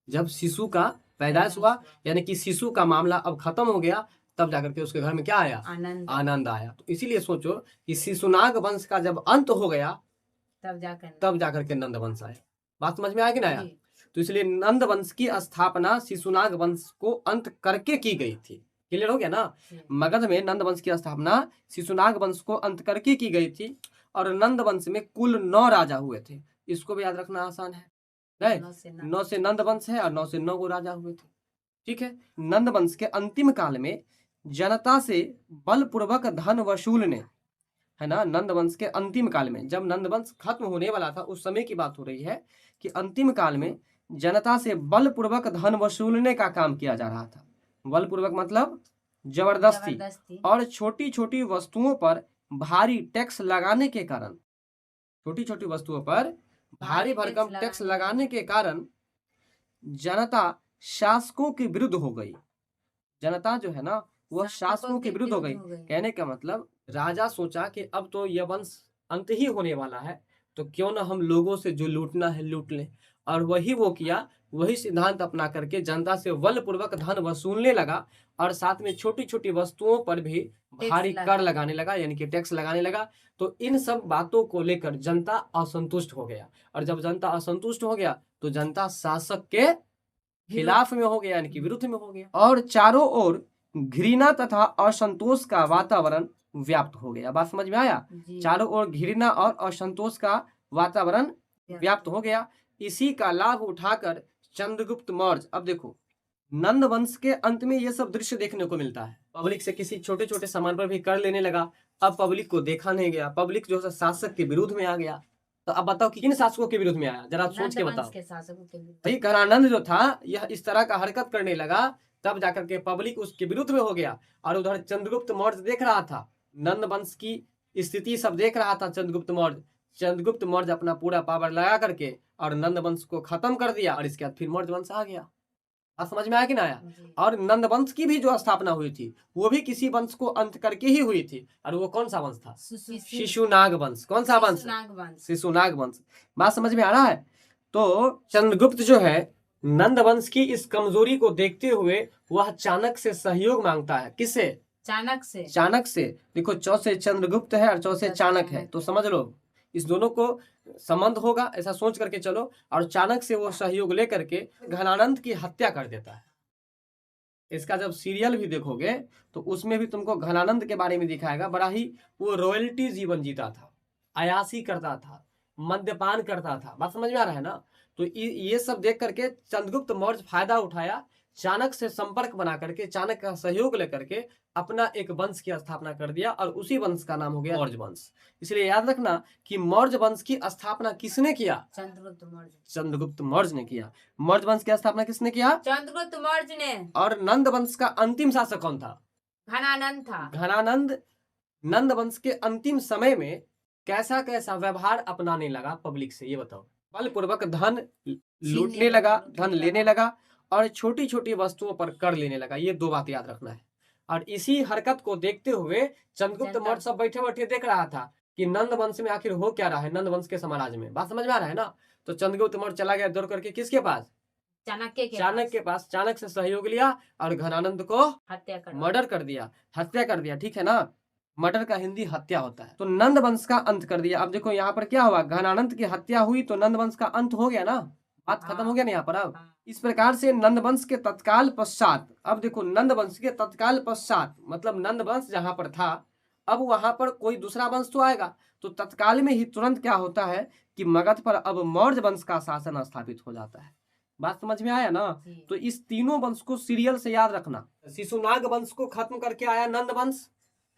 जब शिशु का पैदाइश हुआ यानी कि शिशु का मामला अब खत्म हो गया, तब जाकर के उसके घर में क्या आया? आनंद आया। तो इसीलिए सोचो कि शिशुनाग वंश का जब अंत हो गया तब जाकर के नंद वंश आया। बात समझ में आया कि नहीं आया? तो इसलिए नंद वंश की स्थापना शिशुनाग वंश को अंत करके की गई थी। क्लियर हो गया ना। मगध में नंद वंश की स्थापना शिशुनाग वंश को अंत करके की गई थी और नंद वंश में कुल 9 राजा हुए थे। इसको भी याद रखना आसान है। 9 से नंद वंश है और 9 से 9 राजा हुए थे। ठीक है। नंद वंश के अंतिम काल में जनता से बलपूर्वक धन वसूलने, है ना। नंद वंश के अंतिम काल में जब नंद वंश खत्म होने वाला था उस समय की बात हो रही है कि अंतिम काल में जनता से बलपूर्वक धन वसूलने का काम किया जा रहा था। बलपूर्वक मतलब जबरदस्ती। और छोटी छोटी वस्तुओं पर भारी टैक्स लगाने के कारण, छोटी छोटी वस्तुओं पर भारी भरकम टैक्स लगाने के कारण जनता शासकों के विरुद्ध हो गई। जनता जो है ना वह शासकों के विरुद्ध हो गई। कहने का मतलब राजा सोचा कि अब तो यह वंश अंत ही होने वाला है, तो क्यों ना हम लोगों से जो लूटना है लूट लें। और वही वो किया, वही सिद्धांत अपना करके जनता से बलपूर्वक धन वसूलने लगा और साथ में छोटी छोटी वस्तुओं पर भी भारी कर लगाने लगा, यानी कि टैक्स लगाने लगा। तो इन सब बातों को लेकर जनता असंतुष्ट हो गया और जब जनता असंतुष्ट हो गया तो जनता शासक के खिलाफ में हो गया, यानी कि विरुद्ध में हो गया और चारों ओर घृणा तथा असंतोष का वातावरण व्याप्त हो गया। बात समझ में आया? चारों ओर घृणा और असंतोष का वातावरण व्याप्त हो गया। इसी का लाभ उठाकर चंद्रगुप्त मौर्य, अब देखो नंद वंश के अंत में ये सब दृश्य देखने को मिलता है। पब्लिक से किसी छोटे छोटे सामान पर भी कर लेने लगा। अब पब्लिक को देखा नहीं गया, पब्लिक जो है शासक के विरुद्ध में आ गया। तो अब बताओ कि किन शासकों के विरुद्ध में आया, जरा सोच के बताओ। भाई करानंद जो था यह इस तरह का हरकत करने लगा, तब जाकर के पब्लिक उसके विरुद्ध में हो गया। और उधर चंद्रगुप्त मौर्य देख रहा था, नंद वंश की स्थिति सब देख रहा था। चंद्रगुप्त मौर्य अपना पूरा पावर लगा करके और नंद वंश को खत्म कर दिया और इसके बाद फिर मौर्य वंश आ गया। आप समझ में आया कि ना आया? और नंद वंश की भी जो स्थापना हुई थी वो भी किसी वंश को अंत करके ही हुई थी। और वो कौन सा वंश था? शिशुनाग वंश। कौन सा वंश? शिशुनाग वंश। बात समझ में आ रहा है? तो चंद्रगुप्त जो है नंद वंश की इस कमजोरी को देखते हुए वह चाणक्य से सहयोग मांगता है। किससे? चाणक्य से। देखो चौ से चंद्रगुप्त है और चौ से चाणक्य है, तो समझ लो इस दोनों को संबंध होगा, ऐसा सोच करके चलो। और चाणक्य से वो सहयोग लेकर के घनानंद की हत्या कर देता है। इसका जब सीरियल भी देखोगे तो उसमें भी तुमको घनानंद के बारे में दिखाएगा। बड़ा ही वो रॉयल्टी जीवन जीता था, अयासी करता था, मद्यपान करता था। बात समझ में आ रहा है ना? तो ये सब देख करके चंद्रगुप्त मौर्य फायदा उठाया, चाणक्य से संपर्क बना करके, चाणक्य का सहयोग लेकर के अपना एक वंश की स्थापना कर दिया और उसी वंश का नाम हो गया मौर्य वंश। इसलिए याद रखना कि मौर्य वंश की स्थापना किसने किया? चंद्रगुप्त मौर्य। चंद्रगुप्त मौर्य ने किया। मौर्य वंश की स्थापना किसने किया? चंद्रगुप्त मौर्य ने। और नंद वंश का अंतिम शासक कौन था? घनानंद था। घनानंद नंद वंश के अंतिम समय में कैसा कैसा व्यवहार अपनाने लगा पब्लिक से, ये बताओ। बलपूर्वक धन लूटने लगा, धन लेने लगा और छोटी छोटी वस्तुओं पर कर लेने लगा। ये दो बात याद रखना है। और इसी हरकत को देखते हुए चंद्रगुप्त मौर्य सब बैठे बैठे देख रहा था कि नंद वंश में आखिर हो क्या रहा है, नंद वंश के साम्राज्य में। बात समझ में आ रहा है ना? तो चंद्रगुप्त मौर्य चला गया दौड़ करके किसके पास? चाणक्य के पास। चाणक्य से सहयोग लिया और घनानंद को मर्डर कर दिया, हत्या कर दिया। ठीक है ना? मर्डर का हिंदी हत्या होता है। तो नंद वंश का अंत कर दिया। अब देखो यहाँ पर क्या हुआ, घनानंद की हत्या हुई तो नंद वंश का अंत हो गया ना, बात खत्म हो गया ना यहाँ पर। अब इस प्रकार से नंद वंश के तत्काल पश्चात, अब देखो नंद वंश के तत्काल पश्चात मतलब नंद वंश जहाँ पर था अब वहां पर कोई दूसरा वंश तो आएगा, तो तत्काल में ही तुरंत क्या होता है कि मगध पर अब मौर्य वंश का शासन स्थापित हो जाता है। बात समझ में आया ना? तो इस तीनों वंश को सीरियल से याद रखना। शिशुनाग वंश को खत्म करके आया नंद वंश,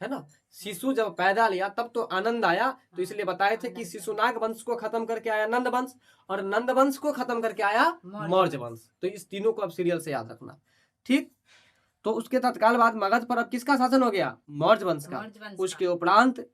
है ना? शिशु जब पैदा लिया तब तो आनंद आया, तो इसलिए बताए थे कि शिशुनाग वंश को खत्म करके आया नंद वंश और नंद वंश को खत्म करके आया मौर्य वंश। तो इस तीनों को अब सीरियल से याद रखना, ठीक? तो उसके तत्काल बाद मगध पर अब किसका शासन हो गया? मौर्य वंश का। उसके उपरांत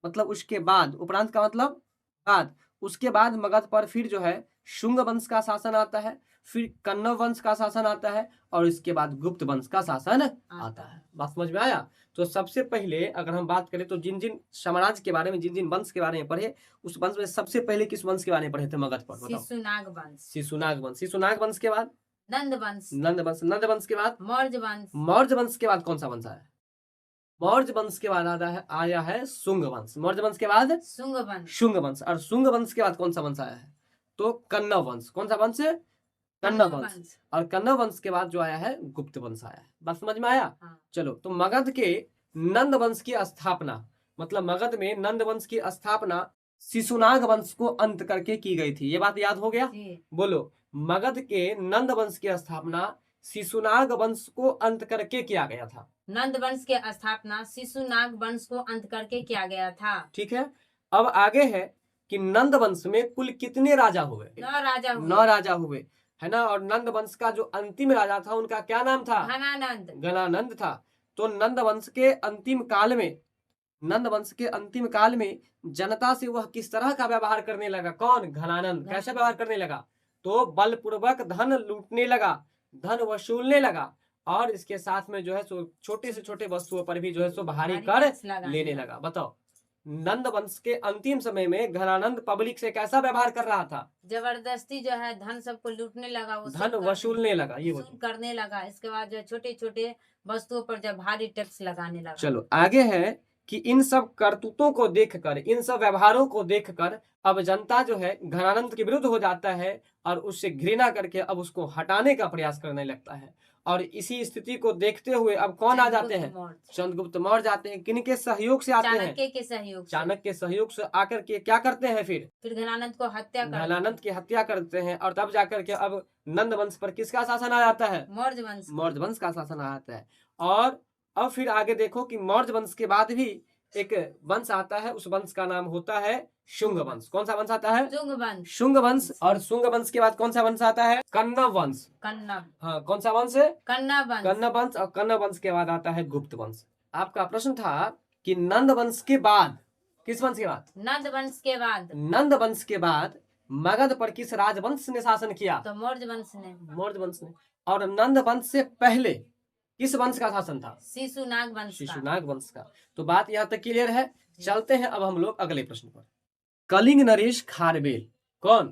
मतलब उसके बाद, उपरांत का मतलब बाद, उसके बाद मगध पर फिर जो है शुंग वंश का शासन आता है, फिर कन्नव वंश का शासन आता है और इसके बाद गुप्त वंश का शासन आता है। बात समझ में आया? तो सबसे पहले अगर हम बात करें तो जिन जिन साम्राज्य के बारे में, जिन जिन वंश के बारे में पढ़े, उस वंश में सबसे पहले किस वंश के बारे में पढ़े थे मगध पर? बताओ। शिशुनाग वंश। शिशुनाग वंश। शिशुनाग वंश के बाद नंद वंश। नंद वंश। नंद वंश के बाद मौर्य वंश। मौर्य वंश के बाद कौन सा वंश आया? मौर्य वंश के बाद आया है शुंग वंश। मौर्य वंश के बाद शुंग वंश। शुंग वंश। और शुंग वंश के बाद कौन सा वंश आया है? तो कन्नव वंश। कौन सा वंश? कन्नव वंश। और कन्नव वंश के बाद जो आया है गुप्त वंश आया है। बात समझ में आया? चलो, तो मगध के नंद वंश की स्थापना मतलब मगध में नंद वंश की स्थापना शिशुनाग वंश को अंत करके की गई थी। ये बात याद हो गया? बोलो। मगध के नंद वंश की स्थापना शिशुनाग वंश को अंत करके किया गया था। नंद वंश की स्थापना शिशुनाग वंश को अंत करके किया गया था। ठीक है। अब आगे है कि नंद वंश में कुल कितने राजा हुए? 9 राजा हुए। 9 राजा हुए, है ना? और नंद वंश का जो अंतिम राजा था उनका क्या नाम था? घनानंद। घनानंद था। तो नंद वंश के अंतिम काल में, नंद वंश के अंतिम काल में जनता से वह किस तरह का व्यवहार करने लगा? कौन? घनानंद। कैसा व्यवहार करने लगा? तो बलपूर्वक धन लूटने लगा, धन वसूलने लगा और इसके साथ में जो है सो छोटे से छोटे वस्तुओं पर भी जो है सो भारी कर लेने लगा। बताओ, नंद वंश के अंतिम समय में घनानंद पब्लिक से कैसा व्यवहार कर रहा था? जबरदस्ती जो है धन सबको लूटने लगा, वो धन वसूलने लगा, ये करने लगा। इसके बाद जो छोटे छोटे वस्तुओं पर जो भारी टैक्स लगाने लगा। चलो, आगे है कि इन सब करतूतों को देखकर, इन सब व्यवहारों को देखकर अब जनता जो है घनानंद के विरुद्ध हो जाता है और उससे घृणा करके अब उसको हटाने का प्रयास करने लगता है। और इसी स्थिति को देखते हुए अब कौन आ जाते हैं? चंद्रगुप्त मौर्य जाते हैं। किनके सहयोग से आते हैं? चाणक्य के सहयोग। चाणक्य के सहयोग से आकर के क्या करते हैं? फिर घनानंद को हत्या करते हैं। घनानंद की हत्या करते हैं और तब जाकर के अब नंद वंश पर किसका शासन आ जाता है? मौर्य वंश। मौर्य वंश का शासन आ जाता है। और अब फिर आगे देखो कि मौर्य वंश के बाद भी एक वंश आता है, उस वंश का नाम होता है शुंग वंश। कौन सा वंश आता है? शुंग वंश। शुंग वंश। और शुंग वंश के बाद कौन सा वंश आता है? कन्नव वंश। कन्नव। हाँ, कौन सा वंश है? कन्नव वंश। कन्नव वंश। और कन्नव वंश के बाद आता है गुप्त वंश। आपका प्रश्न था कि नंद वंश के बाद किस वंश के बाद? नंद वंश के बाद। नंद वंश के बाद मगध पर किस राजवंश ने शासन किया? तो मौर्य वंश ने। मौर्य वंश ने। और नंद वंश से पहले किस वंश का शासन था? शिशुनाग वंश। शिशुनाग वंश का। तो बात यहाँ तक क्लियर है। चलते हैं अब हम लोग अगले प्रश्न पर। कलिंग नरेश खारवेल। कौन?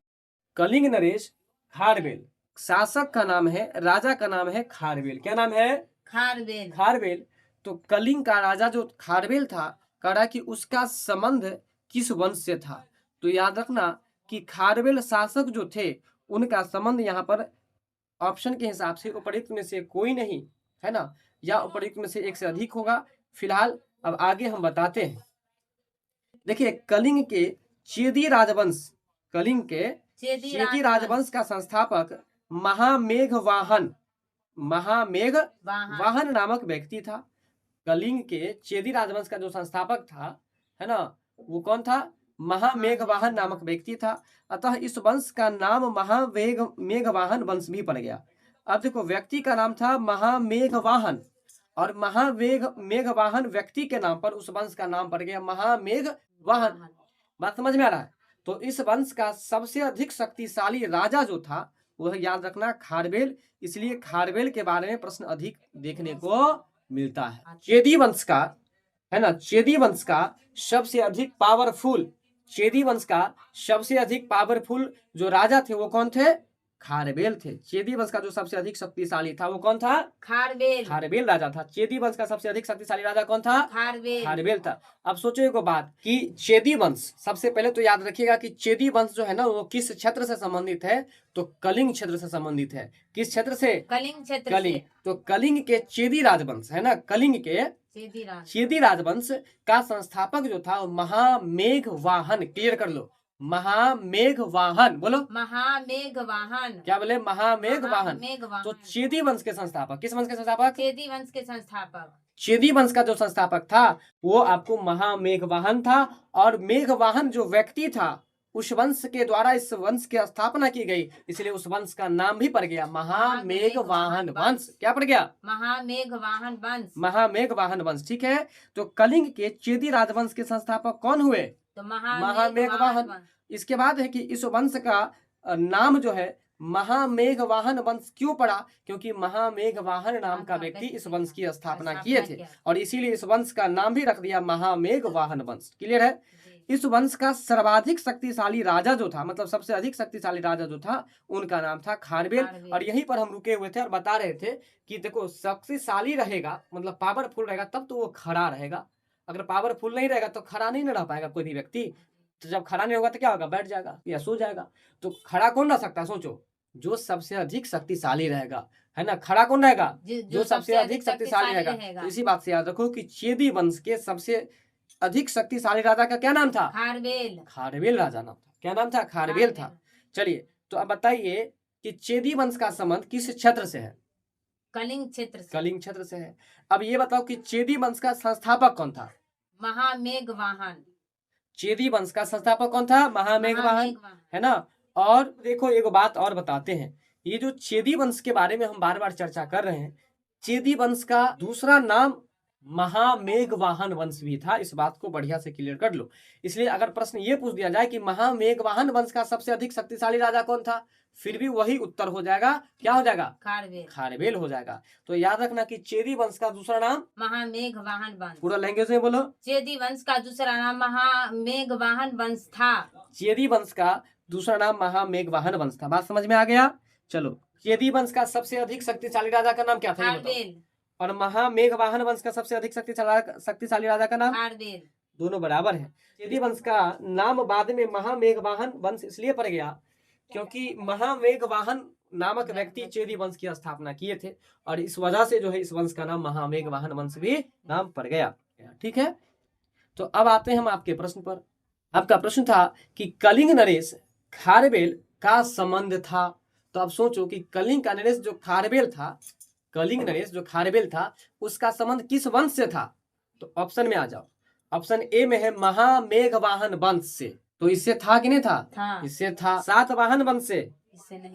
कलिंग नरेश खारवेल। शासक का नाम है, राजा का नाम है खारवेल। क्या नाम है? खारवेल। खारवेल। तो कलिंग का राजा जो खारवेल था, कहा कि उसका संबंध किस वंश से था? तो याद रखना कि खारवेल शासक जो थे उनका संबंध यहाँ पर ऑप्शन के हिसाब से उपरोक्त में से कोई नहीं है ना, या उपरोक्त में से एक से अधिक होगा। फिलहाल अब आगे हम बताते हैं। देखिए कलिंग के चेदी राजवंश, कलिंग के चेदी राजवंश का संस्थापक महामेघवाहन वाहन नामक व्यक्ति था। कलिंग के चेदी राजवंश का जो संस्थापक था है ना, वो कौन था? महामेघवाहन नामक व्यक्ति था। अतः इस वंश का नाम महामेघवाहन वंश भी पड़ गया। अब देखो व्यक्ति का नाम था महामेघवाहन और महामेघवाहन व्यक्ति के नाम पर उस वंश का नाम पड़ गया महामेघवाहन। बात समझ में आ रहा है? तो इस वंश का सबसे अधिक शक्तिशाली राजा जो था वह याद रखना खारवेल, इसलिए खारवेल के बारे में प्रश्न अधिक देखने को मिलता है। चेदी वंश का है ना, चेदी वंश का सबसे अधिक पावरफुल, चेदी वंश का सबसे अधिक पावरफुल जो राजा थे वो कौन थे? खारवेल थे। चेदी वंश का जो सबसे अधिक शक्तिशाली था वो कौन था? खारवेल राजा था। चेदी वंश का सबसे अधिक शक्तिशाली राजा कौन था? खारवेल था। अब सोचो एक बात कि चेदी वंश, सबसे पहले तो याद रखिएगा कि चेदी वंश जो है ना वो किस क्षेत्र से संबंधित है? तो कलिंग क्षेत्र से संबंधित है। किस क्षेत्र से? कलिंग क्षेत्र कलिंग। तो कलिंग के चेदी राजवंश है ना, कलिंग के चेदी राजवंश का संस्थापक जो था महामेघवाहन, क्लियर कर लो, महामेघवाहन। बोलो महामेघवाहन। क्या बोले? महामेघवाहन। तो चेदी वंश के संस्थापक, किस वंश के संस्थापक? चेदी वंश के संस्थापक। चेदी वंश का जो संस्थापक था वो आपको महामेघवाहन था। और मेघवाहन जो व्यक्ति था उस वंश के द्वारा इस वंश की स्थापना की गई, इसलिए उस वंश का नाम भी पड़ गया महामेघवाहन वंश। क्या पड़ गया? महामेघवाहन वंश। महामेघवाहन वंश। ठीक है। तो कलिंग के चेदी राजवंश के संस्थापक कौन हुए? तो महामेघवाहन। इसके बाद है कि इस वंश का नाम जो है महामेघवाहन वंश क्यों पड़ा? क्योंकि महामेघवाहन नाम का व्यक्ति इस वंश की स्थापना किए थे और इसीलिए इस वंश का नाम भी रख दिया महामेघवाहन वंश। क्लियर है? इस वंश का सर्वाधिक शक्तिशाली राजा जो था, मतलब सबसे अधिक शक्तिशाली राजा जो था, उनका नाम था खारवेल। और यहीं पर हम रुके हुए थे और बता रहे थे कि देखो शक्तिशाली रहेगा मतलब पावरफुल रहेगा तब तो वो खड़ा रहेगा। अगर पावरफुल नहीं रहेगा तो खड़ा नहीं रह पाएगा कोई भी व्यक्ति। तो जब खड़ा नहीं होगा तो क्या होगा? बैठ जाएगा या सो जाएगा। तो खड़ा कौन रह सकता है? सोचो, जो सबसे अधिक शक्तिशाली रहेगा, है ना। खड़ा कौन रहेगा? जो सबसे अधिक शक्तिशाली रहेगा। तो इसी बात से याद रखो कि चेदी वंश के सबसे अधिक शक्तिशाली राजा का क्या नाम था? खारवेल राजा नाम था। क्या नाम था? खारवेल था। चलिए तो अब बताइए कि चेदी वंश का संबंध किस क्षेत्र से है? कलिंग क्षेत्र से। कलिंग क्षेत्र से है। अब ये बताओ कि चेदी वंश का संस्थापक कौन था? महामेघवाहन। चेदी वंश का संस्थापक कौन था? महामेघवाहन, है ना। और देखो एक बात और बताते हैं, ये जो चेदी वंश के बारे में हम बार बार चर्चा कर रहे हैं, चेदी वंश का दूसरा नाम महामेघवाहन वंश भी था। इस बात को बढ़िया से क्लियर कर लो। इसलिए अगर प्रश्न ये पूछ दिया जाए कि महामेघवाहन वंश का सबसे अधिक शक्तिशाली राजा कौन था, फिर भी वही उत्तर हो जाएगा। क्या हो जाएगा? खारवेल हो जाएगा। तो याद रखना कि चेदी वंश का दूसरा नाम महामेघवाहन वंश। पूरा लैंग्वेज में बोलो। चेदी वंश का दूसरा नाम महामेघवाहन वंश था। चेदी वंश का दूसरा नाम महामेघवाहन वंश था। बात समझ में आ गया? चलो, चेदी वंश का सबसे अधिक शक्तिशाली राजा का नाम क्या था? खारवेल। और महामेघवाहन वंश का सबसे अधिक शक्तिशाली राजा का नाम? खारवेल। दोनों बराबर है। चेदी वंश का नाम बाद में महामेघवाहन वंश इसलिए पड़ गया क्योंकि महामेघवाहन नामक व्यक्ति चेदी वंश की स्थापना किए थे और इस वजह से जो है इस वंश का नाम महामेघवाहन वंश भी नाम पड़ गया। ठीक है। तो अब आते हैं हम आपके प्रश्न पर। आपका प्रश्न था कि कलिंग नरेश खारवेल का संबंध था। तो अब सोचो कि कलिंग का नरेश जो खारवेल था, कलिंग नरेश जो खारवेल था उसका संबंध किस वंश से था? तो ऑप्शन में आ जाओ। ऑप्शन ए में है महामेघवाहन वंश से। तो इससे था कि नहीं था? इससे था। सातवाहन वंश से?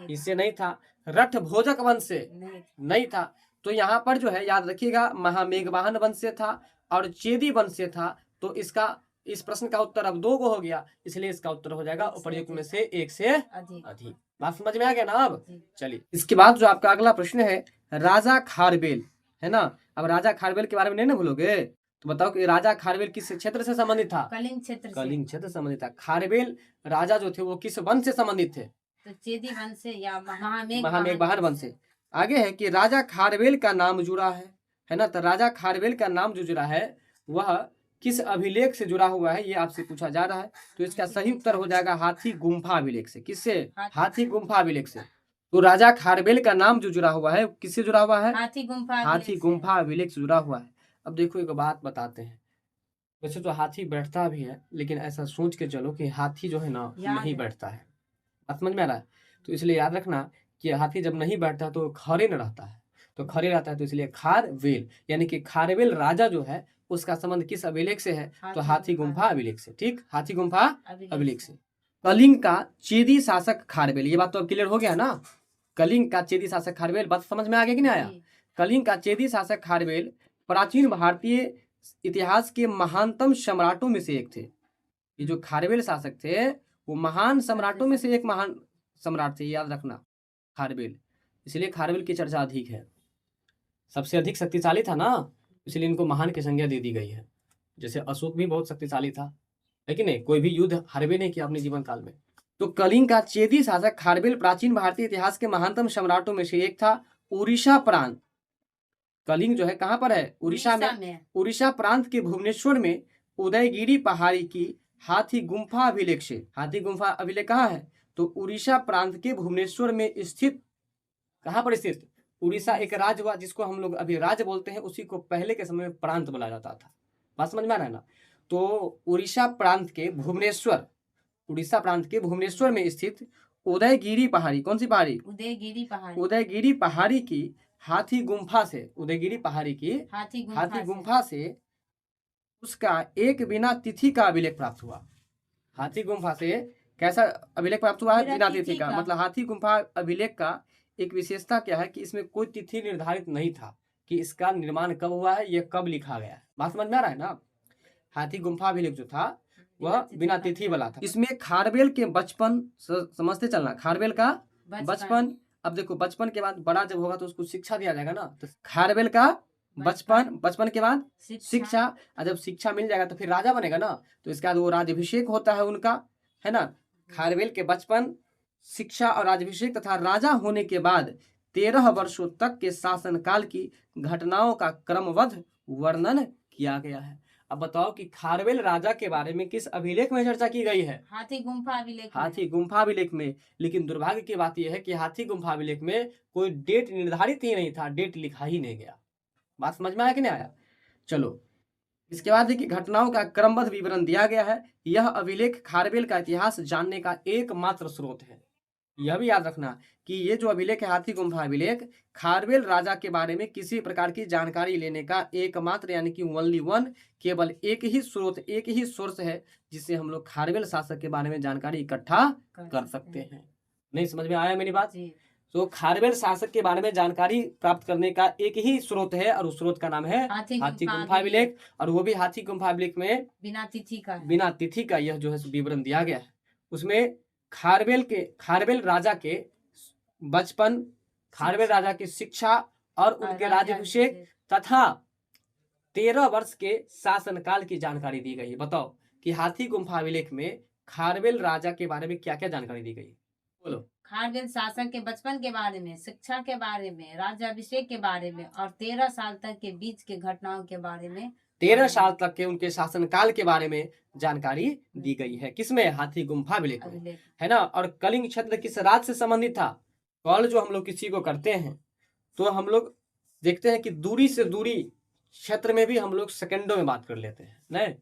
इससे नहीं था। रथ भोजक वंश से? नहीं था। तो यहाँ पर जो है याद रखिएगा महामेघवाहन वंश से था और चेदी वंश से था। तो इसका इस प्रश्न का उत्तर अब 2 हो गया, इसलिए इसका उत्तर हो जाएगा उपर्युक्त में से 1 से अधिक। बात समझ में आ गया ना? अब चलिए इसके बाद जो आपका अगला प्रश्न है राजा खारवेल, है ना। अब राजा खारवेल के बारे में नहीं ना भूलोगे? तो बताओ कि राजा खारवेल किस क्षेत्र से संबंधित था? कलिंग क्षेत्र। कलिंग क्षेत्र से संबंधित था। खारवेल राजा जो थे वो किस वंश से संबंधित थे? तो चेदी वंश से या महामेघवाहन वंश से। आगे है कि राजा खारवेल का नाम जुड़ा है ना। तो राजा खारवेल का नाम जो जुड़ा है वह किस अभिलेख से जुड़ा हुआ है, ये आपसे पूछा जा रहा है। तो इसका सही उत्तर हो जाएगा हाथी गुम्फा अभिलेख से। किससे? हाथी गुम्फा अभिलेख से। तो राजा खारवेल का नाम जो जुड़ा हुआ है किससे जुड़ा हुआ है? हाथी गुम्फा हाथी गुम्फा अभिलेख से जुड़ा हुआ है। अब देखो एक बात बताते हैं, वैसे तो हाथी बैठता भी है, लेकिन ऐसा सोच के चलो कि हाथी जो है ना नहीं बैठता है। बात समझ में आ रहा है? तो इसलिए याद रखना कि हाथी जब नहीं बैठता तो खड़े न रहता है, तो खड़े रहता है, तो इसलिए खारवेल यानी कि खारवेल राजा जो है उसका संबंध किस अभिलेख से है? तो हाथी गुम्फा अभिलेख से। ठीक, हाथी गुम्फा अभिलेख से। कलिंग का चेदी शासक खारवेल, ये बात तो अब क्लियर हो गया ना? कलिंग का चेदी शासक खारवेल, बात समझ में आ गया कि नहीं आया? कलिंग का चेदी शासक खारवेल प्राचीन भारतीय इतिहास के महानतम सम्राटों में से एक थे। ये जो खारवेल शासक थे वो महान सम्राटों में से एक महान सम्राट थे, याद रखना, खारवेल। इसलिए खारवेल की चर्चा अधिक है, सबसे अधिक शक्तिशाली था ना, इसलिए इनको महान की संज्ञा दे दी गई है। जैसे अशोक भी बहुत शक्तिशाली था, लेकिन नहीं, कोई भी युद्ध हारवे नहीं किया अपने जीवन काल में। तो कलिंग का चेदी शासक खारवेल प्राचीन भारतीय इतिहास के महानतम सम्राटों में से एक था। उड़ीसा प्रांत, कलिंग जो है कहाँ पर है? उड़ीसा में। उड़ीसा प्रांत के भुवनेश्वर में उदयगिरी पहाड़ी की हाथी गुम्फा अभिलेख से, हाथी गुम्फा अभिलेख कहाँ है? तो उड़ीसा प्रांत के भुवनेश्वर में स्थित, कहाँ पर स्थित? उड़ीसा एक राज्य हुआ जिसको हम लोग अभी राज्य बोलते हैं, उसी को पहले के समय में प्रांत बोला जाता था। बात समझ में आ रहा है ना? तो उड़ीसा प्रांत के भुवनेश्वर, उड़ीसा प्रांत के भुवनेश्वर में स्थित उदयगिरी पहाड़ी, कौन सी पहाड़ी? उदयगिरी पहाड़ी। उदयगिरी पहाड़ी की हाथी गुम्फा से, उदयगिरी पहाड़ी की हाथी गुम्फा से उसका एक बिना तिथि का अभिलेख प्राप्त हुआ। हाथी गुम्फा से कैसा अभिलेख प्राप्त हुआ है? बिना तिथि का। मतलब हाथी गुम्फा अभिलेख का एक विशेषता क्या है कि इसमें कोई तिथि निर्धारित नहीं था कि इसका निर्माण कब हुआ है, यह कब लिखा गया है। बात समझ में आ रहा है ना? हाथी गुम्फा अभिलेख जो था वह बिना तिथि वाला था। इसमें खारवेल के बचपन, समझते चलना, खारवेल का बचपन। अब देखो बचपन के बाद बड़ा जब होगा तो उसको शिक्षा दिया जाएगा ना, तो खारवेल का बचपन, बचपन के बाद शिक्षा, और जब शिक्षा मिल जाएगा तो फिर राजा बनेगा ना, तो इसके बाद वो राज्याभिषेक होता है उनका, है ना? खारवेल के बचपन, शिक्षा और राज्याभिषेक तथा राजा होने के बाद 13 वर्षों तक के शासनकाल की घटनाओं का क्रमबद्ध वर्णन किया गया है। अब बताओ कि खारवेल राजा के बारे में किस अभिलेख में चर्चा की गई है? हाथी गुम्फा अभिलेख। हाथी गुम्फा अभिलेख में। लेकिन दुर्भाग्य की बात यह है कि हाथी गुम्फा अभिलेख में कोई डेट निर्धारित ही नहीं था, डेट लिखा ही नहीं गया। बात समझ में आया कि नहीं आया? चलो, इसके बाद देखिए घटनाओं का क्रमबद्ध विवरण दिया गया है। यह अभिलेख खारवेल का इतिहास जानने का एकमात्र स्रोत है। यह भी याद रखना कि ये जो अभिलेख है हाथी गुम्फा अभिलेख, खारवेल राजा के बारे में किसी प्रकार की जानकारी लेने का एकमात्र यानी कि ओनली वन, केवल एक ही स्रोत, एक ही सोर्स है जिससे हम लोग खारवेल शासक के बारे में जानकारी इकट्ठा कर सकते हैं। नहीं समझ में आया मेरी बात? तो खारवेल शासक के बारे में जानकारी प्राप्त करने का एक ही स्रोत है और उस स्रोत का नाम है हाथी गुम्फा अभिलेख, और वो भी हाथी गुम्फा अभिलेख में बिना तिथि का यह जो है विवरण दिया गया है। उसमें खारवेल राजा के बचपन, खारवेल राजा की शिक्षा और उनके राज्याभिषेक तथा 13 वर्ष के शासनकाल की जानकारी दी गई है। बताओ कि हाथी गुम्फा अभिलेख में खारवेल राजा के बारे में क्या क्या जानकारी दी गई? बोलो। खारवेल शासक के बचपन के बारे में, शिक्षा के बारे में, राज्याभिषेक के बारे में और 13 साल तक के बीच के घटनाओं के बारे में, 13 साल तक के उनके शासनकाल के बारे में जानकारी दी गई है। किसमें? हाथी गुम्फा अभिलेख में, है ना? और कलिंग क्षेत्र किस राज्य से संबंधित था? कॉल जो हम लोग किसी को करते हैं तो हम लोग देखते हैं कि दूरी से दूरी क्षेत्र में भी हम लोग सेकंडों में बात कर लेते हैं, नहीं?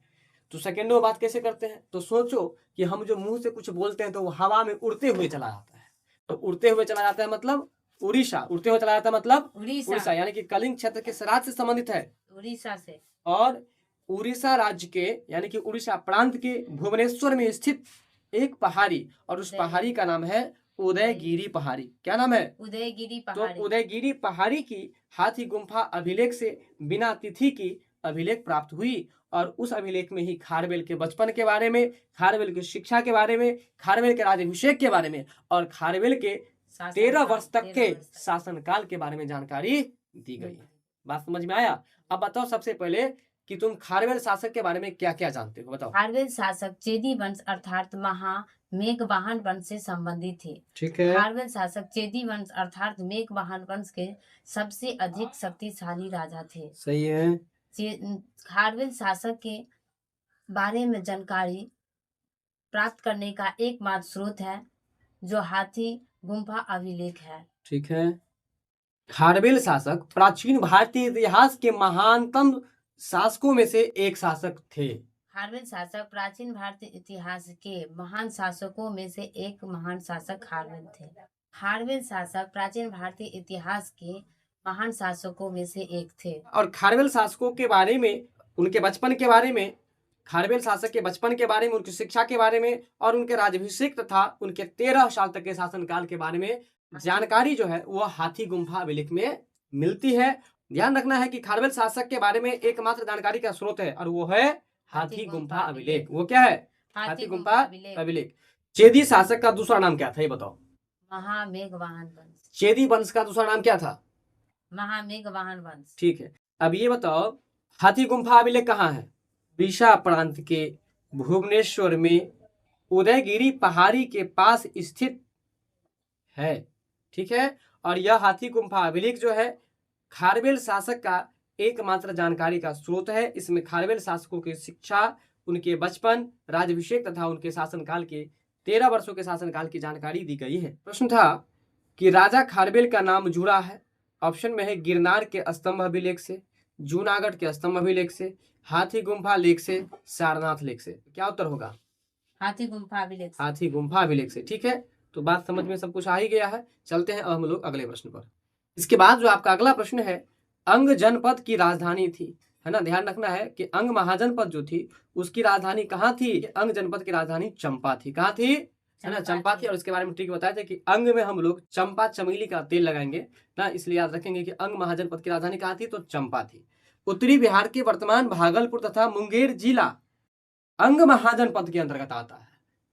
तो सेकंडों में बात कैसे करते हैं? तो सोचो कि हम जो मुंह से कुछ बोलते हैं तो वो हवा में उड़ते हुए चला जाता है। तो उड़ते हुए चला जाता है मतलब उड़ीसा, उड़ते हुए चला जाता है मतलब उड़ीसा, यानी कि कलिंग क्षेत्र किस राज्य से संबंधित है? उड़ीसा से। और उड़ीसा राज्य के यानी कि उड़ीसा प्रांत के भुवनेश्वर में स्थित एक पहाड़ी, और उस पहाड़ी का नाम है उदयगिरी पहाड़ी। क्या नाम है? उदयगिरी पहाड़ी। तो उदयगिरी पहाड़ी की हाथी गुम्फा अभिलेख से बिना तिथि की अभिलेख प्राप्त हुई, और उस अभिलेख में ही खारवेल के बचपन के बारे में, खारवेल की शिक्षा के बारे में, खारवेल के राज्याभिषेक के बारे में और खारवेल के 13 वर्ष तक के शासनकाल के बारे में जानकारी दी गई है। बात समझ में आया? अब बताओ सबसे पहले कि तुम खारवेल शासक के बारे में क्या क्या जानते हो, बताओ। खारवेल शासक चेदी वंश अर्थात मेघवाहन वंश से संबंधित थे। ठीक है। खारवेल शासक चेदी वंश अर्थात मेघवाहन वंश के सबसे अधिक शक्तिशाली राजा थे। सही है। खारवेल शासक के बारे में जानकारी प्राप्त करने का एकमात्र स्रोत है जो हाथी गुम्फा अभिलेख है। ठीक है। खारवेल शासक प्राचीन भारतीय इतिहास के महानतम शासकों में से एक शासक थे। खारवेल शासक प्राचीन भारतीय इतिहास के महान शासकों में से एक महान शासक खारवेल थे। खारवेल शासक प्राचीन भारतीय इतिहास के महान शासकों में से एक थे। और खारवेल शासकों के बारे में, उनके बचपन के बारे में, खारवेल शासक के बचपन के बारे में, उनकी शिक्षा के बारे में और उनके राज्याभिषेक तथा उनके 13 साल तक के शासनकाल के बारे में जानकारी जो है वह हाथी गुम्फा अभिलेख में मिलती है। ध्यान रखना है कि खारवेल शासक के बारे में एकमात्र जानकारी का स्रोत है और वो है हाथी गुम्फा अभिलेख। वो क्या है? हाथी गुम्फा अभिलेख। चेदी शासक का दूसरा नाम क्या था, ये बताओ। महामेघवाहन वंश। चेदी वंश का दूसरा नाम क्या था? महामेघवाहन वंश। ठीक है। अब ये बताओ, हाथी गुम्फा अभिलेख कहाँ है? उड़ीसा प्रांत के भुवनेश्वर में उदयगिरी पहाड़ी के पास स्थित है। ठीक है। और यह हाथी गुम्फा अभिलेख जो है खारवेल शासक का एकमात्र जानकारी का स्रोत है। इसमें खारवेल शासकों की शिक्षा, उनके बचपन, राज्याभिषेक तथा उनके शासनकाल के 13 वर्षों के शासनकाल की जानकारी दी गई है। प्रश्न था कि राजा खारवेल का नाम जुड़ा है। ऑप्शन में है गिरनार के स्तंभ अभिलेख से, जूनागढ़ के स्तंभ अभिलेख से, हाथी गुम्फा लेख से, सारनाथ लेख से। क्या उत्तर होगा? हाथी गुम्फा अभिलेख से। हाथी गुम्फा अभिलेख से। ठीक है, तो बात समझ में सब कुछ आ ही गया है। चलते हैं अब हम लोग अगले प्रश्न पर। इसके बाद जो आपका अगला प्रश्न है, अंग जनपद की राजधानी थी, है ना। ध्यान रखना है कि अंग महाजनपद जो थी उसकी राजधानी कहाँ थी? अंग जनपद की राजधानी चंपा थी। कहाँ थी? है ना, चंपा थी। और इसके बारे में ठीक बताया था कि अंग में हम लोग चंपा चमेली का तेल लगाएंगे ना, इसलिए याद रखेंगे कि अंग महाजनपद की राजधानी कहाँ थी? तो चंपा थी। उत्तरी बिहार के वर्तमान भागलपुर तथा मुंगेर जिला अंग महाजनपद के अंतर्गत आता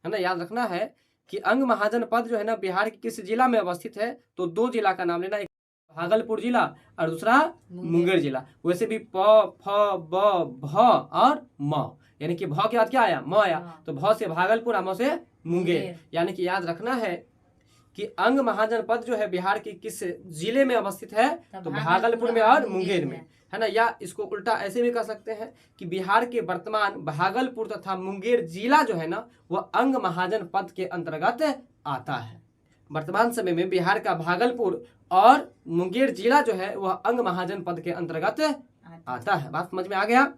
है ना। याद रखना है कि अंग महाजनपद जो है ना बिहार के किस जिला में अवस्थित है? तो 2 जिला का नाम लेना, एक भागलपुर जिला और दूसरा मुंगेर जिला। वैसे भी प, फ, ब, भ और म, यानी कि भ के बाद क्या आया? म आया। तो भ से भागलपुर और म से मुंगेर। यानी कि याद रखना है कि अंग महाजनपद जो है बिहार के किस जिले में अवस्थित है? तो भागलपुर में और मुंगेर में, है ना। या इसको उल्टा ऐसे भी कर सकते हैं कि बिहार के वर्तमान भागलपुर तथा मुंगेर जिला जो है ना वह अंग महाजनपद के अंतर्गत आता है। वर्तमान समय में बिहार का भागलपुर और मुंगेर जिला जो है वह अंग महाजनपद के अंतर्गत आता है। बात समझ में आ गया?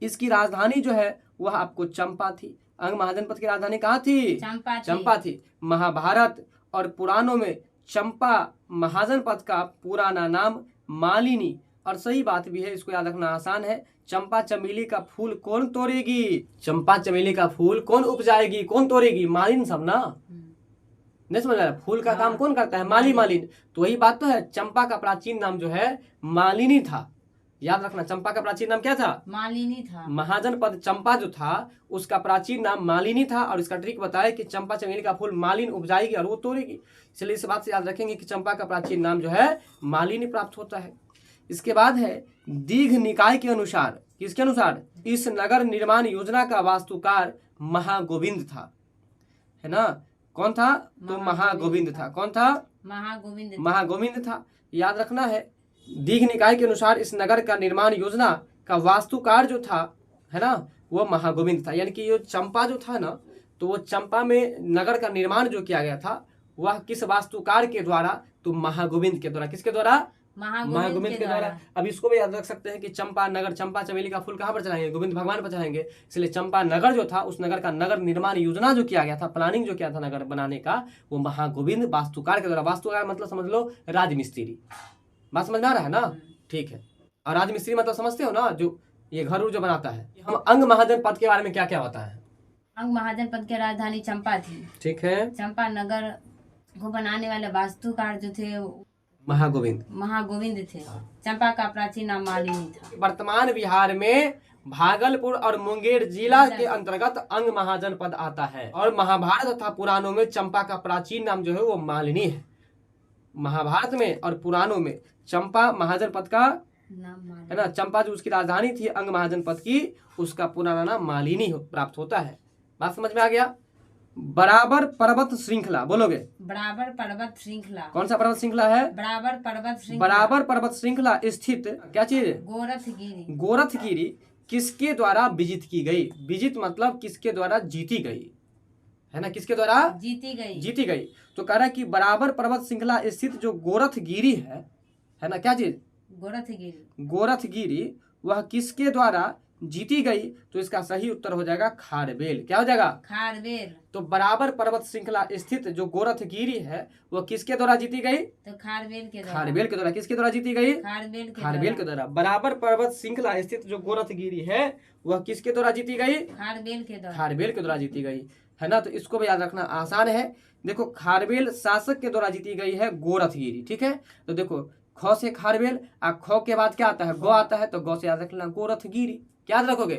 इसकी राजधानी जो है वह आपको चंपा थी। अंग महाजनपद की राजधानी कहाँ थी? चंपा थी। महाभारत और पुराणों में चंपा महाजनपद का पुराना नाम मालिनी, और सही बात भी है, इसको याद रखना आसान है। चंपा चमेली का फूल कौन तोड़ेगी? चंपा चमेली का फूल कौन उपजाएगी? कौन तोड़ेगी? मालिन सब ना। नहीं समझ रहा? फूल का काम कौन करता है? माली, मालिन। तो वही बात तो है, चंपा का प्राचीन नाम जो है मालिनी था। याद रखना, चंपा का प्राचीन नाम क्या था? मालिनी था। महाजनपद चंपा जो था उसका प्राचीन नाम मालिनी था। और इसका ट्रिक बताया कि चंपा चमेली का फूल मालिन उपजाएगी और वो तोड़ेगी। इसलिए इस बात से याद रखेंगे कि चंपा का प्राचीन नाम जो है मालिनी प्राप्त होता है। इसके बाद है दीघ निकाय के अनुसार, किसके अनुसार? इस नगर निर्माण योजना का वास्तुकार महागोविंद था, है ना। कौन था? तो महागोविंद था। कौन था? महागोविंद था। याद रखना है, दीघ निकाय के अनुसार इस नगर का निर्माण योजना का वास्तुकार जो था, है ना, वो महागोविंद था। यानी कि ये चंपा जो था ना, तो वो चंपा में नगर का निर्माण जो किया गया था वह किस वास्तुकार के द्वारा? तो महागोविंद के द्वारा। किसके द्वारा? महागोविंद के द्वारा। अब इसको भी याद रख सकते हैं कि चंपा नगर, चंपा चमेली का फूल कहाँ पर चढ़ाएंगे? गोविंद भगवान पर चढ़ाएंगे। इसलिए चंपा नगर जो था उस नगर का नगर निर्माण योजना जो किया गया था, प्लानिंग जो किया था नगर बनाने का, वो महागोविंद वास्तुकार के द्वारा। वास्तुकार मतलब समझ लो राजमिस्त्री। बात समझ में आ रहा है ना? ठीक है। और राजमिस्त्री मतलब समझते हो ना, जो ये घर जो बनाता है। हम अंग महाजनपद के बारे में क्या क्या होता है? अंग महाजनपद की राजधानी चंपा थी। ठीक है। चंपा नगर को बनाने वाले वास्तुकार जो थे महागोविंद थे। चंपा का प्राचीन नाम मालिनी था। वर्तमान बिहार में भागलपुर और मुंगेर जिला के अंतर्गत अंग महाजनपद आता है। और महाभारत तथा पुराणों में चंपा का प्राचीन नाम जो है वो मालिनी है। महाभारत में और पुराणों में चंपा महाजनपद का नाम है ना, चंपा जो उसकी राजधानी थी अंग महाजनपद की, उसका पुराना नाम मालिनी प्राप्त होता है। बात समझ में आ गया? बराबर पर्वत श्रृंखला बोलोगे? बराबर पर्वत श्रृंखला। कौन सा पर्वत श्रृंखला है? बराबर पर्वत श्रृंखला। बराबर पर्वत श्रृंखला स्थित क्या चीज? गोरखगिरी। गोरखगिरी किसके द्वारा विजित की गई। विजित मतलब किसके द्वारा जीती गई, है ना, किसके द्वारा जीती गई। तो कह रहा है कि बराबर पर्वत श्रृंखला स्थित जो गोरखगिरी है ना, क्या चीज, गोरखगिरी, वह किसके द्वारा जीती गई। तो इसका सही उत्तर हो जाएगा खारवेल। क्या हो जाएगा, खारवेल। तो बराबर पर्वत श्रृंखला स्थित जो गोरखगिरी है वह किसके द्वारा जीती गई, तो खारवेल के द्वारा। किसके द्वारा जीती गई, खारवेल के द्वारा। बराबर पर्वत श्रृंखला स्थित जो गोरखगिरी है वह किसके द्वारा जीती गई, खारवेल के द्वारा जीती गई, है ना। तो इसको भी याद रखना आसान है। देखो खारवेल शासक के द्वारा जीती गई है गोरखगिरी, ठीक है। तो देखो ख से खारवेल, और ख के बाद क्या आता है, गौ आता है, तो गौ से याद रखना गोरखगिरी। क्या याद रखोगे,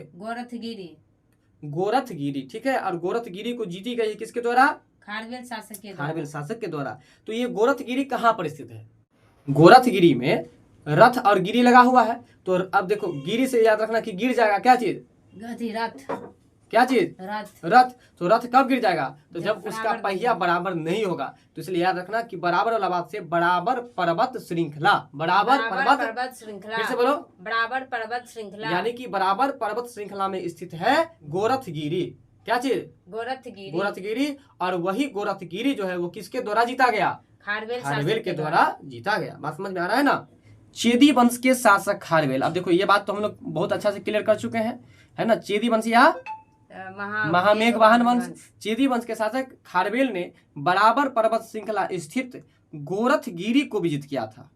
गोरखगिरी, ठीक है। और गोरखगिरी को जीती गई किसके द्वारा, खारवेल शासक के द्वारा। तो ये गोरखगिरी कहाँ पर स्थित है, गोरखगिरी में रथ और गिरी लगा हुआ है। तो अब देखो गिरी से याद रखना कि गिर जाएगा क्या चीज, रथ। क्या चीज, रथ। तो रथ कब गिर जाएगा, तो जब उसका पहिया नहीं बराबर नहीं होगा। तो इसलिए याद रखना कि बराबर वाला बात से बराबर पर्वत श्रृंखला, बराबर पर्वत श्रृंखला, फिर से बोलो, बराबर पर्वत श्रृंखला, यानी कि बराबर पर्वत श्रृंखला में स्थित है गोरखगिरी। क्या चीज, गोरखगिरी। और वही गोरखगिरी जो है वो किसके द्वारा जीता गया, खारवेल के द्वारा जीता गया। बात समझ में आ रहा है ना। चेदी वंश के शासक खारवेल। अब देखो ये बात तो हम लोग बहुत अच्छा से क्लियर कर चुके हैं, है ना। चेदी वंश या महामेघवाहन वंश, चेदी वंश के शासक खारवेल ने बराबर पर्वत श्रृंखला स्थित गोरखगिरी को विजित किया था।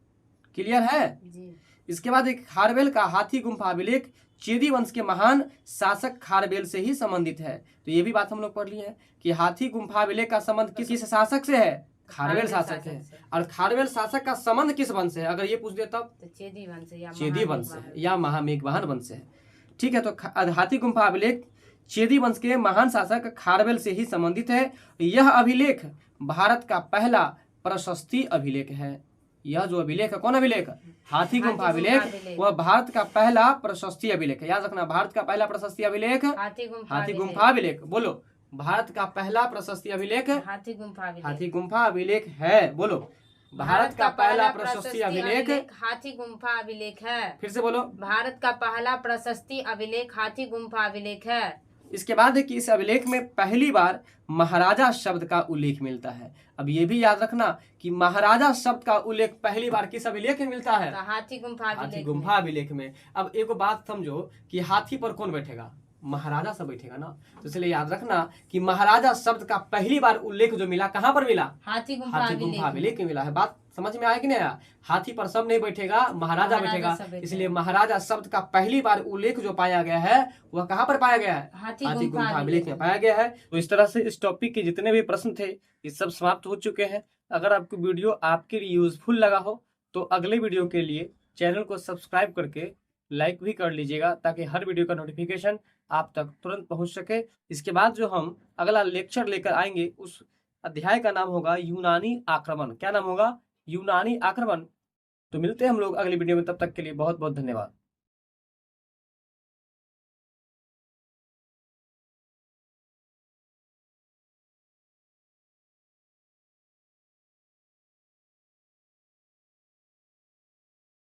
क्लियर है जी। इसके बाद एक खारवेल का हाथी गुम्फा अभिलेख चेदी वंश के महान शासक खारवेल से ही संबंधित है। तो ये भी बात हम लोग पढ़ लिए हैं कि हाथी गुम्फा अभिलेख का संबंध किस शासक से है, खारवेल शासक है। और खारवेल शासक का संबंध किस वंश से है, अगर ये पूछ दे तब, तो चेदी वंश से या महामेघवाहन वंश से है, ठीक है। तो हाथी गुम्फा अभिलेख चेदी वंश के महान शासक खारवेल से ही संबंधित है। यह अभिलेख भारत का पहला प्रशस्ति अभिलेख है। यह जो अभिलेख है, कौन अभिलेख, हाथी गुम्फा अभिलेख, वह भारत का पहला प्रशस्ति अभिलेख है। याद रखना, भारत का पहला प्रशस्ति अभिलेख हाथी गुम्फा अभिलेख। बोलो, भारत का पहला प्रशस्ति अभिलेख हाथी गुम्फा अभिलेख है। बोलो, भारत का पहला प्रशस्ति अभिलेख हाथी गुम्फा अभिलेख है। फिर से बोलो, भारत का पहला प्रशस्ति अभिलेख हाथी गुम्फा अभिलेख है। इसके बाद है कि इस अभिलेख में पहली बार महाराजा शब्द का उल्लेख मिलता है। अब ये भी याद रखना कि महाराजा शब्द का उल्लेख पहली बार किस अभिलेख में मिलता है, हाथी गुम्फा अभिलेख में। अब एक बात समझो कि हाथी पर कौन बैठेगा, महाराजा सब बैठेगा ना। तो इसलिए याद रखना कि महाराजा शब्द का पहली बार उल्लेख जो मिला कहाँ पर मिला, हाथी गुम्फा अभिलेख में मिला है। बात समझ में आया कि नहीं आया। हाथी पर सब नहीं बैठेगा, महाराजा बैठेगा। इसलिए महाराजा शब्द का पहली बार उल्लेख जो पाया गया है वह कहाँ पर पाया गया है, हाथी गुम्फा अभिलेख में पाया गया है। तो इस तरह से इस टॉपिक के जितने भी प्रश्न थे ये सब समाप्त हो चुके हैं। अगर आपको वीडियो आपके लिए यूजफुल लगा हो तो अगले वीडियो के लिए चैनल को सब्सक्राइब करके लाइक भी कर लीजिएगा, ताकि हर वीडियो का नोटिफिकेशन आप तक तुरंत पहुंच सके। इसके बाद जो हम अगला लेक्चर लेकर आएंगे उस अध्याय का नाम होगा यूनानी आक्रमण। क्या नाम होगा, यूनानी आक्रमण। तो मिलते हैं हम लोग अगली वीडियो में, तब तक के लिए बहुत बहुत धन्यवाद।